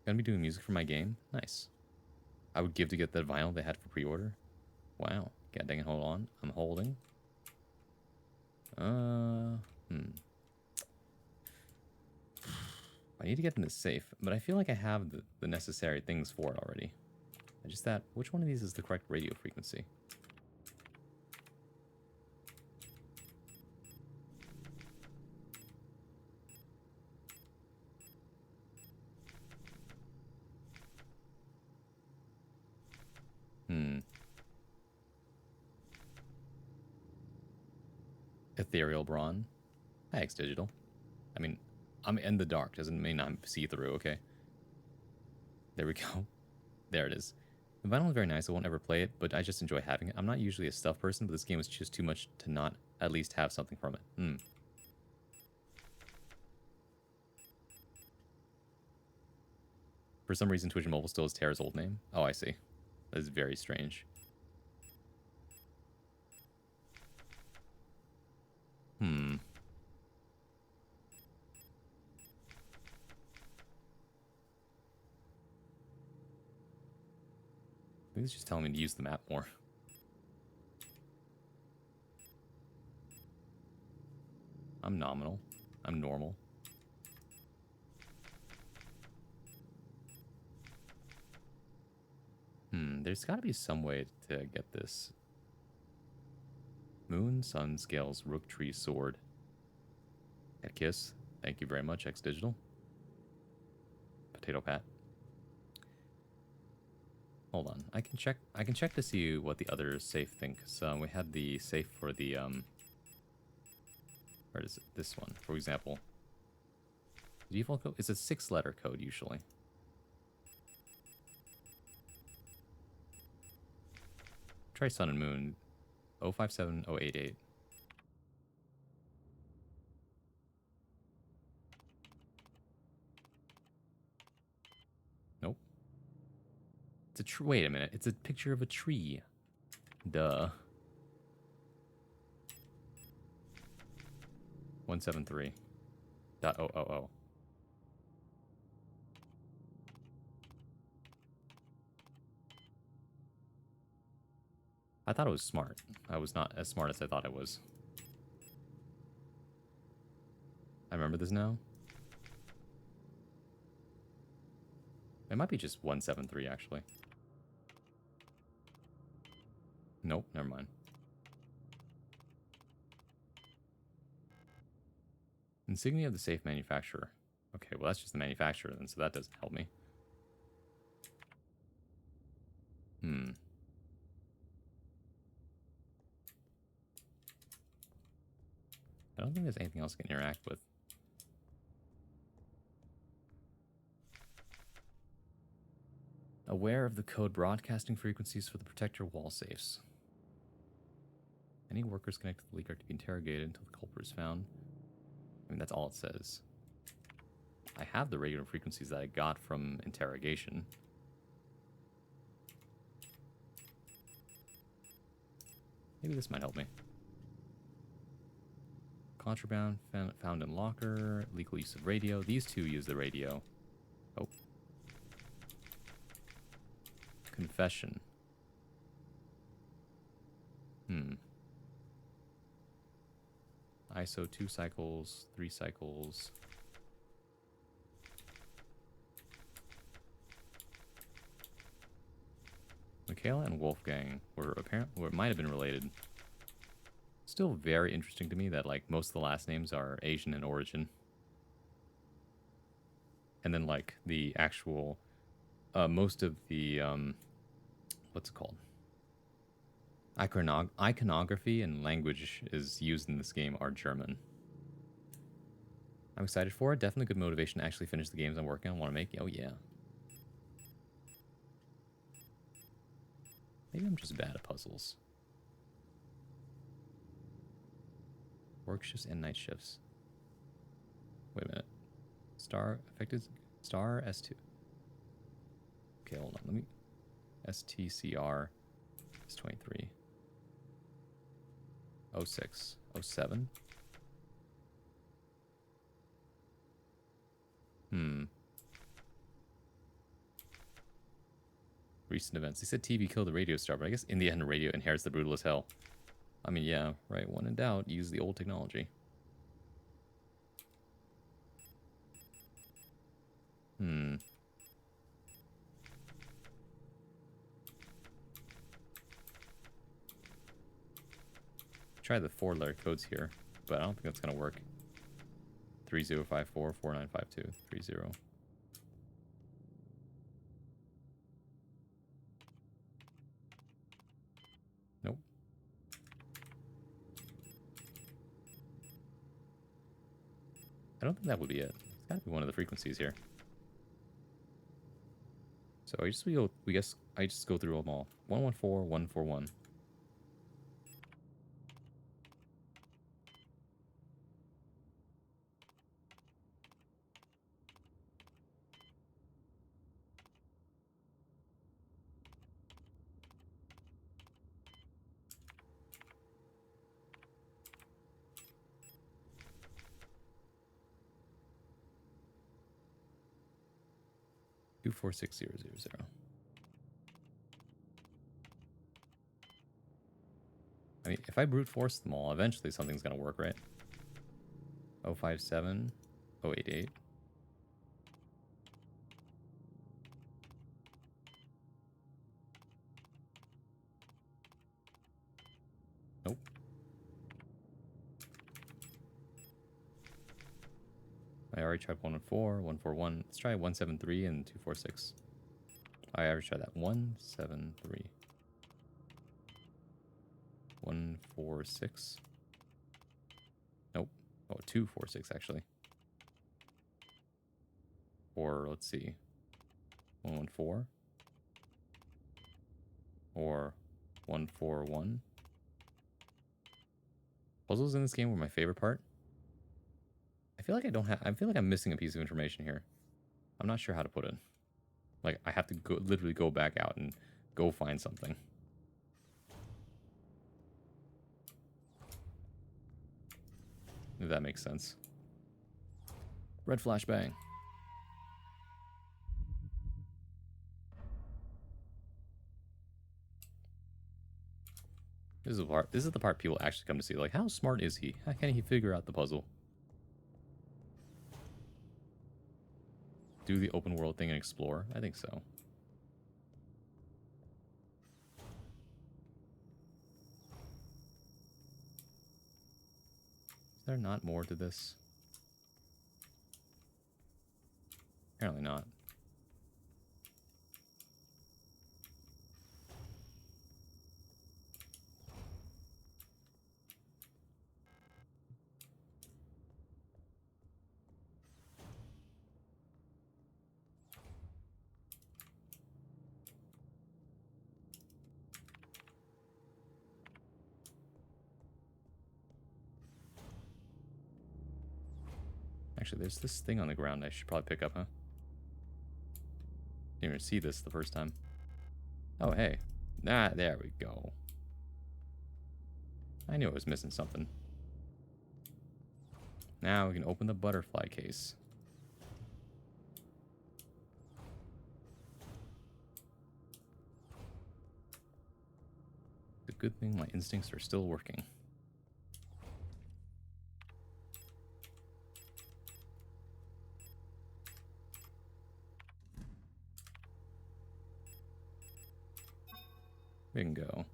Gonna be doing music for my game. Nice. I would give to get that vinyl they had for pre-order. Wow. God dang it, hold on. I'm holding. I need to get in this safe, but I feel like I have the necessary things for it already. Which one of these is the correct radio frequency? Ethereal Brawn. Thanks, Digital. I mean, I'm in the dark. Doesn't mean I'm see-through, okay? There we go. There it is. The vinyl is very nice. I won't ever play it, but I just enjoy having it. I'm not usually a stuff person, but this game is just too much to not at least have something from it. For some reason, Twitch Mobile still is Tara's old name. Oh, I see. That is very strange. Maybe it's just telling me to use the map more. I'm nominal. I'm normal. There's got to be some way to get this. Moon, sun, scales, rook, tree, sword. A kiss. Thank you very much, X Digital. Potato Pat. Hold on. I can check to see what the other safe thing. So we had the safe for the where is it? This one, for example. The default code is a 6-letter code usually. Try Sun and Moon 057088. Nope. It's a tree. Wait a minute. It's a picture of a tree. Duh. 173.000. I thought it was smart. I was not as smart as I thought it was. I remember this now. It might be just 173, actually. Nope, never mind. Insignia of the safe manufacturer. Okay, well, that's just the manufacturer then, so that doesn't help me. I don't think there's anything else I can interact with. Aware of the code broadcasting frequencies for the protector wall safes. Any workers connected to the leak are to be interrogated until the culprit is found. I mean, that's all it says. I have the regular frequencies that I got from interrogation. Maybe this might help me. Contraband found in locker. Legal use of radio. These two use the radio. Oh. Confession. ISO 2 cycles, 3 cycles. Michaela and Wolfgang were might have been related. Still very interesting to me that like most of the last names are Asian in origin. And then like the actual most of the what's it called? Iconography and language is used in this game are German. I'm excited for it. Definitely good motivation to actually finish the games I'm working on. Want to make? Oh yeah. Maybe I'm just bad at puzzles. Work shifts and night shifts. Wait a minute. Star affected star S2. Okay, hold on. Let me STCR is 23. 06. 07. Recent events. They said TV killed the radio star, but I guess in the end, radio inherits the brutal as hell. I mean, yeah, right. When in doubt, use the old technology. Try the 4-letter codes here, but I don't think that's gonna work. 3054 4952 30. Nope. I don't think that would be it. It's gotta be one of the frequencies here. So I just go through them all. 114, 141. Two 46000. I mean, if I brute force them all, eventually something's gonna work, right? 057 088. Nope. already tried 114, 141. Let's try 173 and 246. I already tried that. 173. 146. Nope. Oh, 246 actually. Or let's see. 114. Or 141. Puzzles in this game were my favorite part. I feel like I feel like I'm missing a piece of information here. I'm not sure how to put it. Like, I have to literally go back out and go find something. If that makes sense. Red flashbang. This is the part people actually come to see. Like, how smart is he? How can he figure out the puzzle? Do the open world thing and explore? I think so. Is there not more to this? Apparently not. Actually, there's this thing on the ground I should probably pick up, huh? Didn't even see this the first time. Oh, hey. There we go. I knew I was missing something. Now we can open the butterfly case. It's a good thing my instincts are still working. Bingo.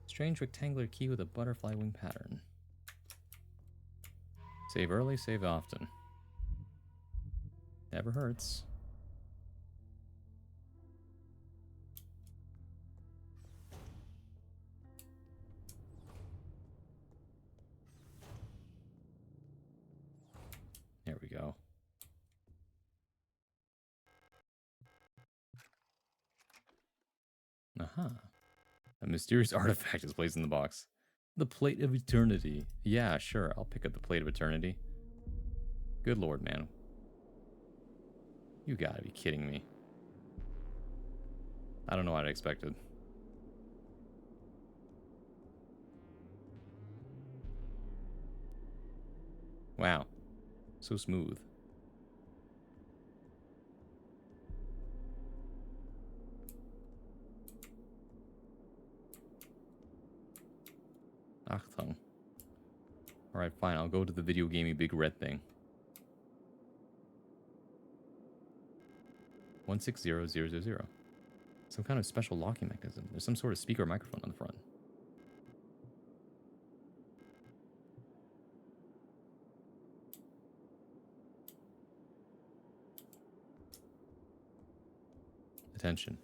Strange rectangular key with a butterfly wing pattern. Save early, save often. Never hurts. There we go. Aha. A mysterious artifact is placed in the box. The Plate of Eternity. Yeah, sure. I'll pick up the Plate of Eternity. Good lord, man. You gotta be kidding me. I don't know what I expected. Wow. So smooth. Achtung. Alright, fine. I'll go to the video gamey big red thing. 160000. Some kind of special locking mechanism. There's some sort of speaker or microphone on the front. Attention.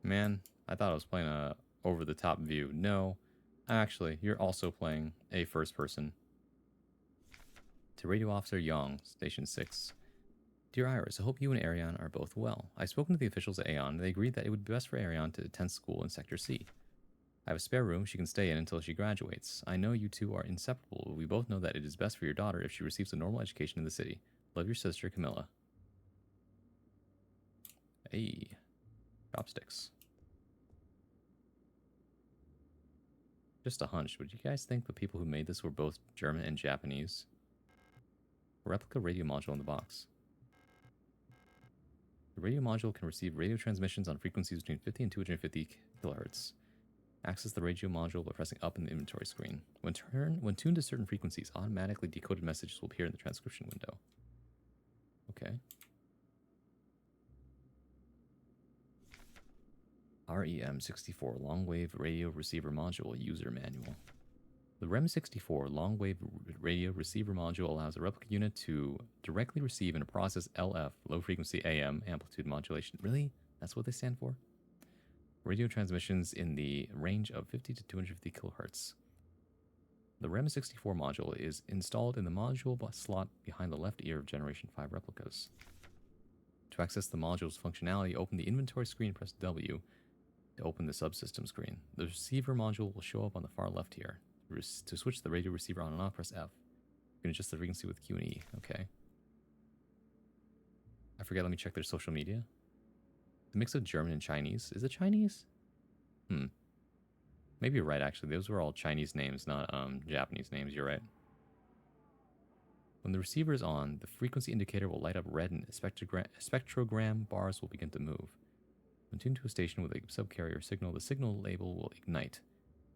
Man, I thought I was playing a over-the-top view. No, actually, you're also playing a first-person. To Radio Officer Young, Station 6. Dear Iris, I hope you and Ariane are both well. I've spoken to the officials at Aeon, and they agreed that it would be best for Ariane to attend school in Sector C. I have a spare room she can stay in until she graduates. I know you two are inseparable, but we both know that it is best for your daughter if she receives a normal education in the city. Love your sister, Camilla. Hey, chopsticks. Just a hunch, but do you guys think the people who made this were both German and Japanese? A replica radio module in the box. The radio module can receive radio transmissions on frequencies between 50 and 250 kilohertz. Access the radio module by pressing up in the inventory screen. When tuned to certain frequencies, automatically decoded messages will appear in the transcription window. Okay. REM64 Long Wave Radio Receiver Module User Manual. The REM64 long-wave radio receiver module allows a replica unit to directly receive and process LF, low-frequency AM amplitude modulation. Really? That's what they stand for? Radio transmissions in the range of 50 to 250 kilohertz. The REM64 module is installed in the module slot behind the left ear of Generation 5 replicas. To access the module's functionality, open the inventory screen and press W to open the subsystem screen. The receiver module will show up on the far left here. To switch the radio receiver on and off, press F. You can adjust the frequency with Q and E. Okay. I forget, let me check their social media. The mix of German and Chinese. Is it Chinese? Maybe you're right, actually. Those were all Chinese names, not Japanese names. You're right. When the receiver is on, the frequency indicator will light up red and spectrogram bars will begin to move. When tuned to a station with a subcarrier signal, the signal label will ignite.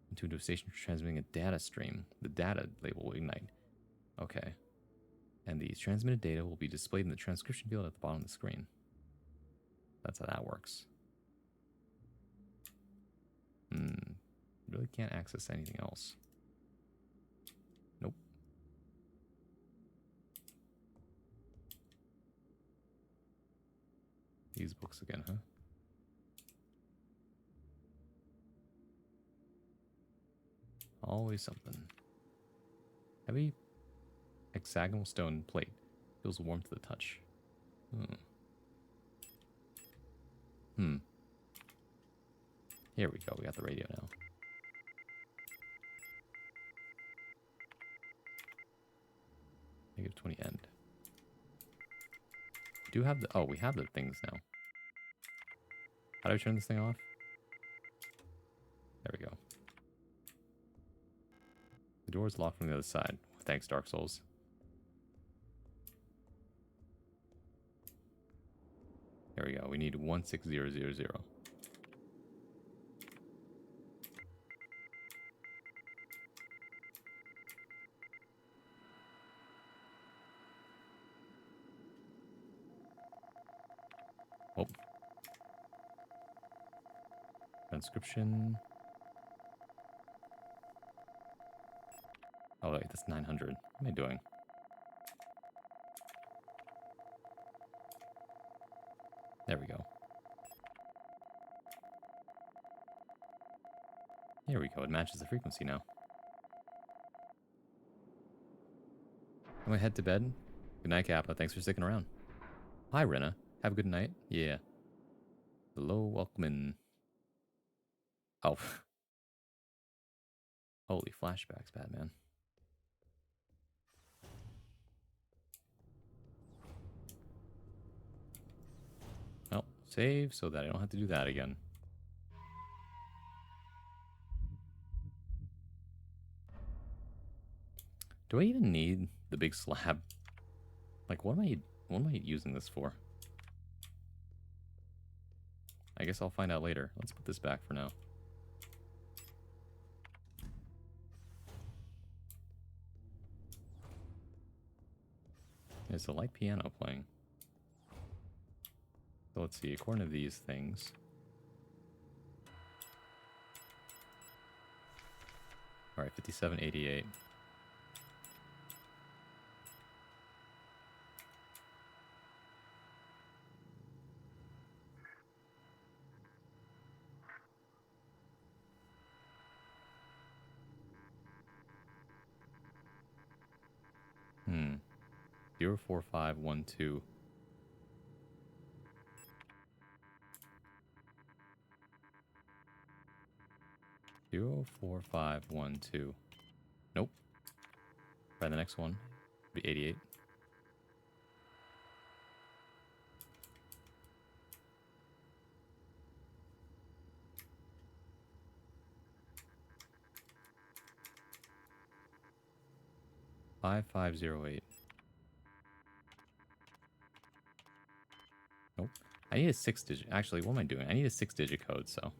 When tuned to a station transmitting a data stream, the data label will ignite. Okay. And the transmitted data will be displayed in the transcription field at the bottom of the screen. That's how that works. Really can't access anything else. Nope. These books again, huh? Always something. Heavy hexagonal stone plate. Feels warm to the touch. Here we go. We got the radio now. -20 end. We do have the... Oh, we have the things now. How do I turn this thing off? There we go. The door is locked from the other side. Thanks, Dark Souls. There we go. We need 16000. Oh. Transcription. Oh, wait, that's 900. What am I doing? There we go. There we go. It matches the frequency now. I'm gonna head to bed. Good night, Kappa. Thanks for sticking around. Hi, Rena. Have a good night. Yeah. Hello, welcome in. Oh. Holy flashbacks, Batman. Well, save so that I don't have to do that again. Do I even need the big slab? Like, what am I using this for? I guess I'll find out later. Let's put this back for now. There's a light piano playing. So let's see, according to these things. Alright, 5788. Hmm. 04512. Zero 4512. Nope. Try the next one. Be 88. Five 5508. Nope. I need a 6-digit. Actually, what am I doing? I need a 6-digit code, so.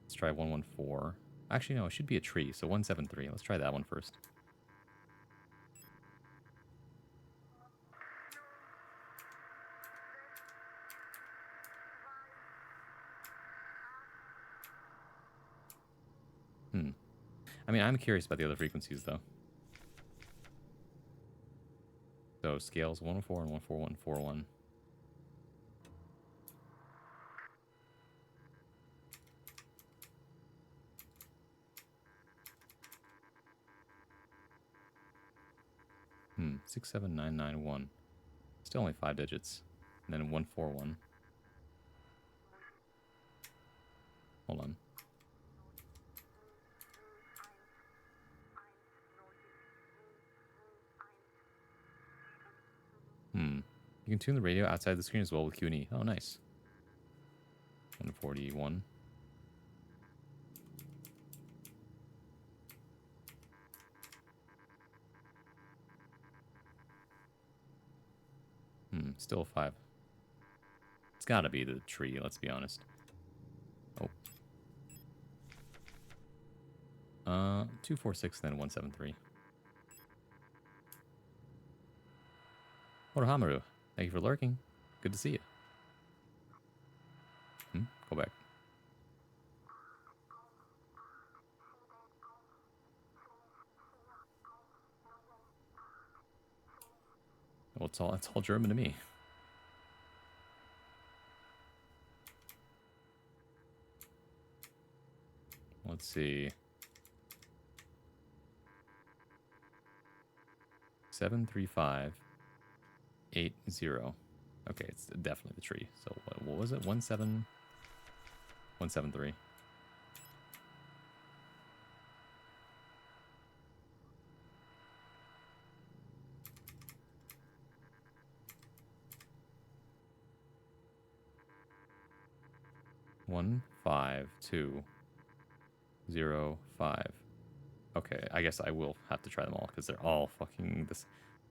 Let's try 114. Actually, no, it should be a tree, so 173. Let's try that one first. I mean, I'm curious about the other frequencies, though. So scales 104 and 14141. Hmm, 67991. Still only 5 digits. And then 141. Hold on. Hmm. You can tune the radio outside the screen as well with Q and E. Oh, nice. 141. Still a 5. It's gotta be the tree, let's be honest. Oh. 246, then 173. Hamaru, thank you for lurking. Good to see you. Go back. Well, it's all German to me. Let's see. 73580. Okay, it's definitely the tree. So what was it? 173. 15205. Okay, I guess I will have to try them all because they're all fucking this.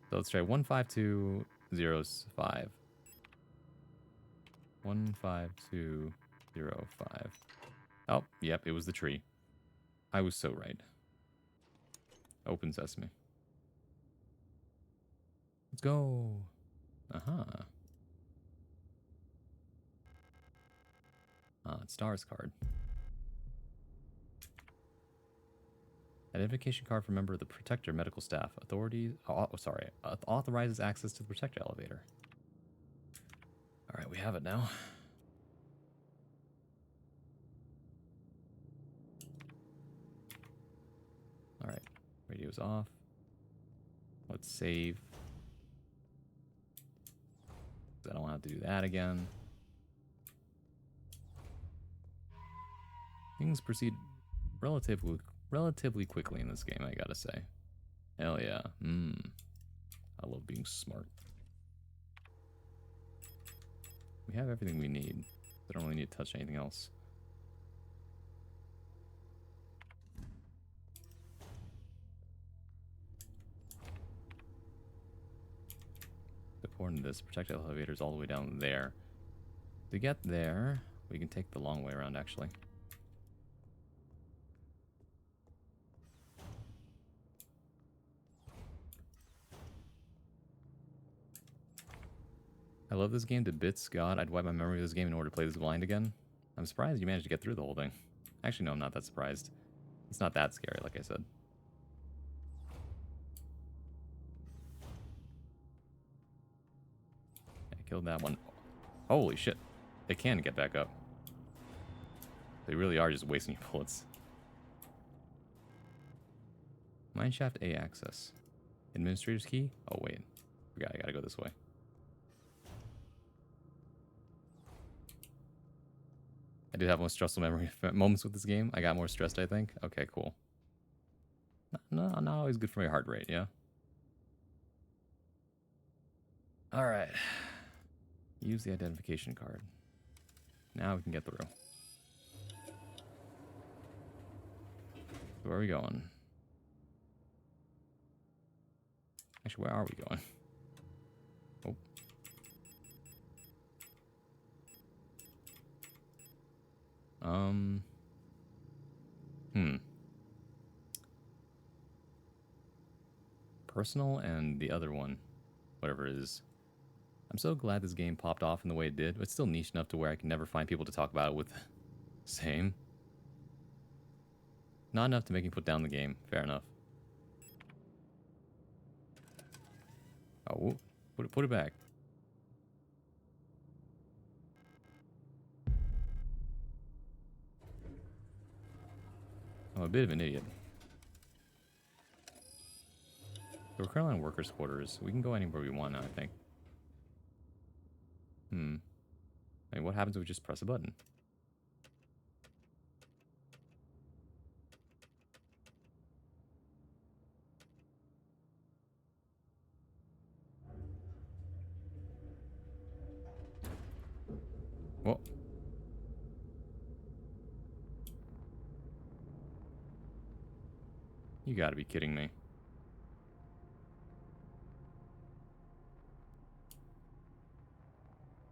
So let's try 15205. 15205. Oh, yep, it was the tree. I was so right. Open sesame. Let's go. Uh-huh. It's Star's card. Identification card for member of the Protector medical staff. Authorities. Authorizes access to the Protector elevator. All right, we have it now. All right, radio's off. Let's save. I don't have to do that again. Things proceed relatively quickly in this game, I gotta say. Hell yeah. I love being smart. We have everything we need. I don't really need to touch anything else. According to this, protect elevators all the way down there. To get there, we can take the long way around, actually. I love this game to bits. God, I'd wipe my memory of this game in order to play this blind again. I'm surprised you managed to get through the whole thing. Actually, no, I'm not that surprised. It's not that scary, like I said. I killed that one. Holy shit. They can get back up. They really are just wasting your bullets. Mineshaft A access. Administrator's key? Oh, wait. Forgot I gotta go this way. I did have most stressful memory moments with this game. I got more stressed, I think. Okay, cool. Not always good for my heart rate, yeah? Alright. Use the identification card. Now we can get through. Where are we going? Actually, where are we going? Oh. Personal and the other one. Whatever it is. I'm so glad this game popped off in the way it did. It's still niche enough to where I can never find people to talk about it with. Same. Not enough to make me put down the game. Fair enough. Oh, put it back. I'm a bit of an idiot. So we're currently in workers' quarters. We can go anywhere we want now, I think. I mean, what happens if we just press a button? Well, you gotta be kidding me.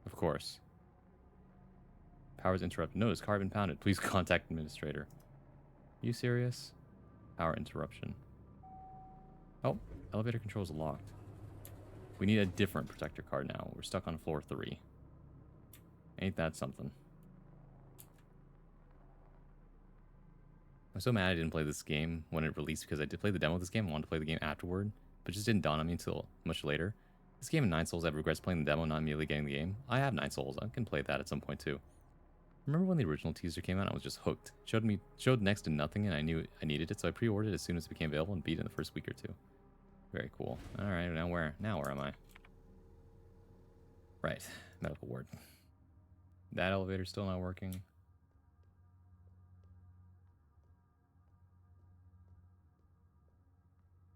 Of course. Power's interrupted. Notice car been pounded. Please contact administrator. You serious? Power interruption. Oh, elevator controls locked. We need a different protector card now. We're stuck on floor 3. Ain't that something? I'm so mad I didn't play this game when it released because I did play the demo of this game. I wanted to play the game afterward, but it just didn't dawn on me until much later. This game in 9 Souls, I regrets playing the demo, not immediately getting the game. I have 9 Souls. I can play that at some point too. Remember when the original teaser came out? I was just hooked. Showed next to nothing, and I knew I needed it, so I pre-ordered it as soon as it became available and beat it in the first week or two. Very cool. All right, now where am I? Right, medical ward. That elevator's still not working.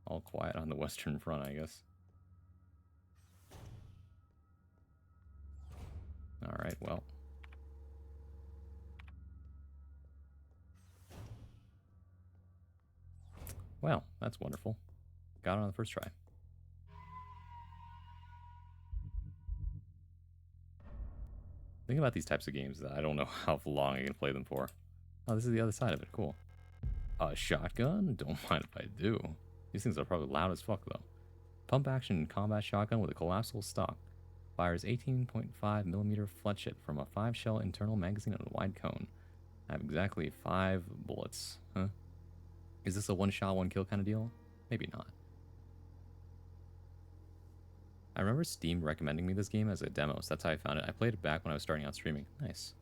All quiet on the western front, I guess. All right, well. Well, that's wonderful. Got it on the first try. The thing about these types of games is that I don't know how long I can play them for. Oh, this is the other side of it. Cool. A shotgun? Don't mind if I do. These things are probably loud as fuck, though. Pump action combat shotgun with a collapsible stock. Fires 18.5mm fletchet from a 5-shell internal magazine on a wide cone. I have exactly 5 bullets. Huh? Is this a one-shot, one-kill kind of deal? Maybe not. I remember Steam recommending me this game as a demo, so that's how I found it. I played it back when I was starting out streaming. Nice.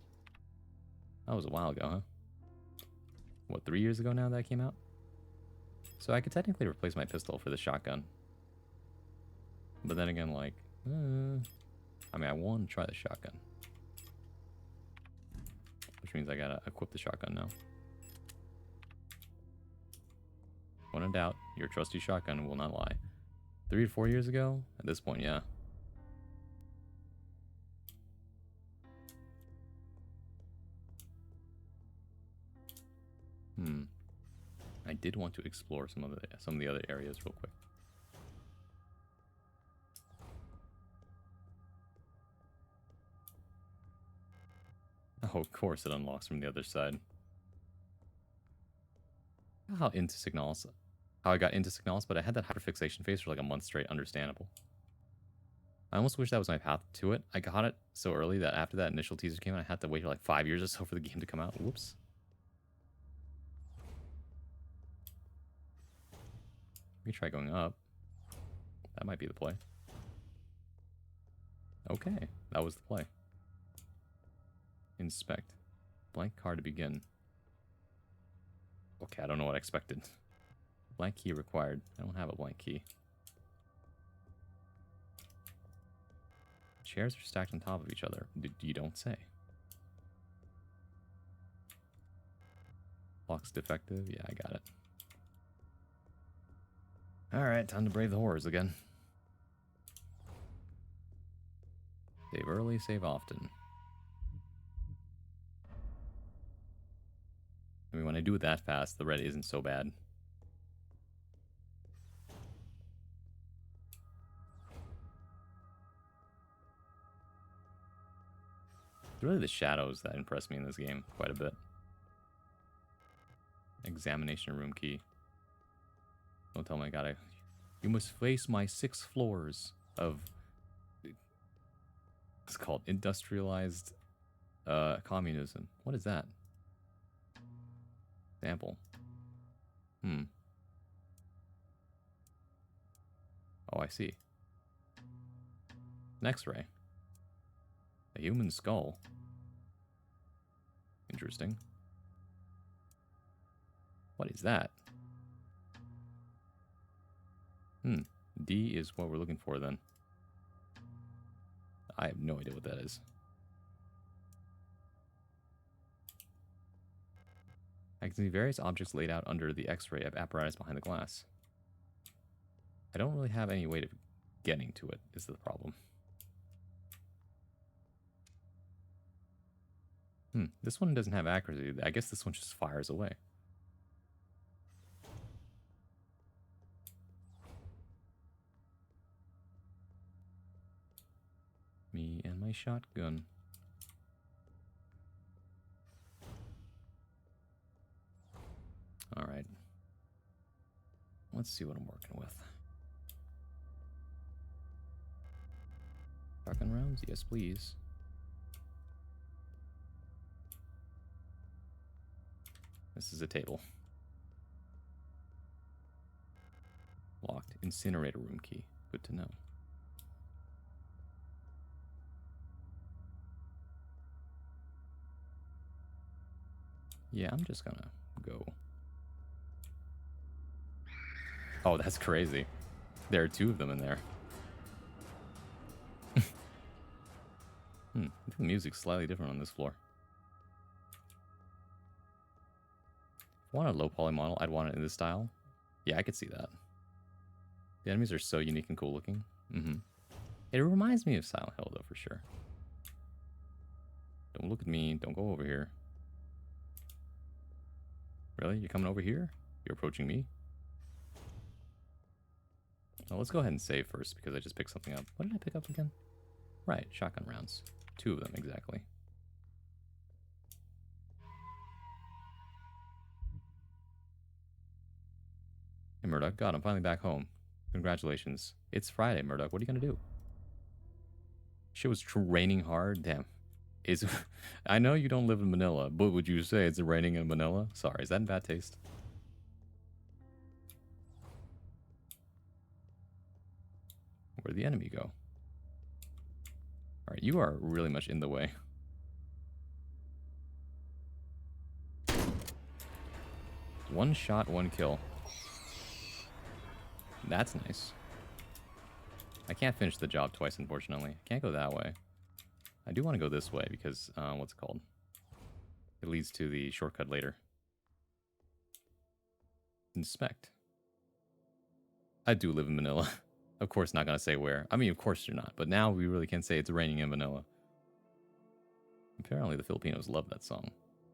That was a while ago, huh? What, 3 years ago now that came out? So I could technically replace my pistol for the shotgun. But then again, like, I mean, I want to try the shotgun. Which means I gotta equip the shotgun now. When in doubt, your trusty shotgun will not lie. 3 to 4 years ago? At this point, yeah. I did want to explore some of the other areas real quick. Oh, of course it unlocks from the other side. How I got into Signalis, but I had that hyperfixation phase for like a month straight. Understandable. I almost wish that was my path to it. I got it so early that after that initial teaser came out, I had to wait for like 5 years or so for the game to come out. Whoops. We try going up. That might be the play. Okay, that was the play. Inspect. Blank card to begin. Okay, I don't know what I expected. Blank key required. I don't have a blank key. Chairs are stacked on top of each other. You don't say. Lock's defective. Yeah, I got it. Alright, time to brave the horrors again. Save early, save often. I mean, when I do it that fast, the red isn't so bad. It's really the shadows that impress me in this game quite a bit. Examination room key. Don't tell me I gotta... You must face my 6 floors of... It's called industrialized communism. What is that? Sample. Hmm. Oh, I see. An X-ray. A human skull. Interesting. What is that? Hmm. D is what we're looking for then. I have no idea what that is. I can see various objects laid out under the X-ray apparatus behind the glass. I don't really have any way of getting to it, is the problem. This one doesn't have accuracy. I guess this one just fires away. Me and my shotgun. Alright. Let's see what I'm working with. Shotgun rounds? Yes, please. This is a table. Locked. Incinerator room key. Good to know. Yeah, I'm just gonna go. Oh, that's crazy. There are two of them in there. I think the music's slightly different on this floor. If I want a low poly model, I'd want it in this style. Yeah, I could see that. The enemies are so unique and cool looking. It reminds me of Silent Hill, though, for sure. Don't look at me. Don't go over here. Really? You're coming over here? You're approaching me? Well, let's go ahead and save first, because I just picked something up. What did I pick up again? Right, shotgun rounds. 2 of them, exactly. Hey, Murdoch. God, I'm finally back home. Congratulations. It's Friday, Murdoch. What are you gonna do? Shit was raining hard. Damn. I know you don't live in Manila, but would you say it's raining in Manila? Sorry, is that in bad taste? Where'd the enemy go? Alright, you are really much in the way. One shot, one kill. That's nice. I can't finish the job twice, unfortunately. I can't go that way. I do want to go this way because, what's it called? It leads to the shortcut later. Inspect. I do live in Manila. Of course, not going to say where. I mean, of course you're not. But now we really can say it's raining in Manila. Apparently the Filipinos love that song.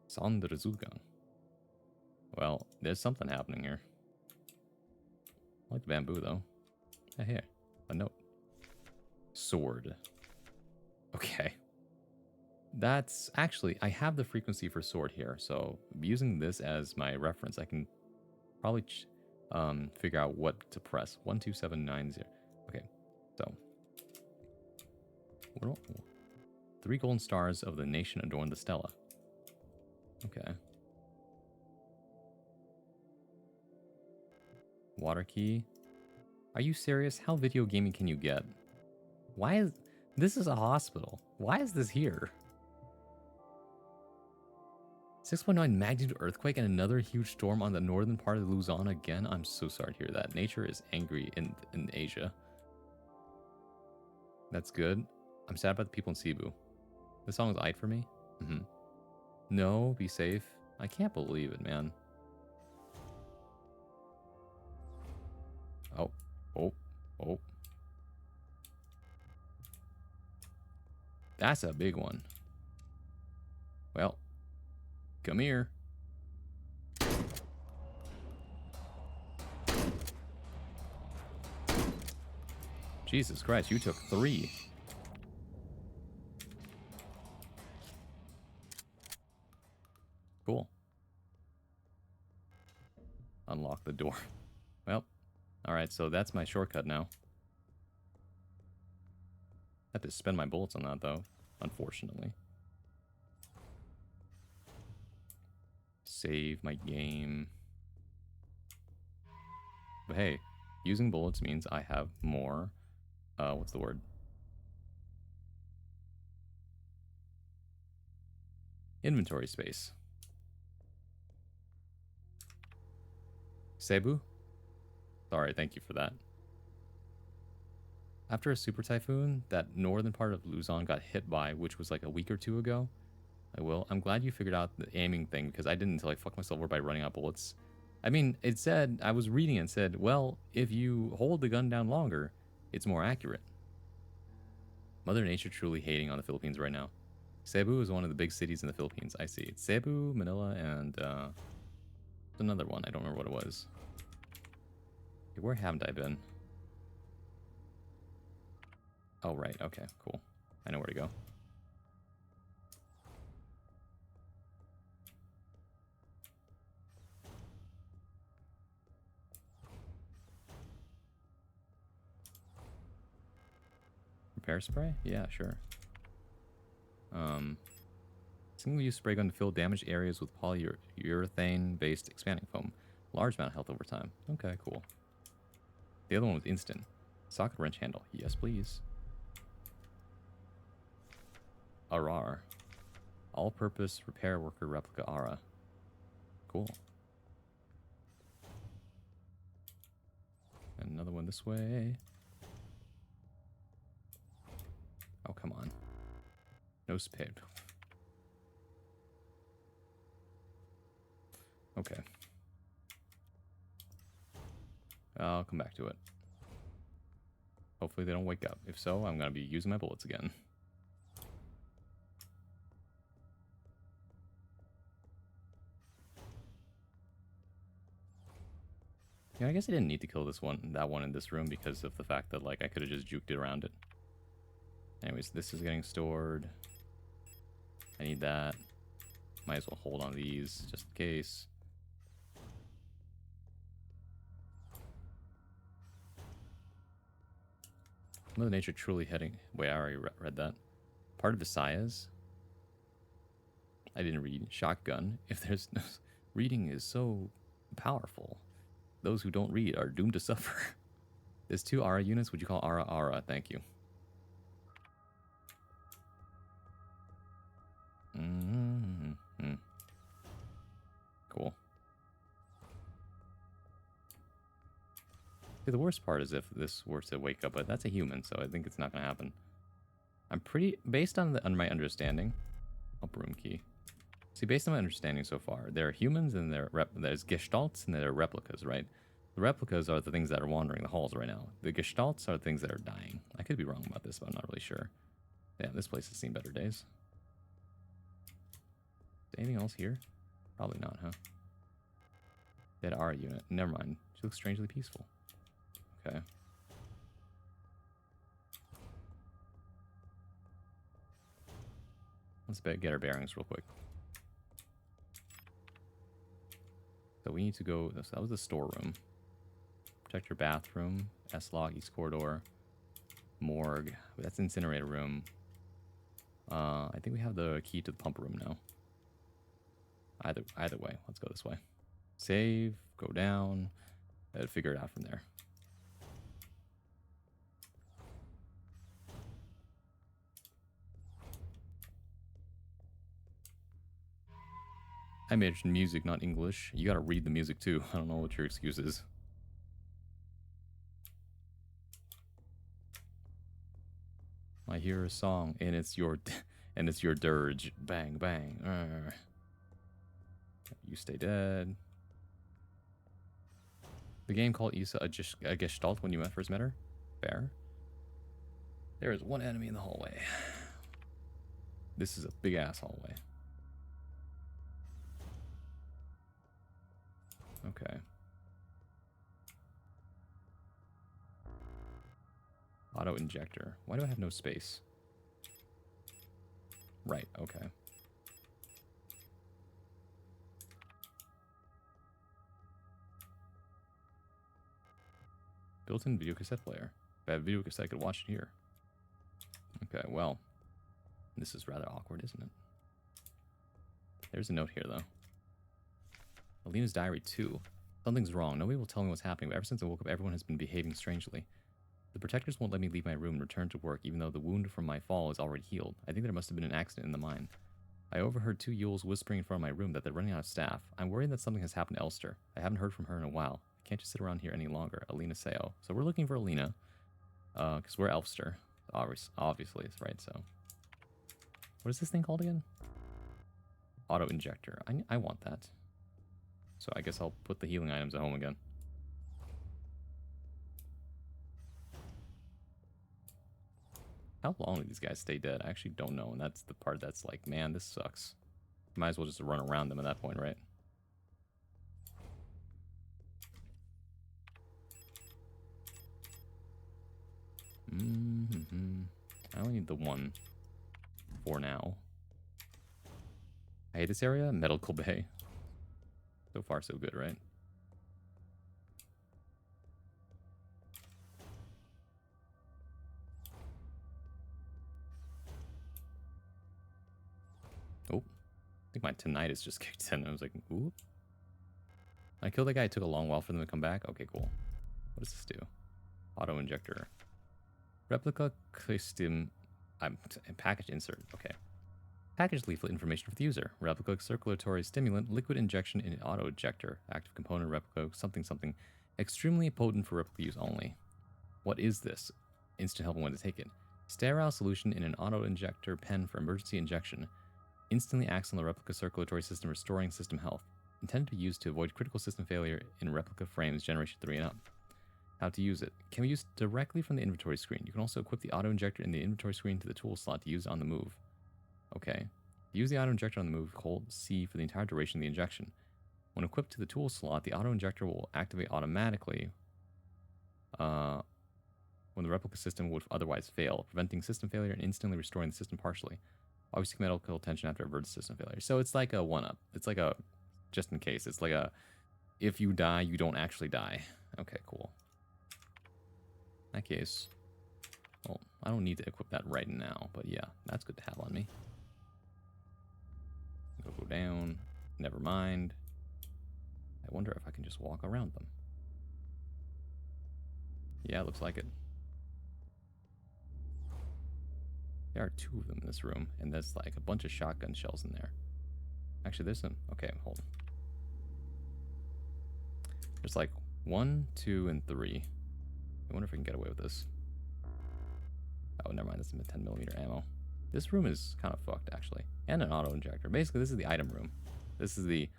Sanderzugang. Well, there's something happening here. I like the bamboo, though. Hey, here. A note. Sword. Okay. That's actually, I have the frequency for sword here, so using this as my reference, I can probably figure out what to press. 12790. Okay, so 3 golden stars of the nation adorn the stela. Okay. Water key. Are you serious? How video gaming can you get? Why is this is a hospital? Why is this here? 6.9 magnitude earthquake and another huge storm on the northern part of Luzon again. I'm so sorry to hear that. Nature is angry in Asia. That's good. I'm sad about the people in Cebu. This song is aight for me. No, be safe. I can't believe it, man. Oh. That's a big one. Well, come here. Jesus Christ, you took 3. Cool. Unlock the door. Well, alright, so that's my shortcut now. I have to spend my bullets on that, though, unfortunately. Save my game. But hey, using bullets means I have more, what's the word? Inventory space. Cebu? Sorry, thank you for that. After a super typhoon that northern part of Luzon got hit by, which was like a week or two ago, I'm glad you figured out the aiming thing, because I didn't until I fucked myself over by running out bullets. I mean, it said, I was reading and said, well, if you hold the gun down longer, it's more accurate. Mother Nature truly hating on the Philippines right now. Cebu is one of the big cities in the Philippines. I see. It's Cebu, Manila, and another one. I don't remember what it was. Okay, where haven't I been? Oh, right. Okay, cool. I know where to go. Repair spray? Yeah, sure. Single-use spray gun to fill damaged areas with polyurethane-based expanding foam. Large amount of health over time. Okay, cool. The other one was instant. Socket wrench handle. Yes, please. Arar. All-purpose repair worker replica Ara. Cool. And another one this way. Oh, come on. No spade. Okay. I'll come back to it. Hopefully they don't wake up. If so, I'm going to be using my bullets again. Yeah, I guess I didn't need to kill that one in this room because of the fact that, like, I could have just juked it around it. Anyways, this is getting stored. I need that. Might as well hold on to these just in case. Mother Nature truly heading... Wait, I already read that. Part of Visayas. I didn't read. Shotgun. If there's no... Reading is so powerful. Those who don't read are doomed to suffer. There's 2 Ara units. Would you call Ara Ara? Thank you. Mm-hmm. Cool. See, the worst part is if this were to wake up, but that's a human, so I think it's not going to happen. I'm pretty... Based on my understanding... Up room key. See, based on my understanding so far, there are humans and there's gestalts and there are replicas, right? The replicas are the things that are wandering the halls right now. The gestalts are the things that are dying. I could be wrong about this, but I'm not really sure. Yeah, this place has seen better days. Is anything else here? Probably not, huh? Dead Ara unit. Never mind. She looks strangely peaceful. Okay. Let's get our bearings real quick. So we need to go... So that was the storeroom. Protect your bathroom. S-Log, East Corridor. Morgue. That's incinerator room. I think we have the key to the pump room now. Either way, let's go this way. Save, go down, and figure it out from there. I mentioned music, not English. You gotta read the music too. I don't know what your excuse is. I hear a song, and it's your dirge. Bang, bang. You stay dead. The game called Isa a gestalt when you first met her? Fair. There is one enemy in the hallway. This is a big-ass hallway. Okay. Auto injector. Why do I have no space? Right, okay. Built-in video cassette player. If I had a video cassette, I could watch it here. Okay, well. This is rather awkward, isn't it? There's a note here, though. Alina's Diary 2. Something's wrong. Nobody will tell me what's happening, but ever since I woke up, everyone has been behaving strangely. The protectors won't let me leave my room and return to work, even though the wound from my fall is already healed. I think there must have been an accident in the mine. I overheard two Yules whispering in front of my room that they're running out of staff. I'm worried that something has happened to Elster. I haven't heard from her in a while. I can't just sit around here any longer. Alina Seo. So we're looking for Alina, because we're Elster. Obviously, right, so. What is this thing called again? Auto injector. I want that. So I guess I'll put the healing items at home again. How long do these guys stay dead? I actually don't know, and that's the part that's like, man, this sucks. Might as well just run around them at that point, right? I only need the one for now. I hate this area. Medical Bay. So far, so good, right? Oh, I think my tinnitus just kicked in. I was like, ooh. I killed that guy. It took a long while for them to come back. Okay, cool. What does this do? Auto injector. Replica custom. Package insert. Okay. Package leaflet information for the user. Replica circulatory stimulant. Liquid injection in an auto injector. Active component replica something something. Extremely potent for replica use only. What is this? Instant help when to take it. Sterile solution in an auto injector pen for emergency injection. Instantly acts on the replica circulatory system, restoring system health. Intended to be used to avoid critical system failure in replica frames generation 3 and up. How to use it. Can be used directly from the inventory screen. You can also equip the auto injector in the inventory screen to the tool slot to use on the move. Okay. To use the auto injector on the move, hold C for the entire duration of the injection. When equipped to the tool slot, the auto injector will activate automatically when the replica system would otherwise fail, preventing system failure and instantly restoring the system partially. Always seek medical attention after averted system failure. So it's like a one-up. It's like a just in case. It's like a if you die, you don't actually die. Okay, cool. In that case, well, I don't need to equip that right now, but yeah, that's good to have on me. Go down. Never mind. I wonder if I can just walk around them. Yeah, looks like it. There are two of them in this room, and there's like a bunch of shotgun shells in there. Actually, there's some. Okay, hold on. There's like 1, 2, and 3. I wonder if I can get away with this. Oh, never mind. That's some 10mm ammo. This room is kind of fucked, actually. And an auto injector. Basically, this is the item room. This is the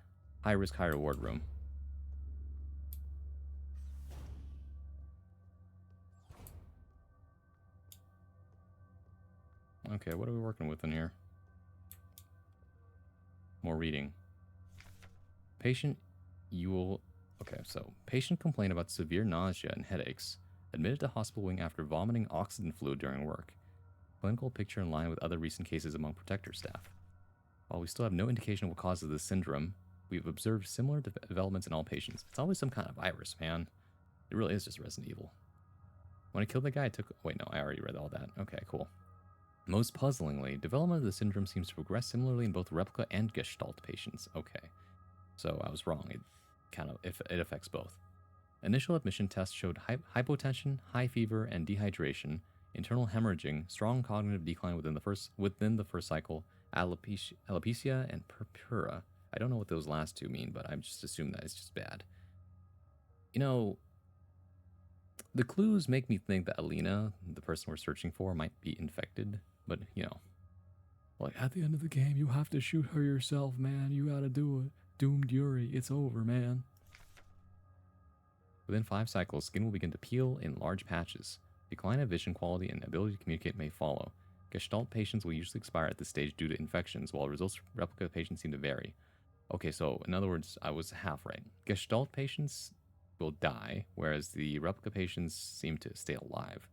high risk, high reward room. Okay, what are we working with in here? More reading. Patient Yule. Okay, so patient complained about severe nausea and headaches. Admitted to hospital wing after vomiting oxygen fluid during work. Clinical picture in line with other recent cases among protector staff. While we still have no indication of what causes this syndrome, we've observed similar developments in all patients. It's always some kind of virus, man. It really is just Resident Evil. When I killed the guy, I took... Wait, no, I already read all that. Okay, cool. Most puzzlingly, development of the syndrome seems to progress similarly in both replica and Gestalt patients. Okay, so I was wrong. It affects both. Initial admission tests showed hypotension, high fever, and dehydration, internal hemorrhaging, strong cognitive decline within the first cycle, alopecia, and purpura. I don't know what those last two mean, but I just assume that it's just bad. You know, the clues make me think that Alina, the person we're searching for, might be infected, but, you know. Like, at the end of the game, you have to shoot her yourself, man. You gotta do it. Doomed Yuri, it's over, man. Within 5 cycles, skin will begin to peel in large patches. Decline of vision quality and ability to communicate may follow. Gestalt patients will usually expire at this stage due to infections, while results from replica patients seem to vary. Okay, so in other words, I was half right. Gestalt patients will die, whereas the replica patients seem to stay alive.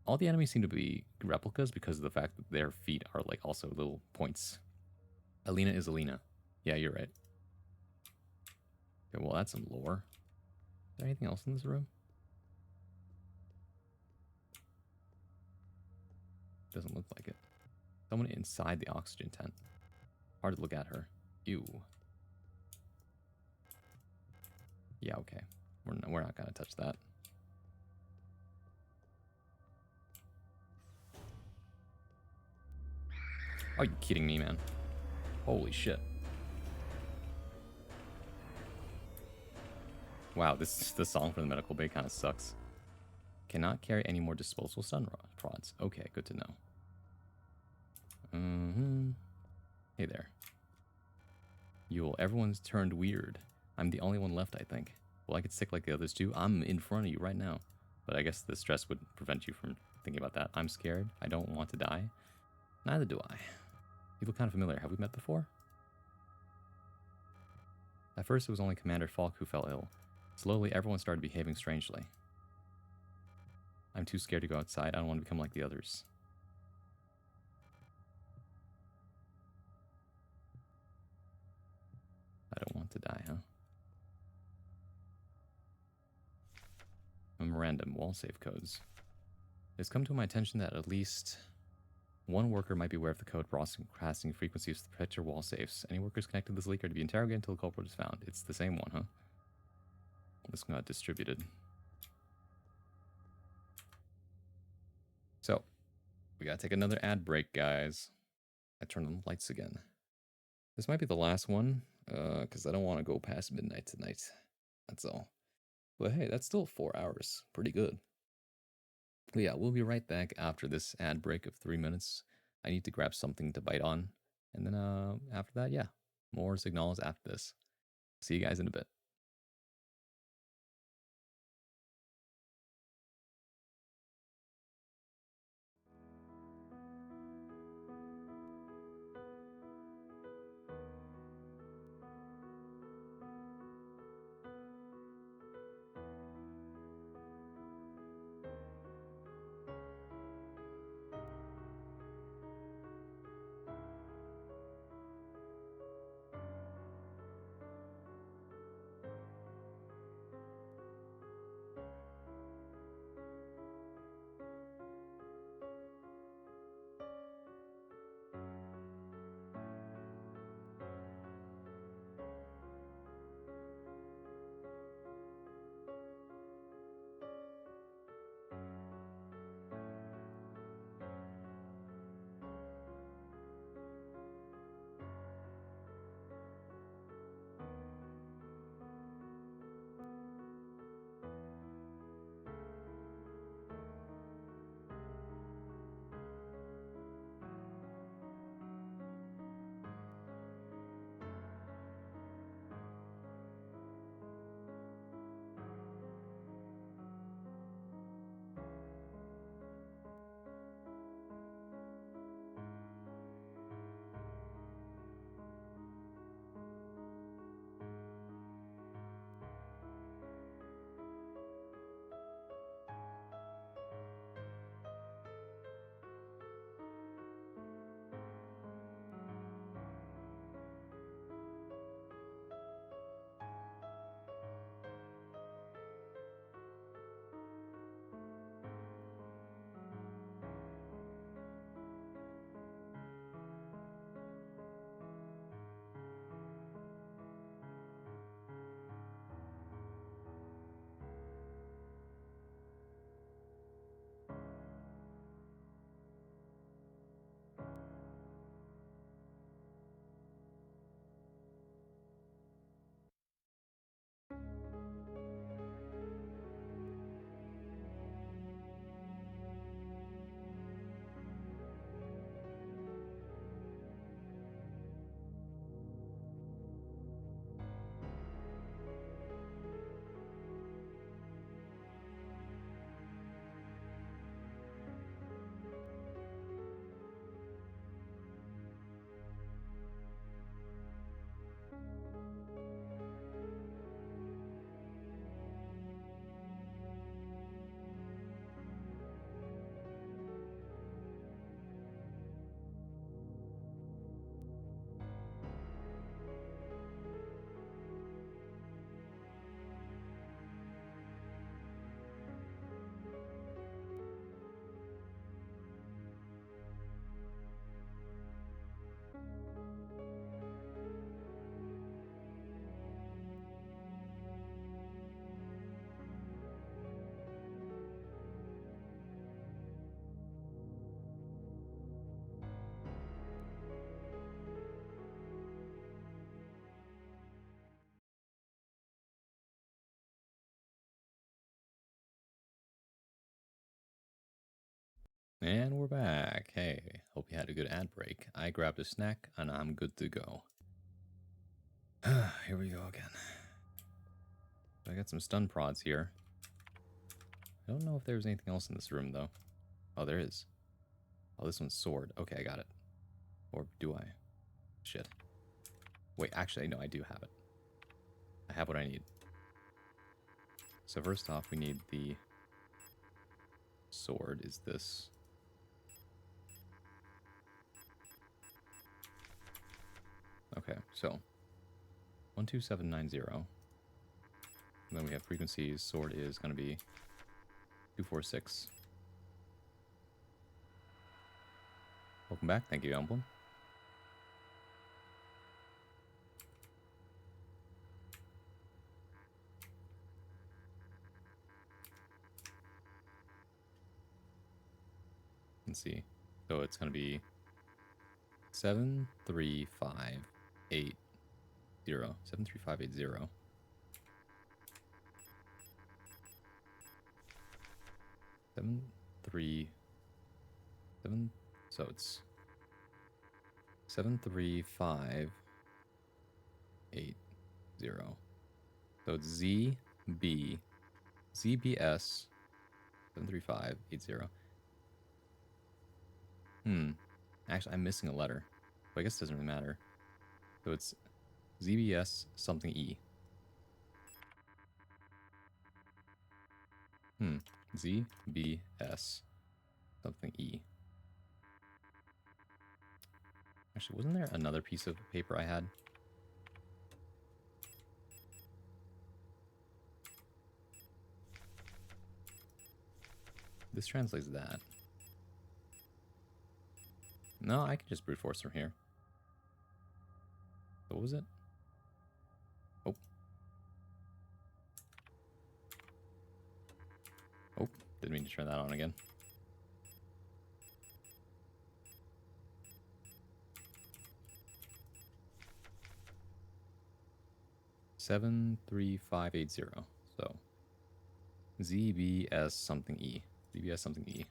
All the enemies seem to be replicas because of the fact that their feet are like also little points. Alina is Alina. Yeah, you're right. Okay, well, that's some lore. Is there anything else in this room? Doesn't look like it. Someone inside the oxygen tent. Hard to look at her. Ew. Yeah, okay. We're not gonna touch that. Are you kidding me, man? Holy shit. Wow, the song from the medical bay kind of sucks. Cannot carry any more disposable stun prods. Okay, good to know. Hey there. Yule, everyone's turned weird. I'm the only one left, I think. Well, I get sick like the others too. I'm in front of you right now. But I guess the stress would prevent you from thinking about that. I'm scared. I don't want to die. Neither do I. You look kind of familiar. Have we met before? At first, it was only Commander Falk who fell ill. Slowly, everyone started behaving strangely. I'm too scared to go outside. I don't want to become like the others. I don't want to die, huh? Memorandum, wall safe codes. It's come to my attention that at least one worker might be aware of the code broadcasting frequencies to protect your wall safes. Any workers connected to this leak are to be interrogated until the culprit is found. It's the same one, huh? This got distributed. So, we gotta take another ad break, guys. I turn on the lights again. This might be the last one, because I don't want to go past midnight tonight. That's all. But hey, that's still 4 hours. Pretty good. But yeah, we'll be right back after this ad break of 3 minutes. I need to grab something to bite on. And then after that, yeah, more Signalis after this. See you guys in a bit. And we're back. Hey, hope you had a good ad break. I grabbed a snack and I'm good to go. Here we go again. I got some stun prods here. I don't know if there's anything else in this room though. Oh, there is. Oh, this one's sword. Okay, I got it. Or do I? Shit. Wait, actually, no, I do have it. I have what I need. So first off, we need the sword. Is this... Okay, so 12790. And then we have frequencies. Sword is going to be 246. Welcome back. Thank you, Emblem. Let's see. So it's going to be 73580. 73580. 737. So it's 73580. So it's ZBS 73580. Actually, I'm missing a letter. But I guess it doesn't really matter. So it's ZBS something E. ZBS something E. Actually, wasn't there another piece of paper I had? This translates that. No, I can just brute force from here. What was it? Oh. Oh, didn't mean to turn that on again. Seven, 3, 5, 8, 0. So ZBS something E. ZBS something E.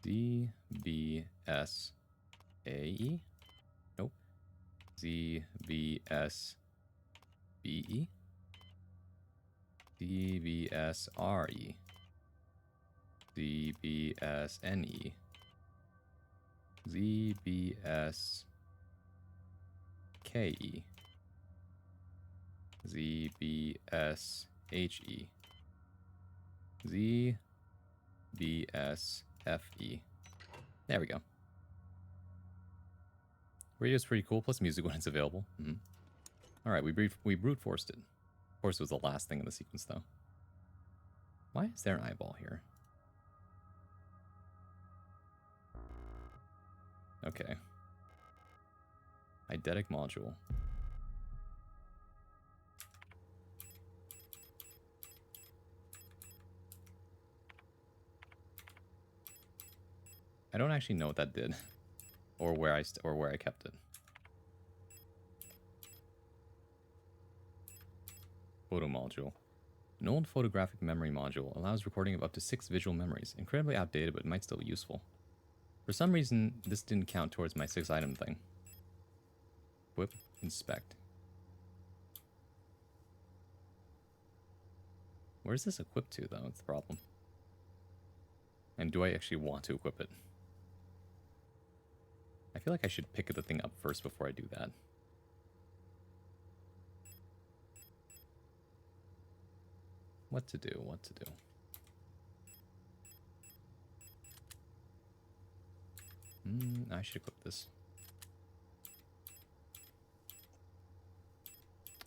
ZBS AE? Nope. ZBS BE? ZBS RE? ZBS NE? ZBS KE? ZBS HE? ZBS FE? There we go. Radio's pretty cool, plus music when it's available. Alright, we brute forced it. Of course, it was the last thing in the sequence, though. Why is there an eyeball here? Okay. Eidetic module. I don't actually know what that did, or where I kept it. Photo module. An old photographic memory module allows recording of up to 6 visual memories. Incredibly outdated, but might still be useful. For some reason, this didn't count towards my 6-item thing. Whip, inspect. Where's this equipped to, though? That's the problem. And do I actually want to equip it? I feel like I should pick the thing up first before I do that. What to do, what to do. I should equip this.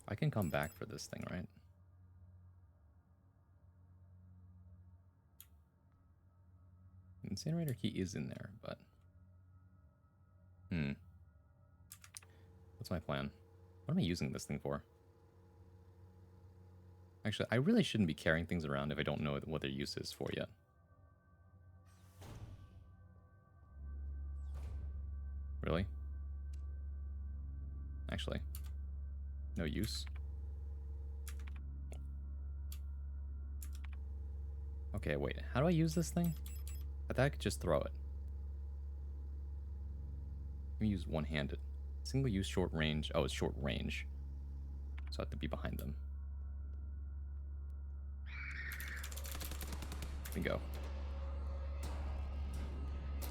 I can come back for this thing, right? Incinerator key is in there, but... What's my plan? What am I using this thing for? Actually, I really shouldn't be carrying things around if I don't know what their use is for yet. Really? Actually, no use. Okay, wait. How do I use this thing? I thought I could just throw it. Let me use one-handed. Single use short range. Oh, it's short range. So I have to be behind them. Let me go.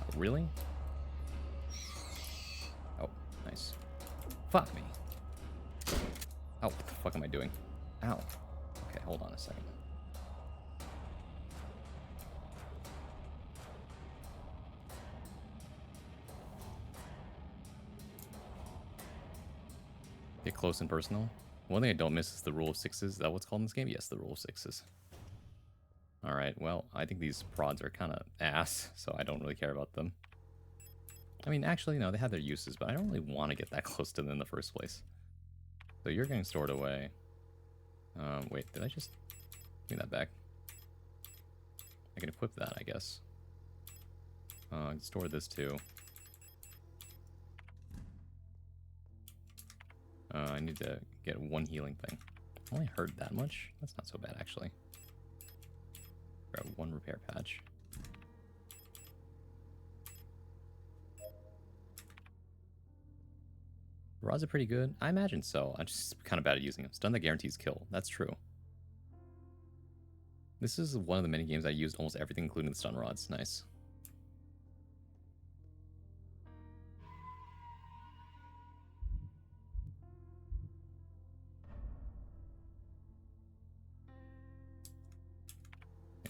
Oh, really? Oh, nice. Fuck me. Oh, what the fuck am I doing? Ow. Okay, hold on a second. Get close and personal. One thing I don't miss is the rule of sixes. Is that what's called in this game? Yes, the rule of sixes. Alright, well, I think these prods are kind of ass, so I don't really care about them. I mean, actually, no, they have their uses, but I don't really want to get that close to them in the first place. So you're getting stored away. Wait, did I just... Give me that back. I can equip that, I guess. I can store this too. I need to get one healing thing. I only heard that much? That's not so bad, actually. Grab one repair patch. Rods are pretty good. I imagine so. I'm just kind of bad at using them. Stun that guarantees kill. That's true. This is one of the many games I used almost everything, including the stun rods. Nice.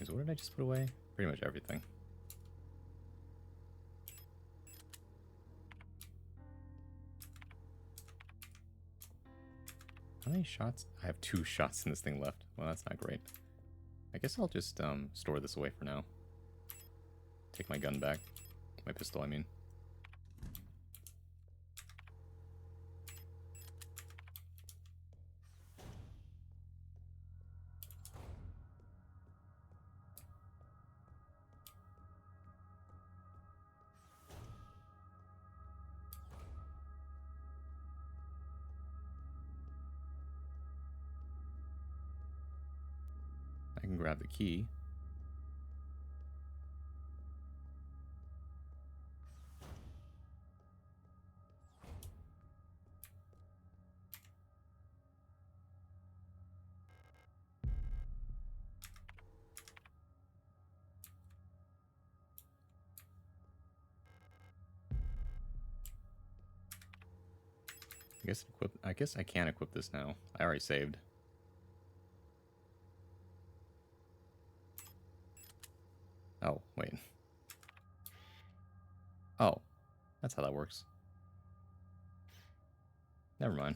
So what did I just put away? Pretty much everything. How many shots? I have 2 shots in this thing left. Well, that's not great. I guess I'll just store this away for now. Take my gun back. My pistol, I mean. I can grab the key. I guess I can equip this now. I already saved. Oh, wait. Oh, that's how that works. Never mind.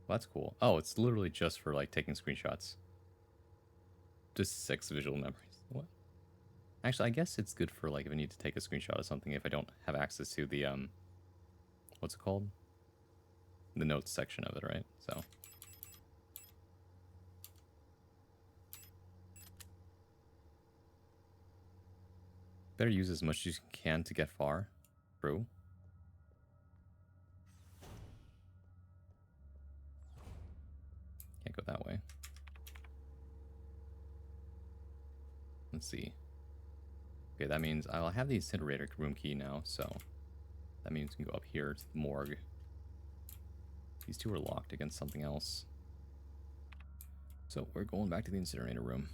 Well, that's cool. Oh, it's literally just for, like, taking screenshots. Just 6 visual memories. What? Actually, I guess it's good for, like, if I need to take a screenshot of something if I don't have access to the, what's it called? The notes section of it, right? So. Better use as much as you can to get far. True. Can't go that way. Let's see. Okay, that means I'll have the incinerator room key now, so that means we can go up here to the morgue. These 2 are locked against something else. So we're going back to the incinerator room.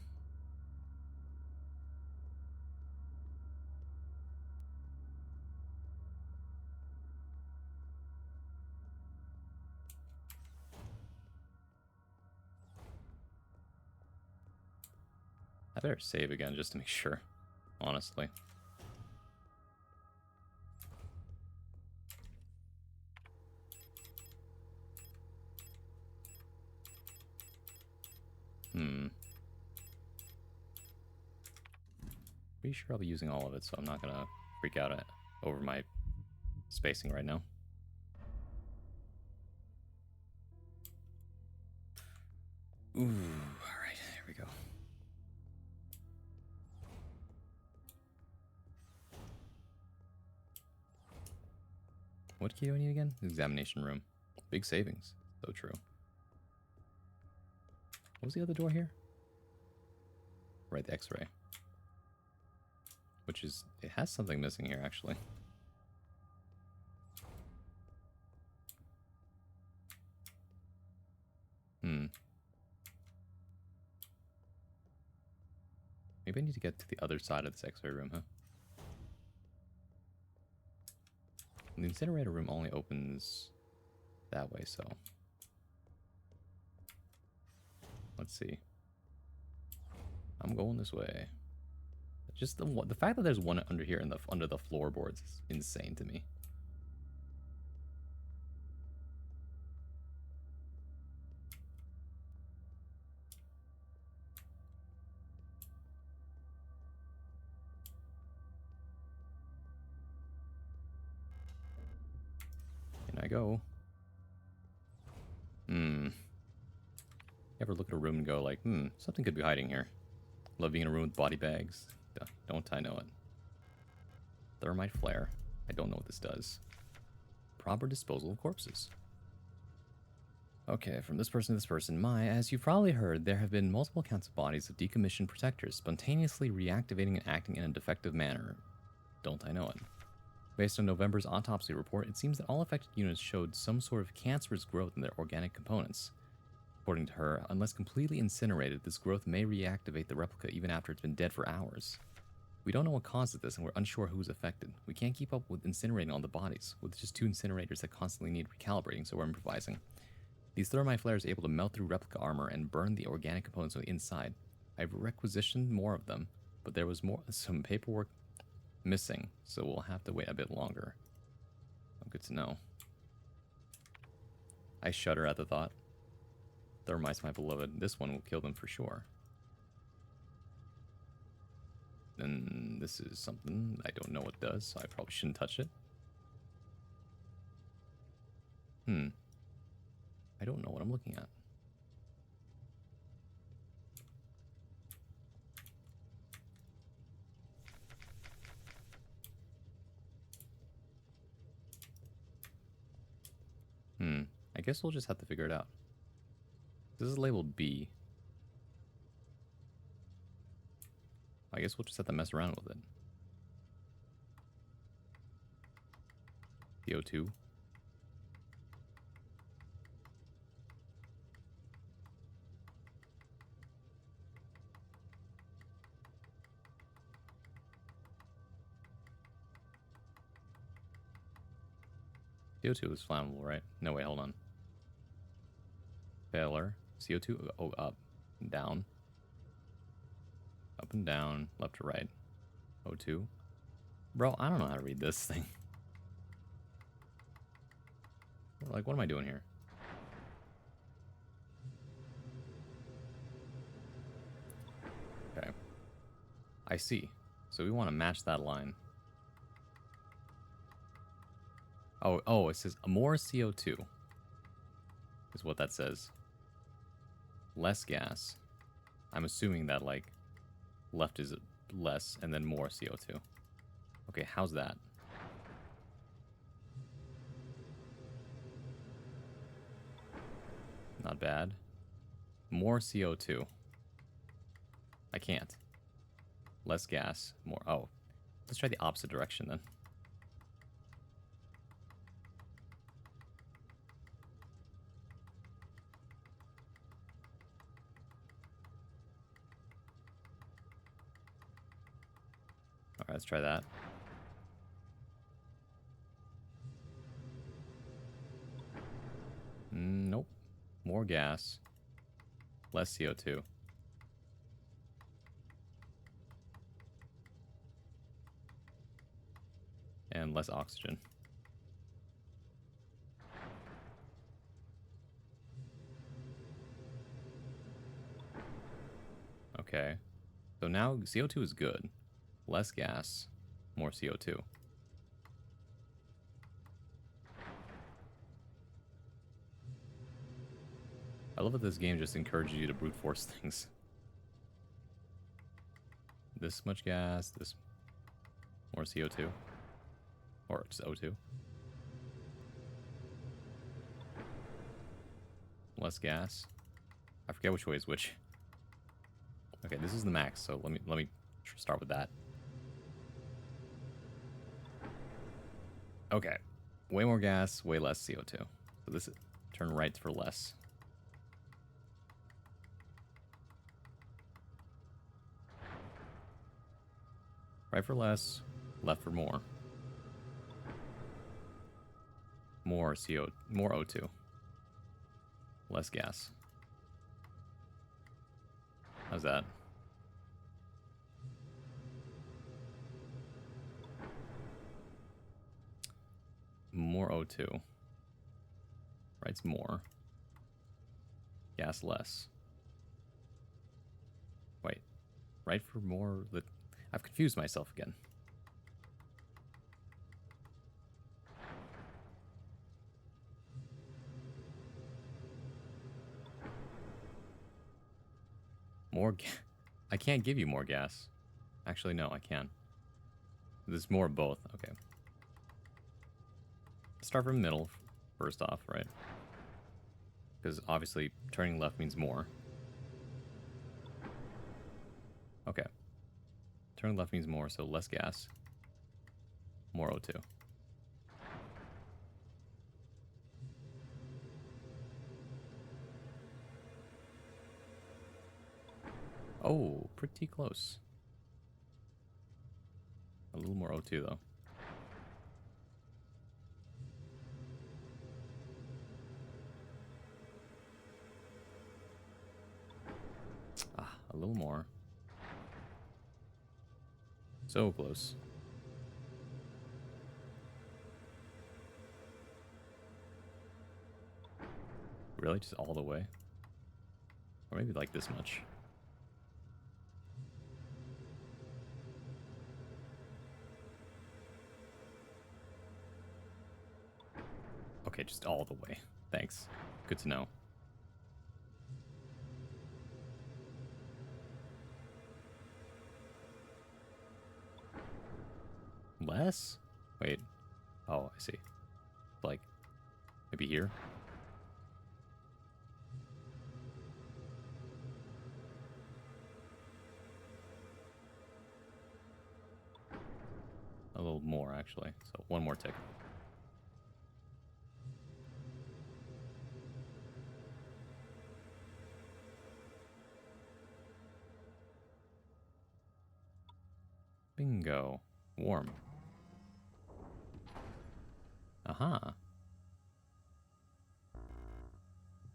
I better save again just to make sure, honestly. Pretty sure I'll be using all of it, so I'm not gonna freak out over my spacing right now. Ooh, alright, here we go. What key do I need again? Examination room. Big savings. So true. What was the other door here? Right, the X-ray. Which is, it has something missing here, actually. Maybe I need to get to the other side of this X-ray room, huh? And the incinerator room only opens that way, so... Let's see. I'm going this way. Just the fact that there's one under here in the under the floorboards is insane to me. Can I go? Ever look at a room and go like, something could be hiding here. Love being in a room with body bags. Don't I know it? Thermite flare. I don't know what this does. Proper disposal of corpses. Okay, from this person to this person. As you've probably heard, there have been multiple counts of bodies of decommissioned protectors spontaneously reactivating and acting in a defective manner. Don't I know it? Based on November's autopsy report, it seems that all affected units showed some sort of cancerous growth in their organic components. According to her, unless completely incinerated, this growth may reactivate the replica even after it's been dead for hours. We don't know what causes this, and we're unsure who's affected. We can't keep up with incinerating all the bodies, with just 2 incinerators that constantly need recalibrating, so we're improvising. These thermite flares are able to melt through replica armor and burn the organic components on the inside. I've requisitioned more of them, but there was some paperwork missing, so we'll have to wait a bit longer. Oh, good to know. I shudder at the thought. Thermites, my beloved. This one will kill them for sure. Then this is something I don't know what it does, so I probably shouldn't touch it. I don't know what I'm looking at. I guess we'll just have to figure it out. This is labeled B. I guess we'll just have to mess around with it. CO2. CO2 is flammable, right? No, wait, hold on. Failure. CO2, oh, up, down. Up and down, left to right. O2. Bro, I don't know how to read this thing. Like, what am I doing here? Okay. I see. So we want to match that line. Oh, it says more CO2. Is what that says. Less gas. I'm assuming that, like, left is less and then more CO2. Okay, how's that? Not bad. More CO2. I can't. Less gas. More. Oh. Let's try the opposite direction then. Alright, let's try that. Nope. More gas. Less CO2. And less oxygen. Okay. So now CO2 is good. Less gas. More CO2. I love that this game just encourages you to brute force things. This much gas, this more CO2. Or just O2. Less gas. I forget which way is which. Okay, this is the max, so let me start with that. Okay. Way more gas, way less CO2. So this is turn right for less. Right for less, left for more. More more O2. Less gas. How's that? More O2. Right's more. Gas less. Wait. Right for more... I've confused myself again. More gas. I can't give you more gas. Actually, no, I can. There's more of both. Okay. Start from middle first off, right? Because obviously turning left means more. Okay. Turning left means more, so less gas. More O2. Oh, pretty close. A little more O2 though. Ah, a little more. So close. Really? Just all the way? Or maybe like this much. Okay, just all the way. Thanks. Good to know. Less? Wait. Oh, I see. Like, maybe here? A little more, actually. So one more tick. Bingo. Warm. Aha.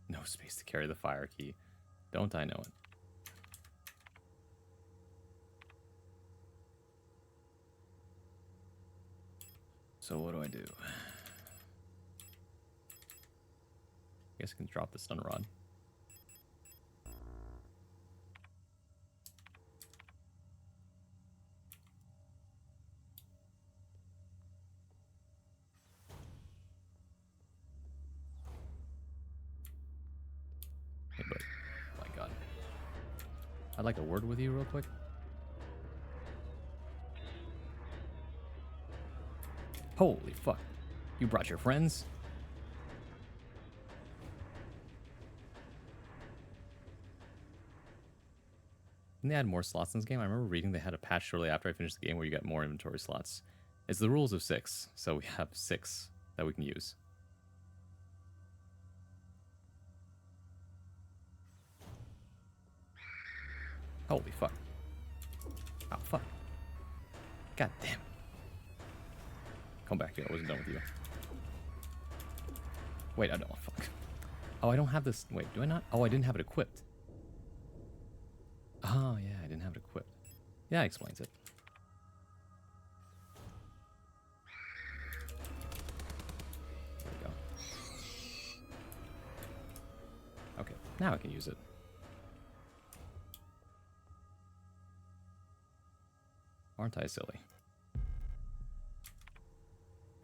No space to carry the fire key. Don't I know it? So what do I do? I guess I can drop the stun rod. Hey, but oh my god. I'd like a word with you real quick. Holy fuck. You brought your friends? Didn't they add more slots in this game? I remember reading they had a patch shortly after I finished the game where you got more inventory slots. It's the rules of 6, so we have 6 that we can use. Holy fuck. Oh, fuck. God damn. Come back here. I wasn't done with you. Wait, I don't. Fuck. Oh, I don't have this. Wait, do I not? Oh, I didn't have it equipped. Oh, yeah, I didn't have it equipped. Yeah, that explains it. There we go. Okay, now I can use it. Aren't I silly? Okay,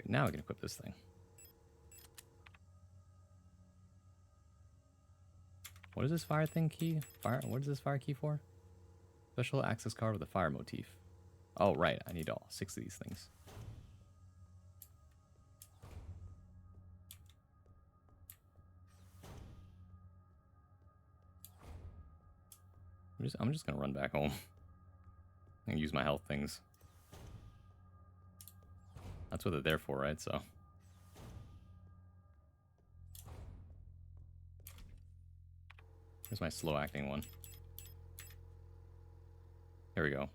now I can equip this thing. What is this fire thing key? Fire? What is this fire key for? Special access card with a fire motif. Oh, right. I need all 6 of these things. I'm just gonna run back home and use my health things. That's what they're there for, right? So. Here's my slow acting one. Here we go.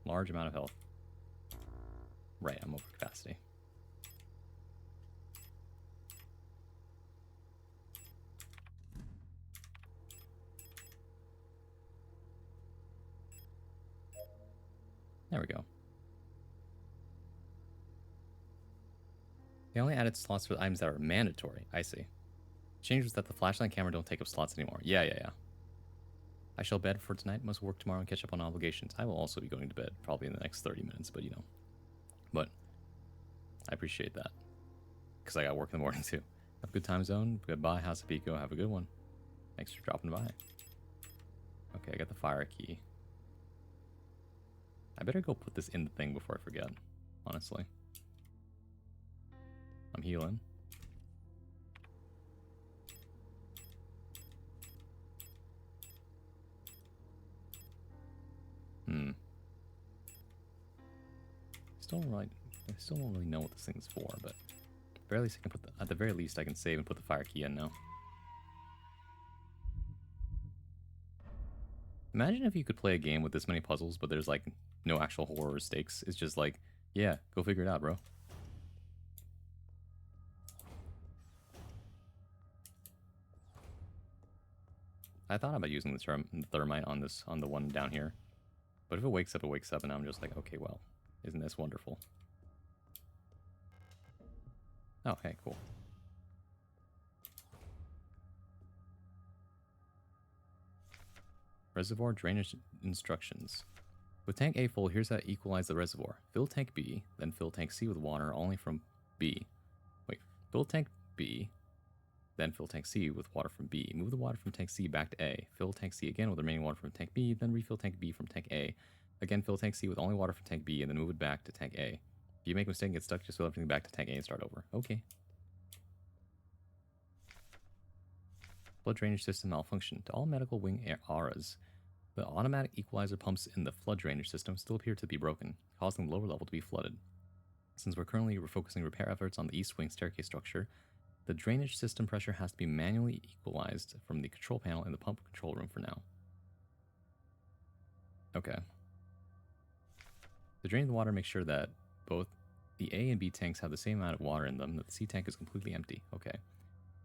Large amount of health. Right, I'm over capacity. There we go. They only added slots for items that are mandatory. I see. Change was that the flashlight and camera don't take up slots anymore. Yeah. I shall bed for tonight. Must work tomorrow and catch up on obligations. I will also be going to bed probably in the next 30 minutes, but you know. But I appreciate that. Because I got work in the morning too. Have a good time zone. Goodbye, House of Pico. Have a good one. Thanks for dropping by. Okay, I got the fire key. I better go put this in the thing before I forget, honestly. I'm healing. I still don't really know what this thing's for, but at the very least I can save and put the fire key in now. Imagine if you could play a game with this many puzzles, but there's like no actual horror or stakes. It's just like, yeah, go figure it out, bro. I thought about using the thermite on the one down here, but if it wakes up, it wakes up, and I'm just like, okay, well, isn't this wonderful? Oh, hey, cool. Reservoir drainage instructions. With tank A full, here's how to equalize the reservoir. Fill tank B, then fill tank C with water only from B. Wait, fill tank B, then fill tank C with water from B. Move the water from tank C back to A. Fill tank C again with the remaining water from tank B, then refill tank B from tank A. Again, fill tank C with only water from tank B, and then move it back to tank A. If you make a mistake and get stuck, just fill everything back to tank A and start over. Okay. Blood drainage system malfunction. To all medical wing auras, the automatic equalizer pumps in the flood drainage system still appear to be broken, causing the lower level to be flooded. Since we're currently focusing repair efforts on the east wing staircase structure, the drainage system pressure has to be manually equalized from the control panel in the pump control room for now. Okay. To drain the water, make sure that both the A and B tanks have the same amount of water in them, that the C tank is completely empty. Okay.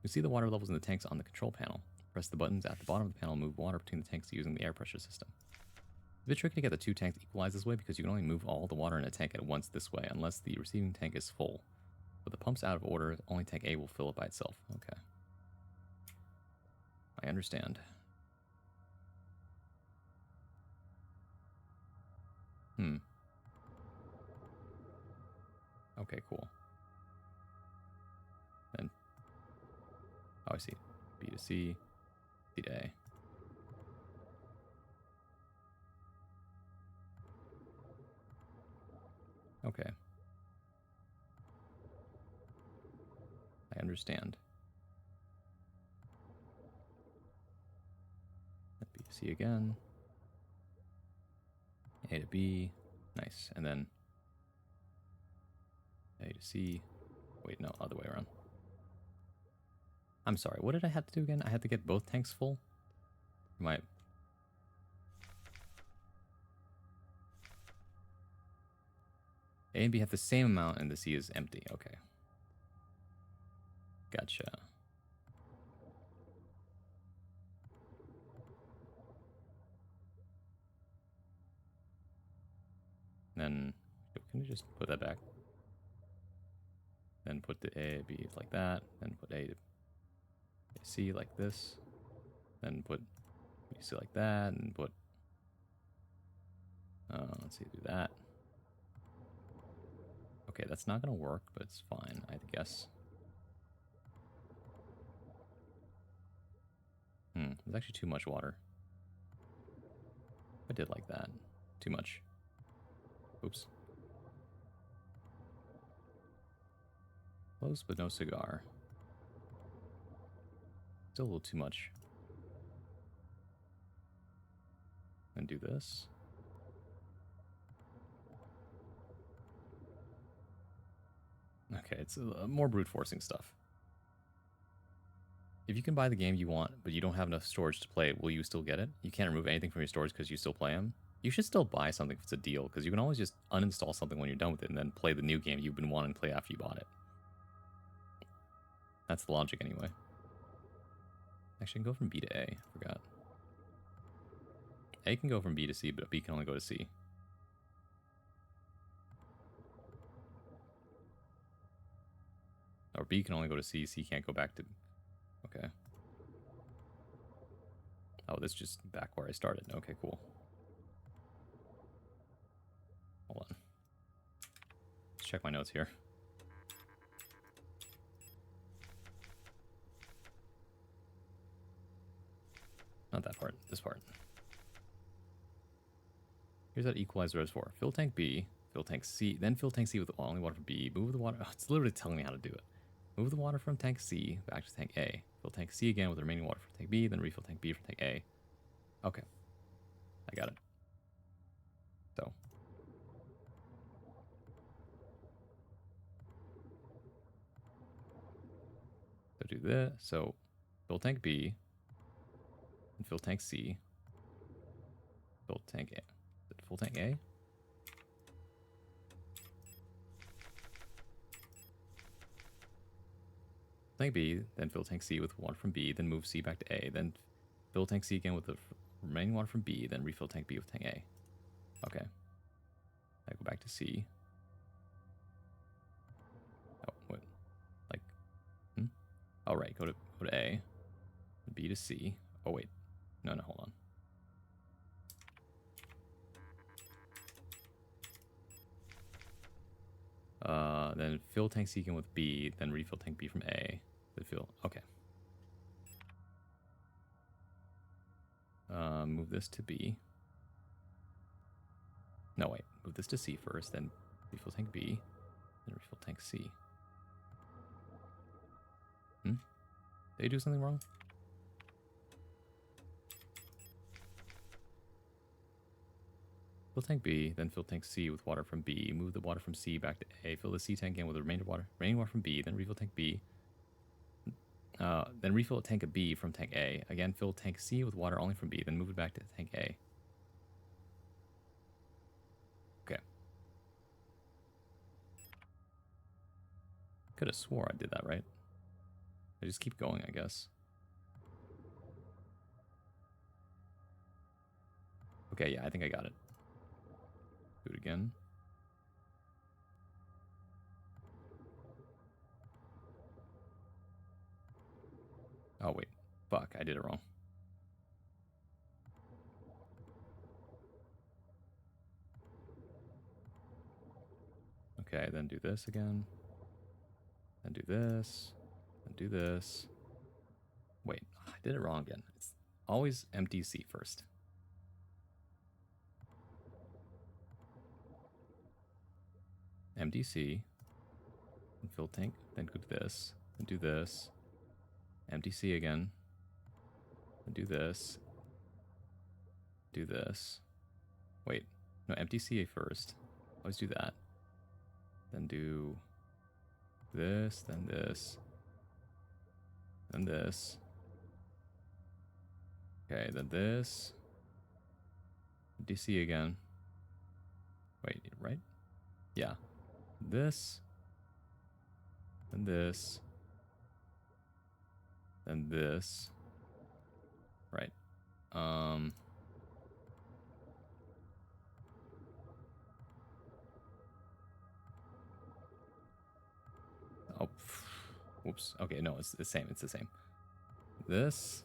You see the water levels in the tanks on the control panel. Press the buttons at the bottom of the panel and move water between the tanks using the air pressure system. It's a bit tricky to get the two tanks equalized this way because you can only move all the water in a tank at once this way unless the receiving tank is full. But the pump's out of order, only tank A will fill it by itself. Okay. I understand. Okay, cool. Then, oh, I see. B to C, C to A. Okay. I understand. B to C again. A to B. Nice. And then A to C. Wait, no, other way around. I'm sorry, what did I have to do again? I had to get both tanks full? My... A and B have the same amount and the C is empty. Okay. Gotcha. Then, can we just put that back? Then put the A, B like that. Then put A to C like this. Then put B, C like that. And put... let's see, do that. Okay, that's not going to work, but it's fine, I guess. There's actually too much water. I did like that. Too much. Oops. Close, but no cigar. Still a little too much. and do this. Okay, it's more brute forcing stuff. If you can buy the game you want, but you don't have enough storage to play, will you still get it? You can't remove anything from your storage because you still play them. You should still buy something if it's a deal, because you can always just uninstall something when you're done with it and then play the new game you've been wanting to play after you bought it. That's the logic anyway. Actually, I can go from B to A. I forgot. A can go from B to C, but B can only go to C. Or B can only go to C, C can't go back to... Okay. Oh, this is just back where I started. Okay, cool. Hold on. Let's check my notes here. Not that part, this part. Here's that equalizer is for. Fill tank B, fill tank C, then fill tank C with only water from B. Move the water... Oh, it's literally telling me how to do it. Move the water from tank C back to tank A. Fill tank C again with the remaining water from tank B, then refill tank B from tank A. Okay. I got it. So. So do this. So fill tank B, and fill tank C. Fill tank A. Full tank A? Tank B, then fill tank C with water from B, then move C back to A, then fill tank C again with the remaining water from B, then refill tank B with tank A. Okay. I go back to C. Oh, what? Like, Oh, right. Go to A. B to C. Oh, wait. No, hold on. Then fill tank C again with B, then refill tank B from A. Then fill. Okay. Move this to B. No, wait. Move this to C first, then refill tank B, then refill tank C. Did I do something wrong? Fill tank B, then fill tank C with water from B. Move the water from C back to A. Fill the C tank again with the remaining water from B. Then refill tank B. Then refill a tank of B from tank A. Again, fill tank C with water only from B. Then move it back to tank A. Okay. Could have swore I did that right. I just keep going, I guess. Okay, yeah, I think I got it. Do it again. Oh, wait. Fuck, I did it wrong. Okay, then do this again. Then do this. Then do this. Wait, I did it wrong again. It's always empty C first. Empty C. And fill tank. Then go to this. Then do this. Empty C again. Then do this. Do this. Wait. No, empty C first. Always do that. Then do this, then this. Then this. Okay, then this. DC again. Wait, right? Yeah. This. Then this. Then this. Right. Oh, whoops. Okay, no, it's the same. It's the same. This.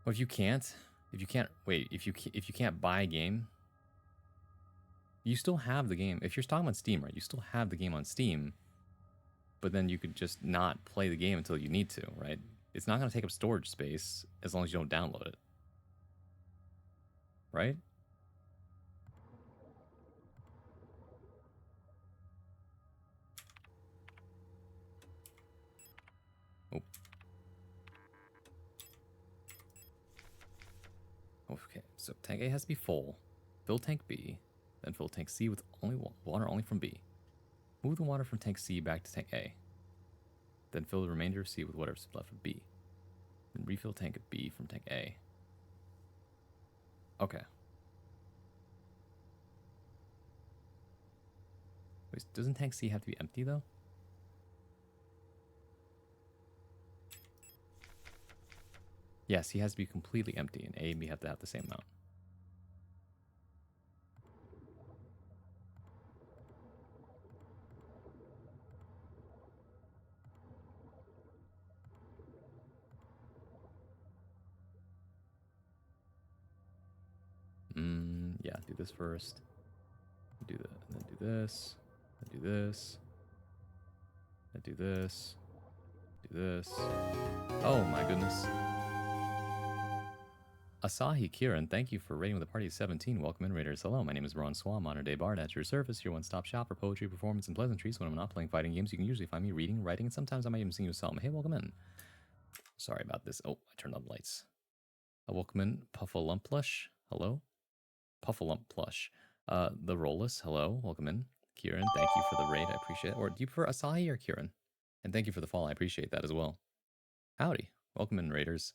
Well, if you can't buy a game, you still have the game. If you're talking on Steam, right, you still have the game on Steam, but then you could just not play the game until you need to, right? It's not going to take up storage space as long as you don't download it, right? Oh. Okay, so tank A has to be full. Fill tank B, then fill tank C with only water only from B. Move the water from tank C back to tank A. Then fill the remainder of C with whatever's left of B. Then refill tank B from tank A. Okay. Wait, doesn't tank C have to be empty though? Yes, he has to be completely empty, and A and B have to have the same amount. Yeah, do this first. Do that, and then do this. Then do this. Then do this. Do this. Oh my goodness. Asahi Kieran, thank you for raiding with a party of 17. Welcome in, Raiders. Hello, my name is Ron Swan, modern day bard at your service, your one-stop shop for poetry, performance, and pleasantries. When I'm not playing fighting games, you can usually find me reading, writing, and sometimes I might even sing you a psalm. Hey, welcome in. Sorry about this. Oh, I turned on the lights. Welcome in, Puffalump Hello? Puffalump Plush. The Rollus. Hello, welcome in. Kieran, thank you for the raid. I appreciate it. Or do you prefer Asahi or Kieran? And thank you for the follow. I appreciate that as well. Howdy. Welcome in, Raiders.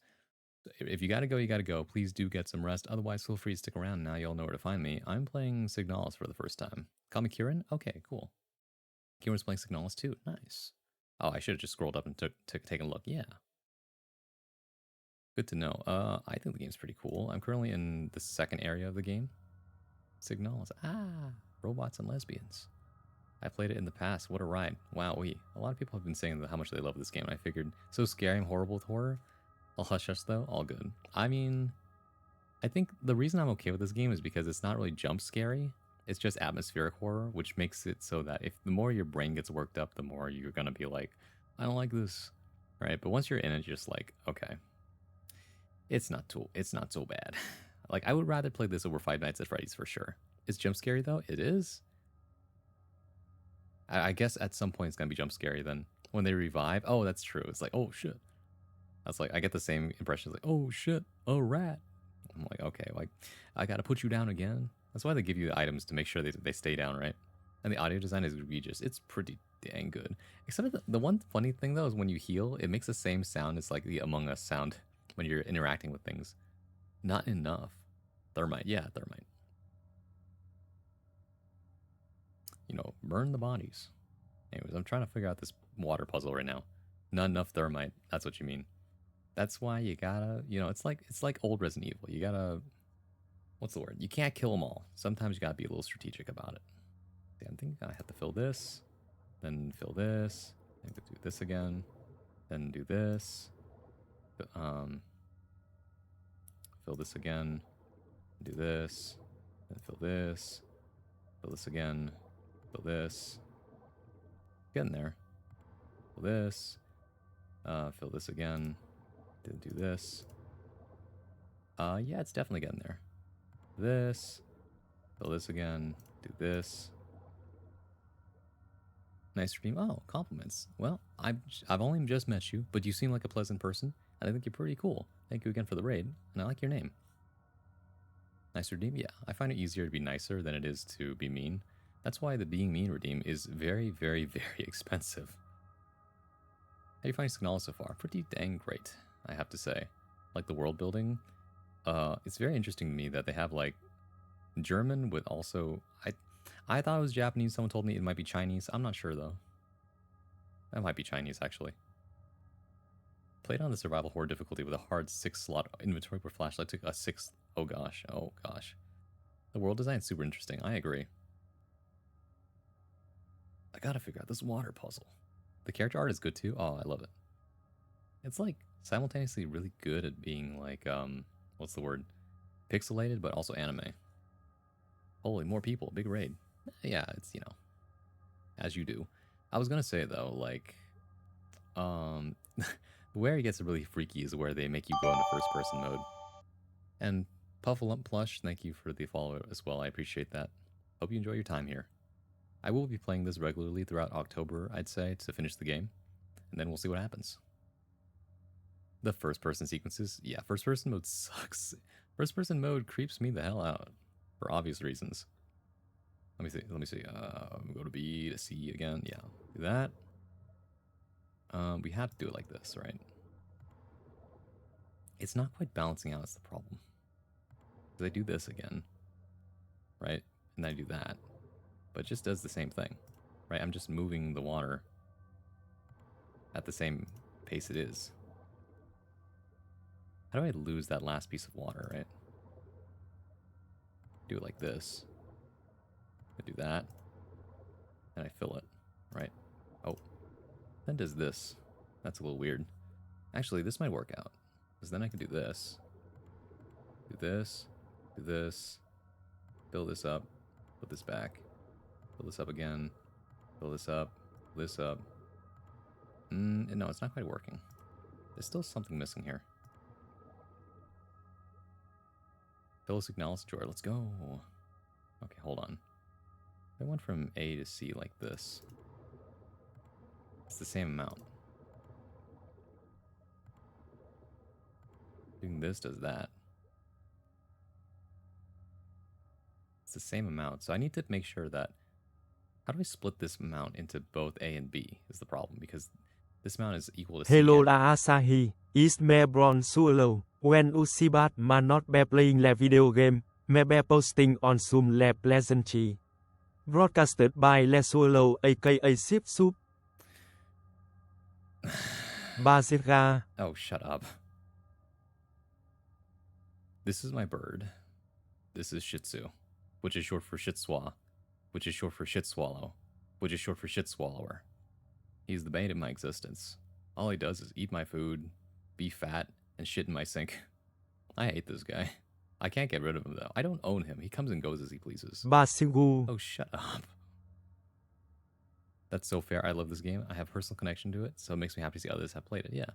If you gotta go, you gotta go. Please do get some rest. Otherwise, feel free to stick around. Now you'll know where to find me. I'm playing Signalis for the first time. Call me Kieran? Okay, cool. Kieran's playing Signalis too. Nice. Oh, I should have just scrolled up and taken a look. Yeah. Good to know. I think the game's pretty cool. I'm currently in the second area of the game. Signalis. Ah, robots and lesbians. I played it in the past. What a ride. Wowee. A lot of people have been saying how much they love this game. I figured, so scary, I'm horrible with horror. I'll hush hush though. All good. I mean, I think the reason I'm okay with this game is because it's not really jump scary. It's just atmospheric horror, which makes it so that if the more your brain gets worked up, the more you're gonna be like, I don't like this, right? But once you're in it, you're just like, okay, it's not so bad. Like I would rather play this over Five Nights at Freddy's for sure. Is jump scary though? It is. I guess at some point it's gonna be jump scary. Then when they revive, oh, that's true. It's like, oh shit. That's like I get the same impression. Like, oh shit, a rat. I'm like, okay, like I gotta put you down again. That's why they give you the items to make sure they stay down, right? And the audio design is egregious. It's pretty dang good. Except for the one funny thing though is when you heal, it makes the same sound as like the Among Us sound when you're interacting with things. Not enough. Thermite, yeah, thermite. You know, burn the bodies. Anyways, I'm trying to figure out this water puzzle right now. Not enough thermite. That's what you mean. That's why you gotta, it's like old Resident Evil. You gotta, what's the word? You can't kill them all. Sometimes you gotta be a little strategic about it. See, I think I have to fill this, then fill this, then do this again, then do this, fill this again, do this, then fill this again, fill this. Getting there. Fill this, fill this again, then do this. Yeah, it's definitely getting there. This, fill this again, do this. Nice stream. Oh, compliments. Well, I've only just met you, but you seem like a pleasant person, and I think you're pretty cool. Thank you again for the raid, and I like your name. Nice redeem? Yeah, I find it easier to be nicer than it is to be mean. That's why the being mean redeem is very, very, very expensive. How are you finding Signalis so far? Pretty dang great, I have to say. Like the world building, it's very interesting to me that they have like German with also I thought it was Japanese. Someone told me it might be Chinese. I'm not sure though. That might be Chinese actually. Played on the survival horde difficulty with a hard 6-slot inventory where flashlight took a 6th. Oh gosh. Oh gosh. The world design is super interesting. I agree. I gotta figure out this water puzzle. The character art is good too. Oh, I love it. It's like simultaneously really good at being like what's the word? Pixelated, but also anime. Holy, more people, big raid. Yeah, it's as you do. I was gonna say though, like, where it gets really freaky is where they make you go into first person mode. And Puffalump Plush, thank you for the follow as well. I appreciate that. Hope you enjoy your time here. I will be playing this regularly throughout October, I'd say, to finish the game, and then we'll see what happens. The first person sequences, yeah, first person mode sucks. First person mode creeps me the hell out for obvious reasons. Let me see. Let me see. Go to B to C again. Yeah, do that. We have to do it like this, right? It's not quite balancing out. Is the problem? Because I do this again, right? And then I do that, but it just does the same thing, right? I'm just moving the water at the same pace it is. How do I lose that last piece of water, right? Do it like this. I do that, and I fill it, right? Oh, then does this. That's a little weird. Actually, this might work out, because then I can do this, do this, do this, fill this up, put this back, fill this up again, fill this up, this up. No, it's not quite working. There's still something missing here. Fill a Signalis drawer. Let's go. Okay, hold on. I went from A to C like this. It's the same amount. Doing this does that. It's the same amount. So I need to make sure that... How do I split this amount into both A and B is the problem, because this amount is equal to C. Hello là Asahi, is me brown solo. When Usibat ma not be playing la video game, me be posting on Zoom la pleasantry. Broadcasted by Le Solo aka Sip Soup. Bazira. Oh, shut up. This is my bird. This is Shih Tzu, which is short for Shit Swa, which is short for Shit Swallow, which is short for Shit Swallower. He's the bane of my existence. All he does is eat my food, be fat, and shit in my sink. I hate this guy. I can't get rid of him, though. I don't own him. He comes and goes as he pleases. Basigu. Oh, shut up. That's so fair. I love this game. I have personal connection to it, so it makes me happy to see others have played it. Yeah.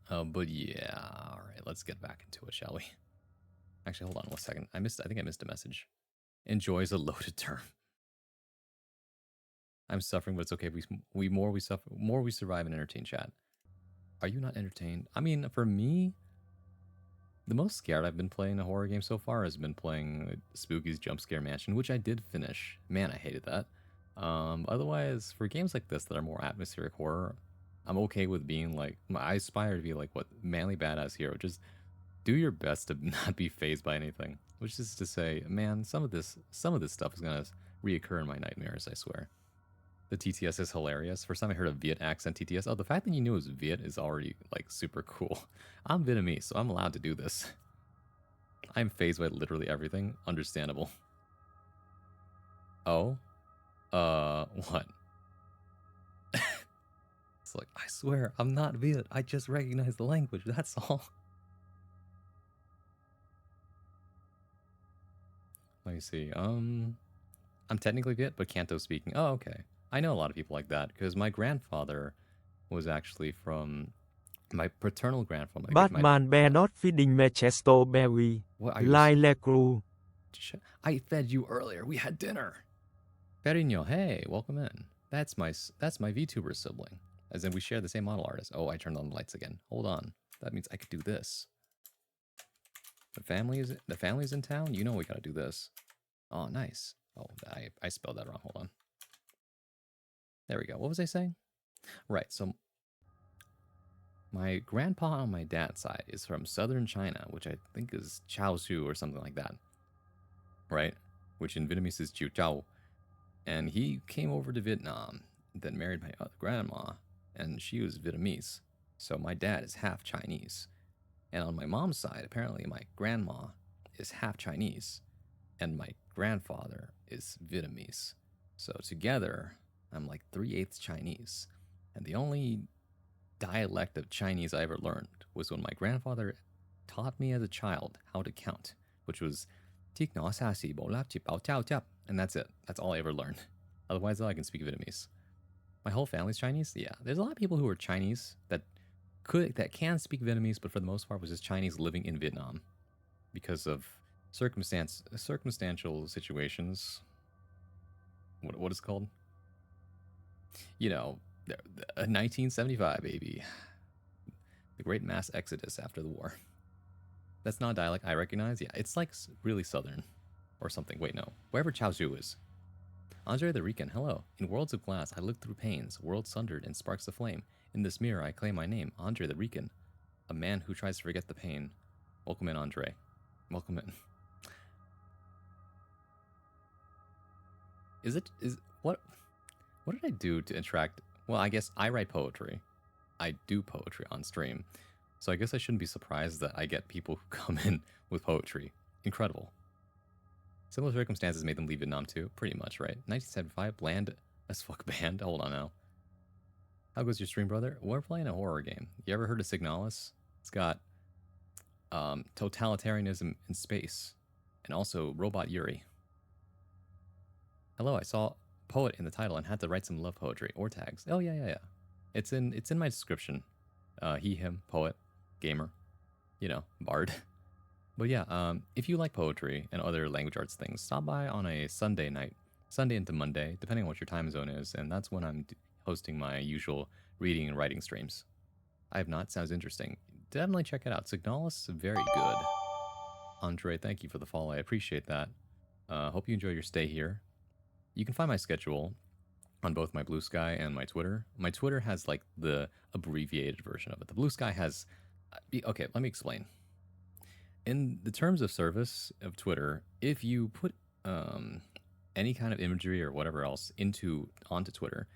But yeah, all right. Let's get back into it, shall we? Actually, hold on 1 second. I think I missed a message. Enjoy is a loaded term. I'm suffering, but it's okay. We survive and entertain chat. Are you not entertained? I mean, for me, the most scared I've been playing a horror game so far has been playing Spooky's Jump Scare Mansion, which I did finish. Man, I hated that. Otherwise, for games like this that are more atmospheric horror, I'm okay with being like, I aspire to be like what Manly Badass Hero. Just do your best to not be fazed by anything. Which is to say, man, some of this stuff is gonna reoccur in my nightmares, I swear. The TTS is hilarious. First time I heard a Viet accent TTS. Oh, the fact that you knew it was Viet is already like super cool. I'm Vietnamese, so I'm allowed to do this. I'm fazed by literally everything. Understandable. Oh? What? It's like, I swear, I'm not Viet. I just recognize the language. That's all. Let me see. I'm technically Viet, but Canto speaking. Oh, okay. I know a lot of people like that, because my grandfather was actually from... My paternal grandfather. Batman be not feeding me chesto berry. What are you... Lai le crew. I fed you earlier. We had dinner. Perino, hey, welcome in. That's my VTuber sibling. As in, we share the same model artist. Oh, I turned on the lights again. Hold on. That means I could do this. The family's in town. You know we gotta do this. Oh, nice. Oh, I spelled that wrong. Hold on. There we go. What was I saying? Right. So my grandpa on my dad's side is from southern China, which I think is Chaozhou or something like that. Right? Which in Vietnamese is Chiu Chao. And he came over to Vietnam, then married my other grandma, and she was Vietnamese. So my dad is half Chinese. And on my mom's side, apparently my grandma is half Chinese, and my grandfather is Vietnamese. So together, I'm like 3/8 Chinese. And the only dialect of Chinese I ever learned was when my grandfather taught me as a child how to count, which was and that's it. That's all I ever learned. Otherwise, I can speak Vietnamese. My whole family's Chinese. Yeah, there's a lot of people who are Chinese that can speak Vietnamese, but for the most part was just Chinese living in Vietnam because of circumstantial situations. What is it called? You know, 1975, baby. The great mass exodus after the war. That's not a dialect I recognize. Yeah, it's like really southern or something. Wait, no. Wherever Chaozhou is. Andre the Rican, hello. In worlds of glass, I look through panes, worlds sundered and sparks of flame. In this mirror, I claim my name, Andre the Rican, a man who tries to forget the pain. Welcome in, Andre. Welcome in. Is what did I do to interact? Well, I guess I write poetry. I do poetry on stream. So I guess I shouldn't be surprised that I get people who come in with poetry. Incredible. Similar circumstances made them leave Vietnam too, pretty much, right? 1975, bland as fuck band. Hold on now. How goes your stream, brother? We're playing a horror game. You ever heard of Signalis? It's got totalitarianism in space, and also Robot Yuri. Hello, I saw poet in the title and had to write some love poetry or tags. Oh yeah. It's in my description. He, him, poet, gamer, bard. But yeah, if you like poetry and other language arts things, stop by on a Sunday night, Sunday into Monday, depending on what your time zone is, and that's when I'm hosting my usual reading and writing streams. I have not. Sounds interesting. Definitely check it out. Signalis, very good. Andre, thank you for the follow. I appreciate that. Hope you enjoy your stay here. You can find my schedule on both my Blue Sky and my Twitter. My Twitter has like the abbreviated version of it. The Blue Sky has. Okay, let me explain. In the terms of service of Twitter, if you put any kind of imagery or whatever else onto Twitter,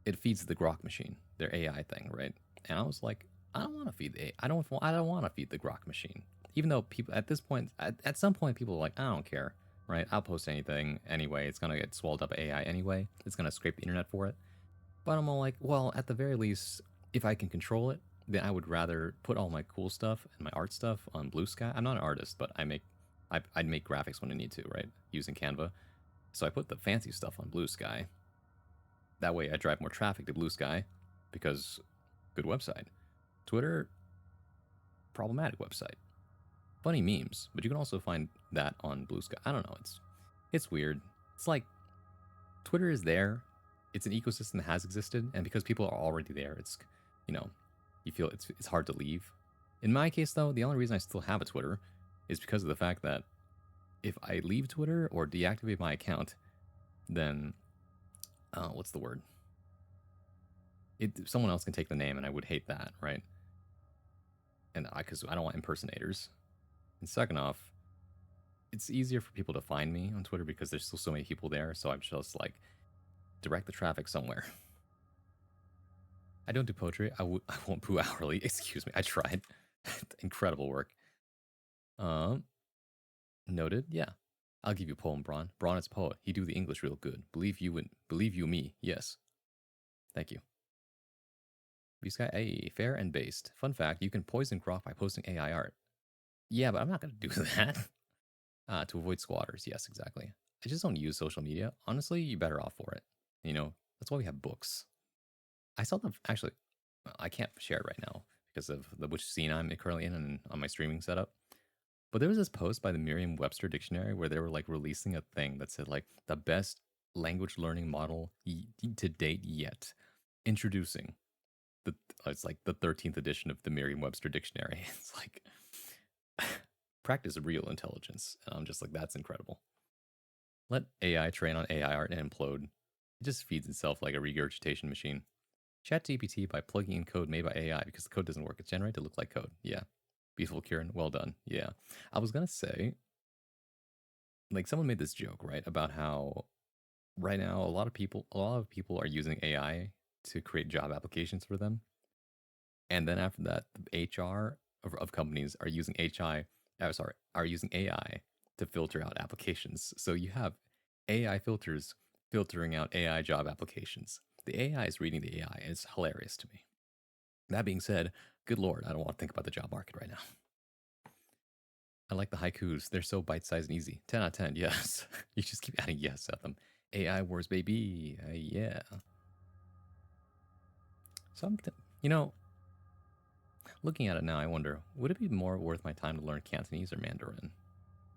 it feeds the Grok machine, their AI thing, right? And I was like, I don't want to feed the I don't want to feed the Grok machine. Even though people at this point, at some point, people are like, I don't care, right? I'll post anything anyway. It's gonna get swallowed up by AI anyway. It's gonna scrape the internet for it. But I'm all like, well, at the very least, if I can control it, then I would rather put all my cool stuff and my art stuff on Blue Sky. I'm not an artist, but I'd make graphics when I need to, right? Using Canva. So I put the fancy stuff on Blue Sky. That way I drive more traffic to Blue Sky because good website. Twitter, problematic website. Funny memes, but you can also find that on Blue Sky. I don't know, it's weird. It's like Twitter is there. It's an ecosystem that has existed, and because people are already there, it's you feel it's hard to leave. In my case, though, the only reason I still have a Twitter is because of the fact that if I leave Twitter or deactivate my account, then what's the word? Someone else can take the name, and I would hate that, right? And because I don't want impersonators. And second off, it's easier for people to find me on Twitter because there's still so many people there. So I'm just like, direct the traffic somewhere. I don't do poetry. I won't poo hourly. Excuse me. I tried. Incredible work. Noted. Yeah. I'll give you a poem, Braun. Braun is a poet. He do the English real good. Believe you me. Yes. Thank you. B-Sky, fair and based. Fun fact, you can poison Grok by posting AI art. Yeah, but I'm not going to do that. To avoid squatters. Yes, exactly. I just don't use social media. Honestly, you're better off for it. That's why we have books. I saw them, actually, I can't share it right now because of which scene I'm currently in and on my streaming setup. But there was this post by the Merriam-Webster dictionary where they were like releasing a thing that said like the best language learning model to date yet. Introducing it's like the 13th edition of the Merriam-Webster dictionary. It's like practice real intelligence. And I'm just like, that's incredible. Let AI train on AI art and implode. It just feeds itself like a regurgitation machine. ChatGPT by plugging in code made by AI because the code doesn't work. It's generated to look like code. Yeah. Beautiful, Kieran. Well done. Yeah. I was going to say, like, someone made this joke, right? About how right now a lot of people are using AI to create job applications for them. And then after that, the HR of companies are using are using AI to filter out applications. So you have AI filters filtering out AI job applications. The AI is reading the AI, and it's hilarious to me. That being said, good Lord, I don't want to think about the job market right now. I like the haikus. They're so bite-sized and easy. 10 out of 10, yes. You just keep adding yes at them. AI wars, baby. Yeah. So looking at it now, I wonder, would it be more worth my time to learn Cantonese or Mandarin?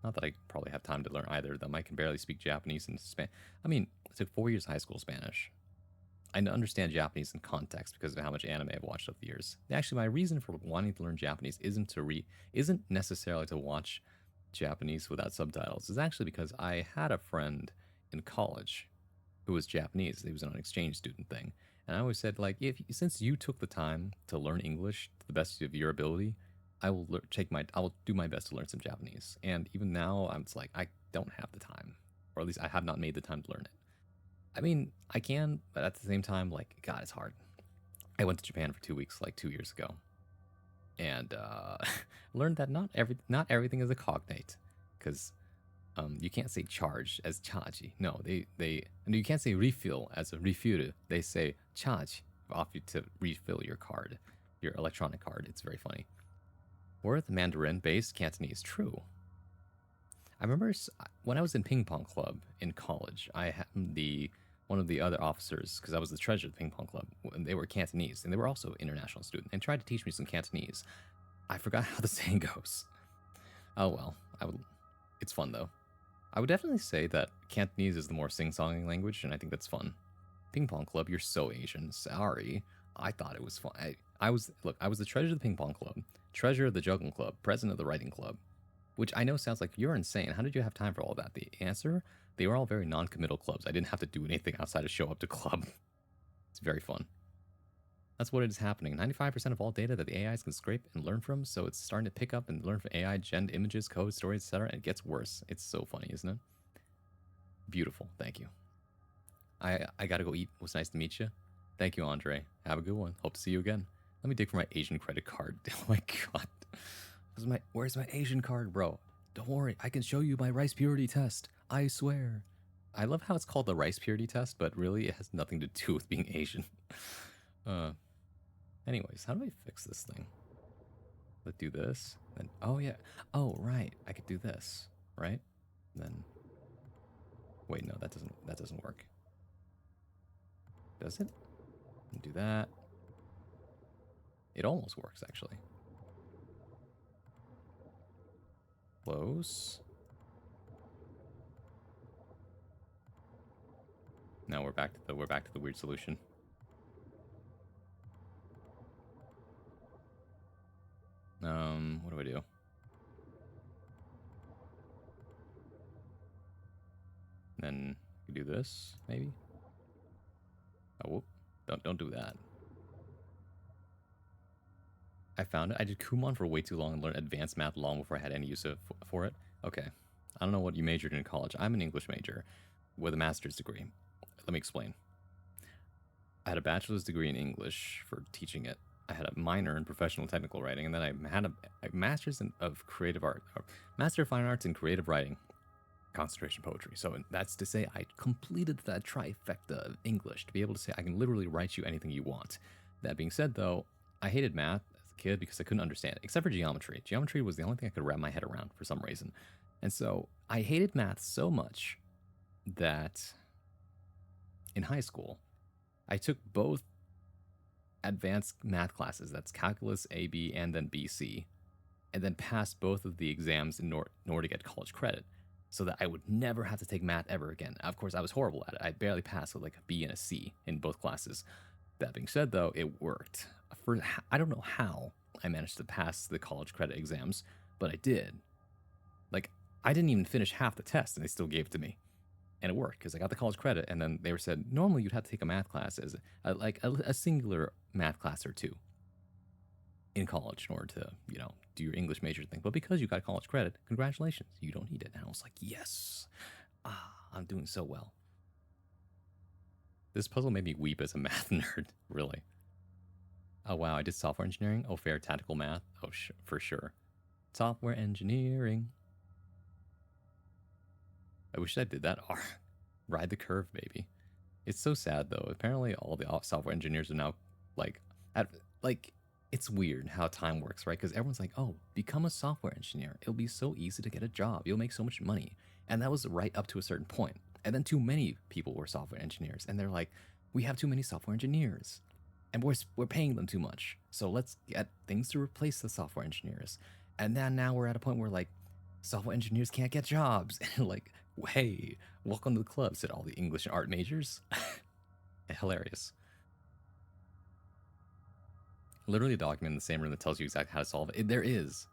Not that I probably have time to learn either of them. I can barely speak Japanese and Spanish. I mean, I took 4 years of high school Spanish. I understand Japanese in context because of how much anime I've watched over the years. Actually, my reason for wanting to learn Japanese isn't necessarily to watch Japanese without subtitles. It's actually because I had a friend in college who was Japanese. He was on an exchange student thing, and I always said like, if since you took the time to learn English to the best of your ability, I will do my best to learn some Japanese. And even now, I'm just like I don't have the time, or at least I have not made the time to learn it. I mean, I can, but at the same time, like, God, it's hard. I went to Japan for 2 weeks, like 2 years ago, and learned that not everything is a cognate, because you can't say charge as chaji. No, and you can't say refill as a refill. They say charge off you to refill your card, your electronic card. It's very funny. Word Mandarin-based Cantonese. True. I remember when I was in ping pong club in college, I had one of the other officers, because I was the treasurer of the ping pong club, and they were Cantonese, and they were also an international student, and tried to teach me some Cantonese. I forgot how the saying goes. Oh well, it's fun though. I would definitely say that Cantonese is the more sing-songing language, and I think that's fun. Ping pong club, you're so Asian. Sorry. I thought it was fun. I was the treasurer of the ping pong club, treasurer of the juggling club, president of the writing club, which I know sounds like you're insane. How did you have time for all that? The answer, they were all very non-committal clubs. I didn't have to do anything outside of show up to club. It's very fun. That's what is happening. 95% of all data that the AIs can scrape and learn from, so it's starting to pick up and learn from AI, gen images, code, stories, etc. And it gets worse. It's so funny, isn't it? Beautiful. Thank you. I gotta go eat. It was nice to meet you. Thank you, Andre. Have a good one. Hope to see you again. Let me dig for my Asian credit card. Oh my god. Where's my Asian card, bro? Don't worry, I can show you my rice purity test. I swear. I love how it's called the rice purity test, but really it has nothing to do with being Asian. Anyways, how do I fix this thing? Let's do this. Then oh yeah. Oh right, I could do this, right? Then wait, no, that doesn't work. Does it? Do that. It almost works actually. Close. Now we're back to the weird solution. What do I do? Then we do this, maybe? Oh, whoop. Don't do that. I found it. I did Kumon for way too long and learned advanced math long before I had any use for it. Okay. I don't know what you majored in college. I'm an English major with a master's degree. Let me explain. I had a bachelor's degree in English for teaching it. I had a minor in professional technical writing, and then I had a master's of creative art, master of fine arts in creative writing, concentration poetry. So that's to say I completed that trifecta of English to be able to say I can literally write you anything you want. That being said, though, I hated math as a kid because I couldn't understand it, except for geometry. Geometry was the only thing I could wrap my head around for some reason. And so I hated math so much that in high school, I took both advanced math classes, that's calculus AB and then BC, and then passed both of the exams in order to get college credit so that I would never have to take math ever again. Of course, I was horrible at it. I barely passed with like a B and a C in both classes. That being said, though, it worked. I don't know how I managed to pass the college credit exams, but I did. Like, I didn't even finish half the test, and they still gave it to me. And it worked because I got the college credit, and then they said normally you'd have to take a math class as a singular math class or two in college in order to do your English major thing. But because you got college credit, congratulations, you don't need it. And I was like, yes, I'm doing so well. This puzzle made me weep as a math nerd, really. Oh wow, I did software engineering. Oh, fair tactical math. Oh, for sure. Software engineering. I wish I did that. Ride the curve, baby. It's so sad though. Apparently, all the software engineers are now like, it's weird how time works, right? Because everyone's like, oh, become a software engineer. It'll be so easy to get a job. You'll make so much money. And that was right up to a certain point. And then too many people were software engineers, and they're like, we have too many software engineers, and we're paying them too much. So let's get things to replace the software engineers. And then now we're at a point where like software engineers can't get jobs, and hey, welcome to the club, said all the English and art majors. Hilarious. Literally a document in the same room that tells you exactly how to solve it. There is.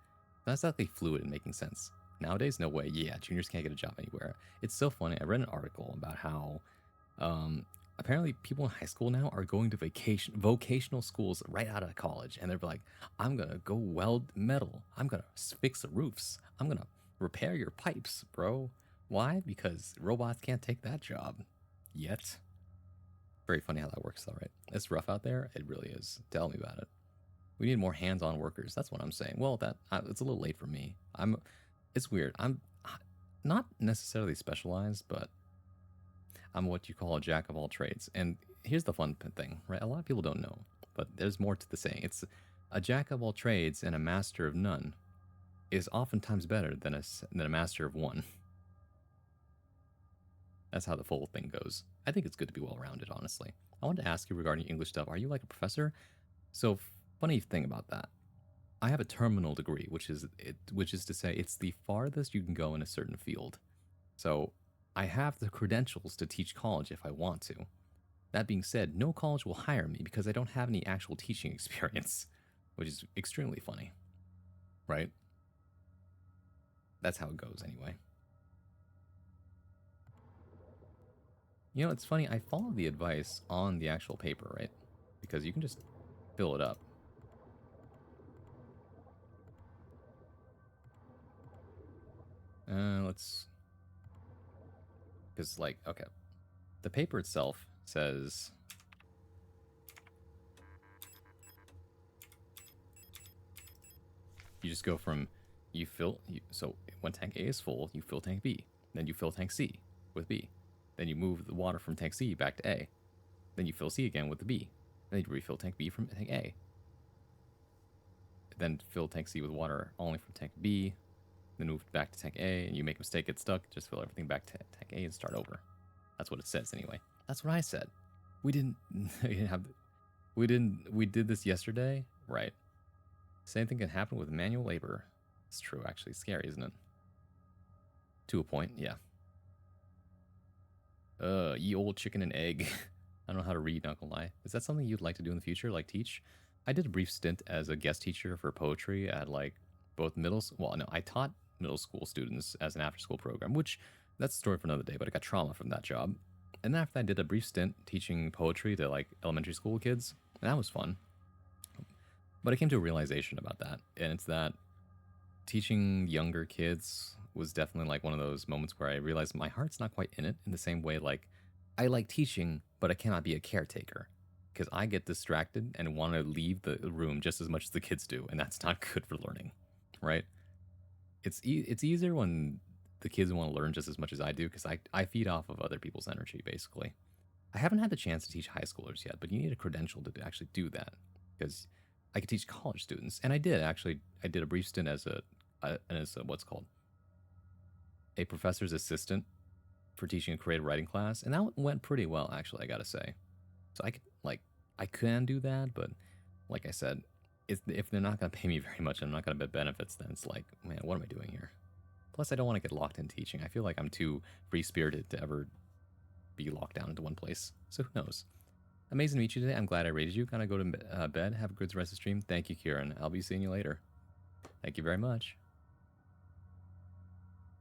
That's exactly fluid and making sense. Nowadays, no way. Yeah, juniors can't get a job anywhere. It's so funny. I read an article about how apparently people in high school now are going to vocational schools right out of college, and they're like, I'm gonna go weld metal. I'm gonna fix the roofs. I'm gonna repair your pipes, bro. Why? Because robots can't take that job yet. Very funny how that works, though, right? It's rough out there. It really is. Tell me about it. We need more hands-on workers. That's what I'm saying. Well, it's a little late for me. It's weird. I'm not necessarily specialized, but I'm what you call a jack of all trades. And here's the fun thing, right? A lot of people don't know, but there's more to the saying. It's a jack of all trades and a master of none is oftentimes better than a master of one. That's how the full thing goes. I think it's good to be well-rounded, honestly. I wanted to ask you regarding English stuff. Are you like a professor? So funny thing about that. I have a terminal degree, which is to say it's the farthest you can go in a certain field. So I have the credentials to teach college if I want to. That being said, no college will hire me because I don't have any actual teaching experience, which is extremely funny, right? That's how it goes anyway. You know, it's funny, I followed the advice on the actual paper, right? Because you can just fill it up. Let's... Because, like, okay. The paper itself says... You just go from... So, when tank A is full, you fill tank B. Then you fill tank C with B. Then you move the water from tank C back to A. Then you fill C again with the B. Then you refill tank B from tank A. Then fill tank C with water only from tank B. Then move back to tank A, and you make a mistake, get stuck, just fill everything back to tank A and start over. That's what it says anyway. That's what I said. We didn't we did this yesterday, right? Same thing can happen with manual labor. It's true, actually. It's scary, isn't it? To a point, yeah. Ye old chicken and egg. I don't know how to read, not gonna lie. Is that something you'd like to do in the future, like teach? I did a brief stint as a guest teacher for poetry at like both I taught middle school students as an after-school program, which that's a story for another day, but I got trauma from that job. And then after that, I did a brief stint teaching poetry to like elementary school kids, and that was fun. But I came to a realization about that, and it's that teaching younger kids was definitely like one of those moments where I realized my heart's not quite in it in the same way like I like teaching, but I cannot be a caretaker because I get distracted and want to leave the room just as much as the kids do, and that's not good for learning, right? It's easier when the kids want to learn just as much as I do because I feed off of other people's energy, basically. I haven't had the chance to teach high schoolers yet, but you need a credential to actually do that because I could teach college students, and I did actually. I did a brief stint as a what's called a professor's assistant for teaching a creative writing class, and that went pretty well, actually. I gotta say, so I can do that, but like I said, if they're not gonna pay me very much, and I'm not gonna get benefits, then it's like, man, what am I doing here? Plus, I don't want to get locked in teaching. I feel like I'm too free spirited to ever be locked down into one place. So who knows? Amazing to meet you today. I'm glad I rated you. Gotta go to bed. Have a good rest of the stream. Thank you, Kieran. I'll be seeing you later. Thank you very much.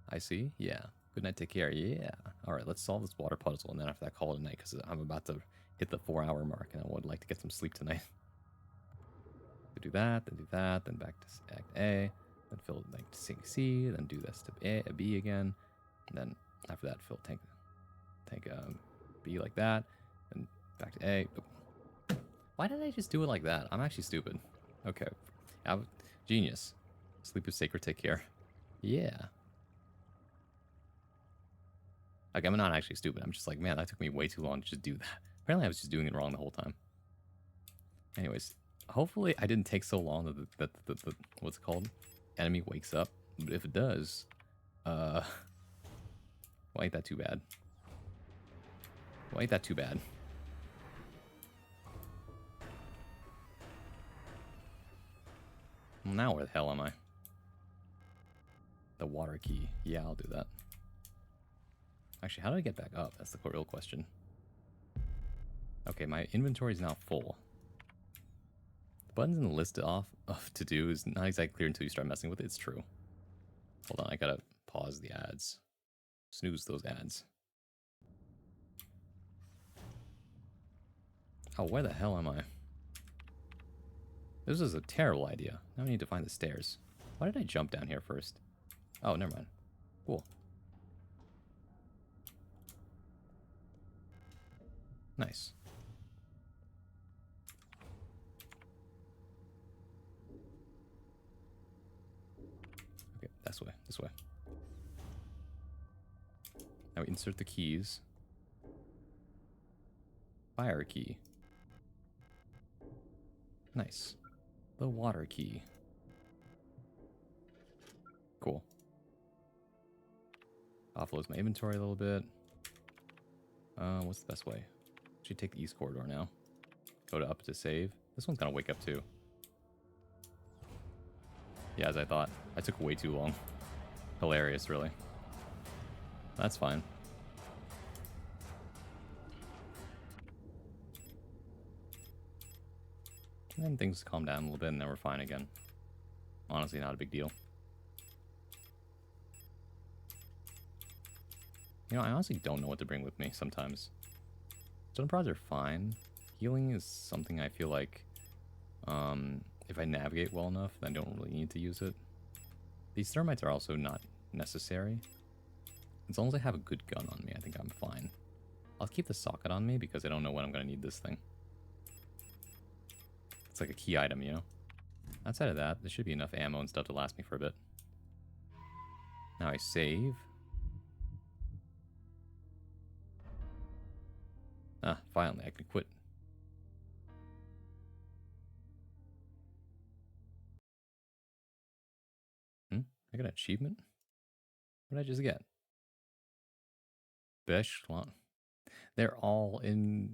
I see. Yeah. Good night. Take care. Yeah. All right. Let's solve this water puzzle, and then after that, call it a night because I'm about to hit the 4-hour mark, and I would like to get some sleep tonight. Do that, then back to Act A, then fill like to C, then do this to B again, and then after that, fill tank B like that, then back to A. Why did I just do it like that? I'm actually stupid. Okay. Genius. Sleep is sacred, take care. Yeah. Like, I'm not actually stupid. I'm just like, man, that took me way too long to just do that. Apparently, I was just doing it wrong the whole time. Anyways, hopefully I didn't take so long that the what's it called? Enemy wakes up. But if it does, well, ain't that too bad. Well, ain't that too bad. Well, now where the hell am I? The water key. Yeah, I'll do that. Actually, how do I get back up? That's the real question. Okay, my inventory is now full. buttons in the list of to do is not exactly clear until you start messing with it. It's true. Hold on, I gotta pause the ads. Snooze those ads. Oh, where the hell am I? This is a terrible idea. Now I need to find the stairs. Why did I jump down here first? Oh, never mind. Cool. Nice. Okay, this way, this way. Now we insert the keys. Fire key. Nice. The water key. Cool. Offloads my inventory a little bit. What's the best way? Should take the east corridor now. Go to up to save. This one's gonna wake up too. Yeah, as I thought. I took way too long. Hilarious, really. That's fine. And then things calm down a little bit and then we're fine again. Honestly, not a big deal. You know, I honestly don't know what to bring with me sometimes. Stone prods are fine. Healing is something I feel like if I navigate well enough, then I don't really need to use it. These thermites are also not necessary. As long as I have a good gun on me, I think I'm fine. I'll keep the socket on me because I don't know when I'm going to need this thing. It's like a key item, you know? Outside of that, there should be enough ammo and stuff to last me for a bit. Now I save. Ah, finally, I can quit. I got an achievement? What did I just get? Beschlon. They're all in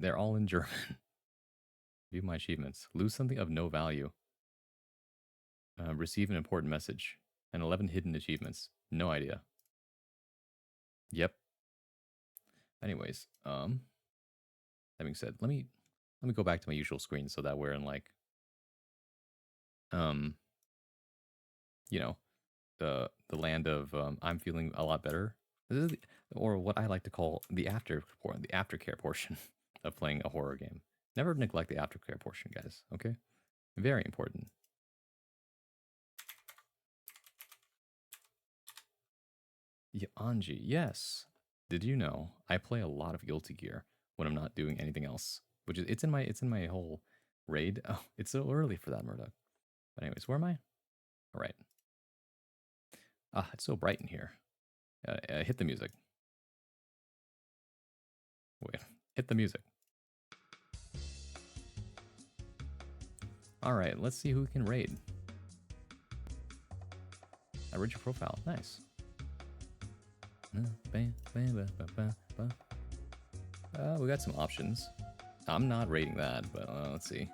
German. View my achievements. Lose something of no value. Receive an important message. And 11 hidden achievements. No idea. Yep. Anyways, that being said, let me go back to my usual screen so that we're in like you know, the land of I'm feeling a lot better. This is or what I like to call the aftercare portion of playing a horror game. Never neglect the aftercare portion, guys, okay? Very important. Yeah, Anji, yes. Did you know I play a lot of Guilty Gear when I'm not doing anything else? Which is it's in my whole raid. Oh, it's so early for that, Murdoch. But anyways, where am I? All right. Ah, it's so bright in here. Hit the music. Wait, hit the music. All right, let's see who we can raid. I read your profile. Nice. We got some options. I'm not rating that, but let's see.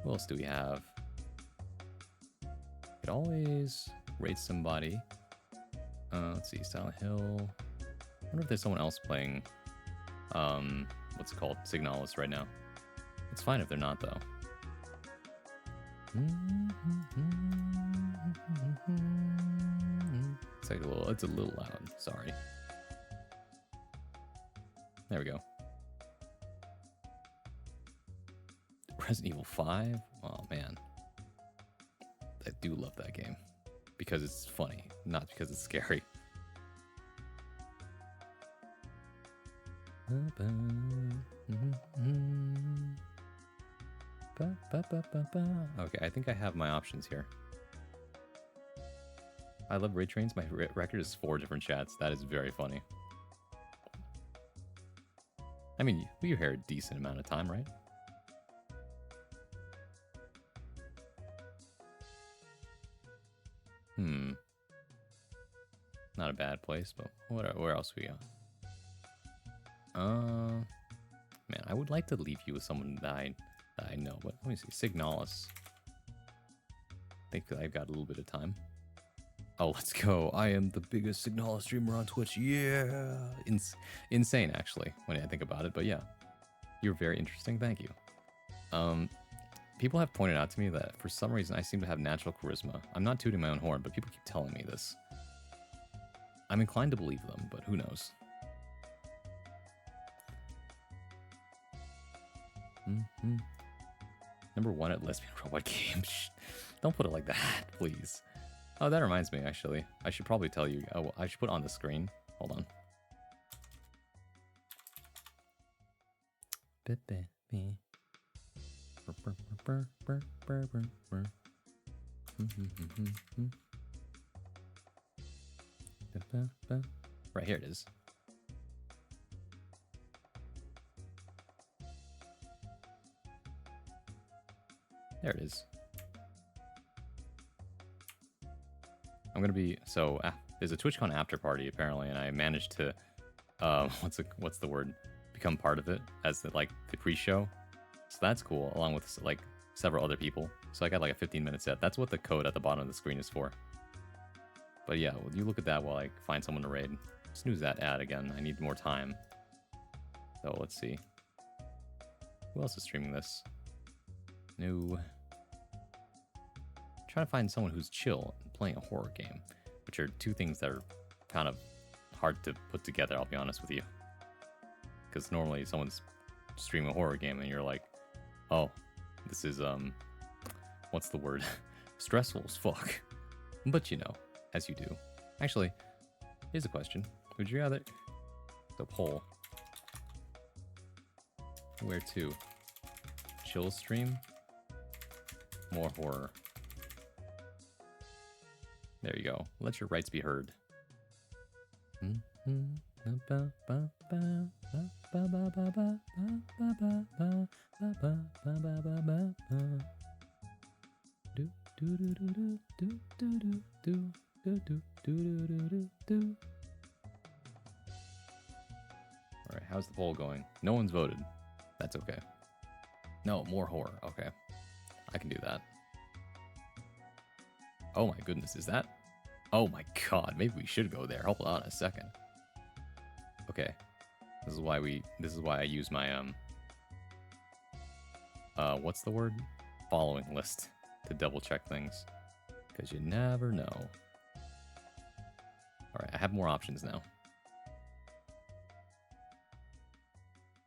What else do we have? Could always raid somebody. Let's see, Silent Hill. I wonder if there's someone else playing, what's it called, Signalis right now. It's fine if they're not, though. It's like it's a little loud. Sorry. There we go. Resident Evil 5? Oh, man. I do love that game. Because it's funny, not because it's scary. Okay, I think I have my options here. I love raid trains. My record is 4 different chats. That is very funny. I mean, we were here a decent amount of time, right? Not a bad place, but where else we got? Man, I would like to leave you with someone that I know, but let me see. Signalis. I think I've got a little bit of time. Oh, let's go. I am the biggest Signalis streamer on Twitch. Yeah. Insane, actually, when I think about it. But yeah, you're very interesting. Thank you. People have pointed out to me that for some reason I seem to have natural charisma. I'm not tooting my own horn, but people keep telling me this. I'm inclined to believe them, but who knows? Number 1 at lesbian robot games. Don't put it like that, please. Oh, that reminds me, actually. I should probably tell you. Oh, I should put it on the screen. Hold on. Right, here it is. There it is. I'm gonna be there's a TwitchCon after party apparently, and I managed to what's the word? Become part of it as the pre-show. So that's cool, along with like several other people. So I got like a 15-minute set. That's what the code at the bottom of the screen is for. But yeah, well, you look at that while I find someone to raid. Snooze that ad again. I need more time. So let's see. Who else is streaming this? No. Trying to find someone who's chill and playing a horror game, which are two things that are kind of hard to put together, I'll be honest with you. Because normally someone's streaming a horror game and you're like, oh, this is, what's the word? Stressful as fuck. But you know, as you do. Actually, here's a question. Would you rather... The poll. Where to? Chill stream? More horror. There you go. Let your rights be heard. Alright, how's the poll going? No one's voted. That's okay. No, more horror. Okay. I can do that. Oh my goodness, is that? Oh my god, maybe we should go there. Hold on a second. Okay. This is why I use my what's the word? Following list to double check things. Because you never know. Alright, I have more options now.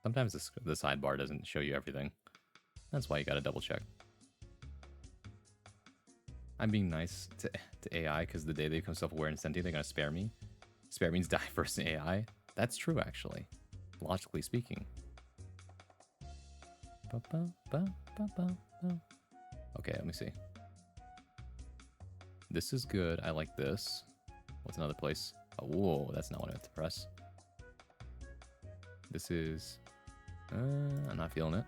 Sometimes the sidebar doesn't show you everything. That's why you gotta double check. I'm being nice to AI because the day they become self-aware and sentient, they're gonna spare me. Spare means die first in AI. That's true, actually. Logically speaking. Okay, let me see. This is good. I like this. What's another place? Oh, whoa, that's not what I have to press. This is... I'm not feeling it.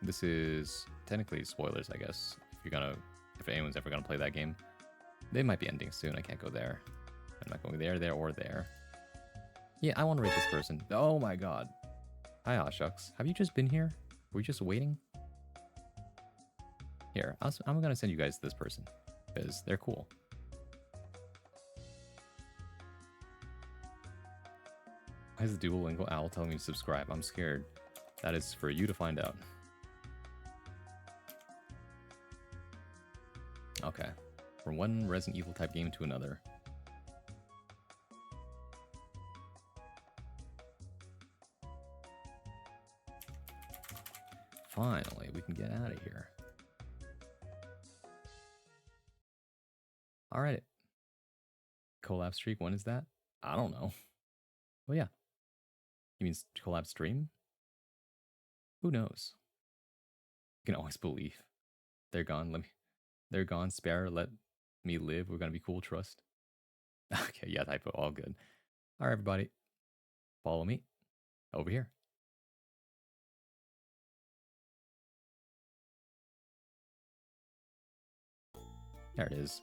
This is technically spoilers, I guess. If anyone's ever gonna play that game, they might be ending soon. I can't go there. I'm not going there, or there. Yeah, I want to rate this person. Oh my god. Hi, Ashucks. Have you just been here? Were you just waiting? Here, I'm gonna send you guys this person because they're cool. Why is the Duolingo owl telling me to subscribe? I'm scared. That is for you to find out. Okay. From one Resident Evil type game to another. Finally, we can get out of here. Alright. Collab streak, when is that? I don't know. Oh yeah. You mean collab stream? Who knows? You can always believe. They're gone, they're gone, spare, let me live, we're gonna be cool, trust. Okay, yeah, typo, all good. Alright, everybody. Follow me. Over here. There it is.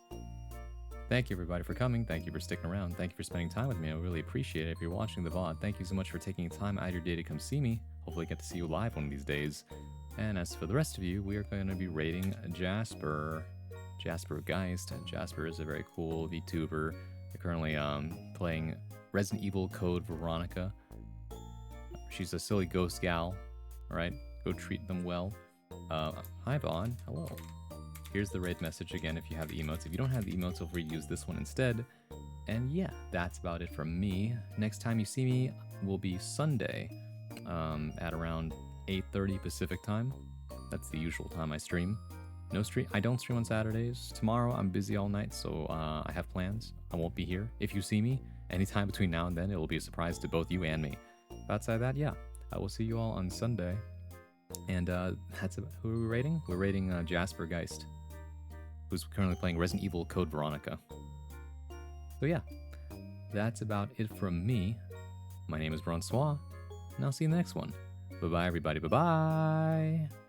Thank you, everybody, for coming. Thank you for sticking around. Thank you for spending time with me. I really appreciate it. If you're watching the VOD, thank you so much for taking time out of your day to come see me. Hopefully I get to see you live one of these days. And as for the rest of you, we are going to be raiding Jasper Geist. And Jasper is a very cool VTuber. They're currently playing Resident Evil Code Veronica. She's a silly ghost gal, right? Go treat them well. Hi, Vaughn. Hello. Here's the raid message again if you have the emotes. If you don't have the emotes, feel free to use this one instead. And yeah, that's about it from me. Next time you see me will be Sunday at around 8:30 Pacific time. That's the usual time I stream. I don't stream on Saturdays. Tomorrow I'm busy all night, so I have plans. I won't be here. If you see me anytime between now and then, it will be a surprise to both you and me. But outside that, yeah, I will see you all on Sunday. And that's about, who are we rating? We're rating Jasper Geist, who's currently playing Resident Evil Code Veronica. So yeah, that's about it from me. My name is Francois, and I'll see you in the next one. Bye-bye, everybody. Bye-bye.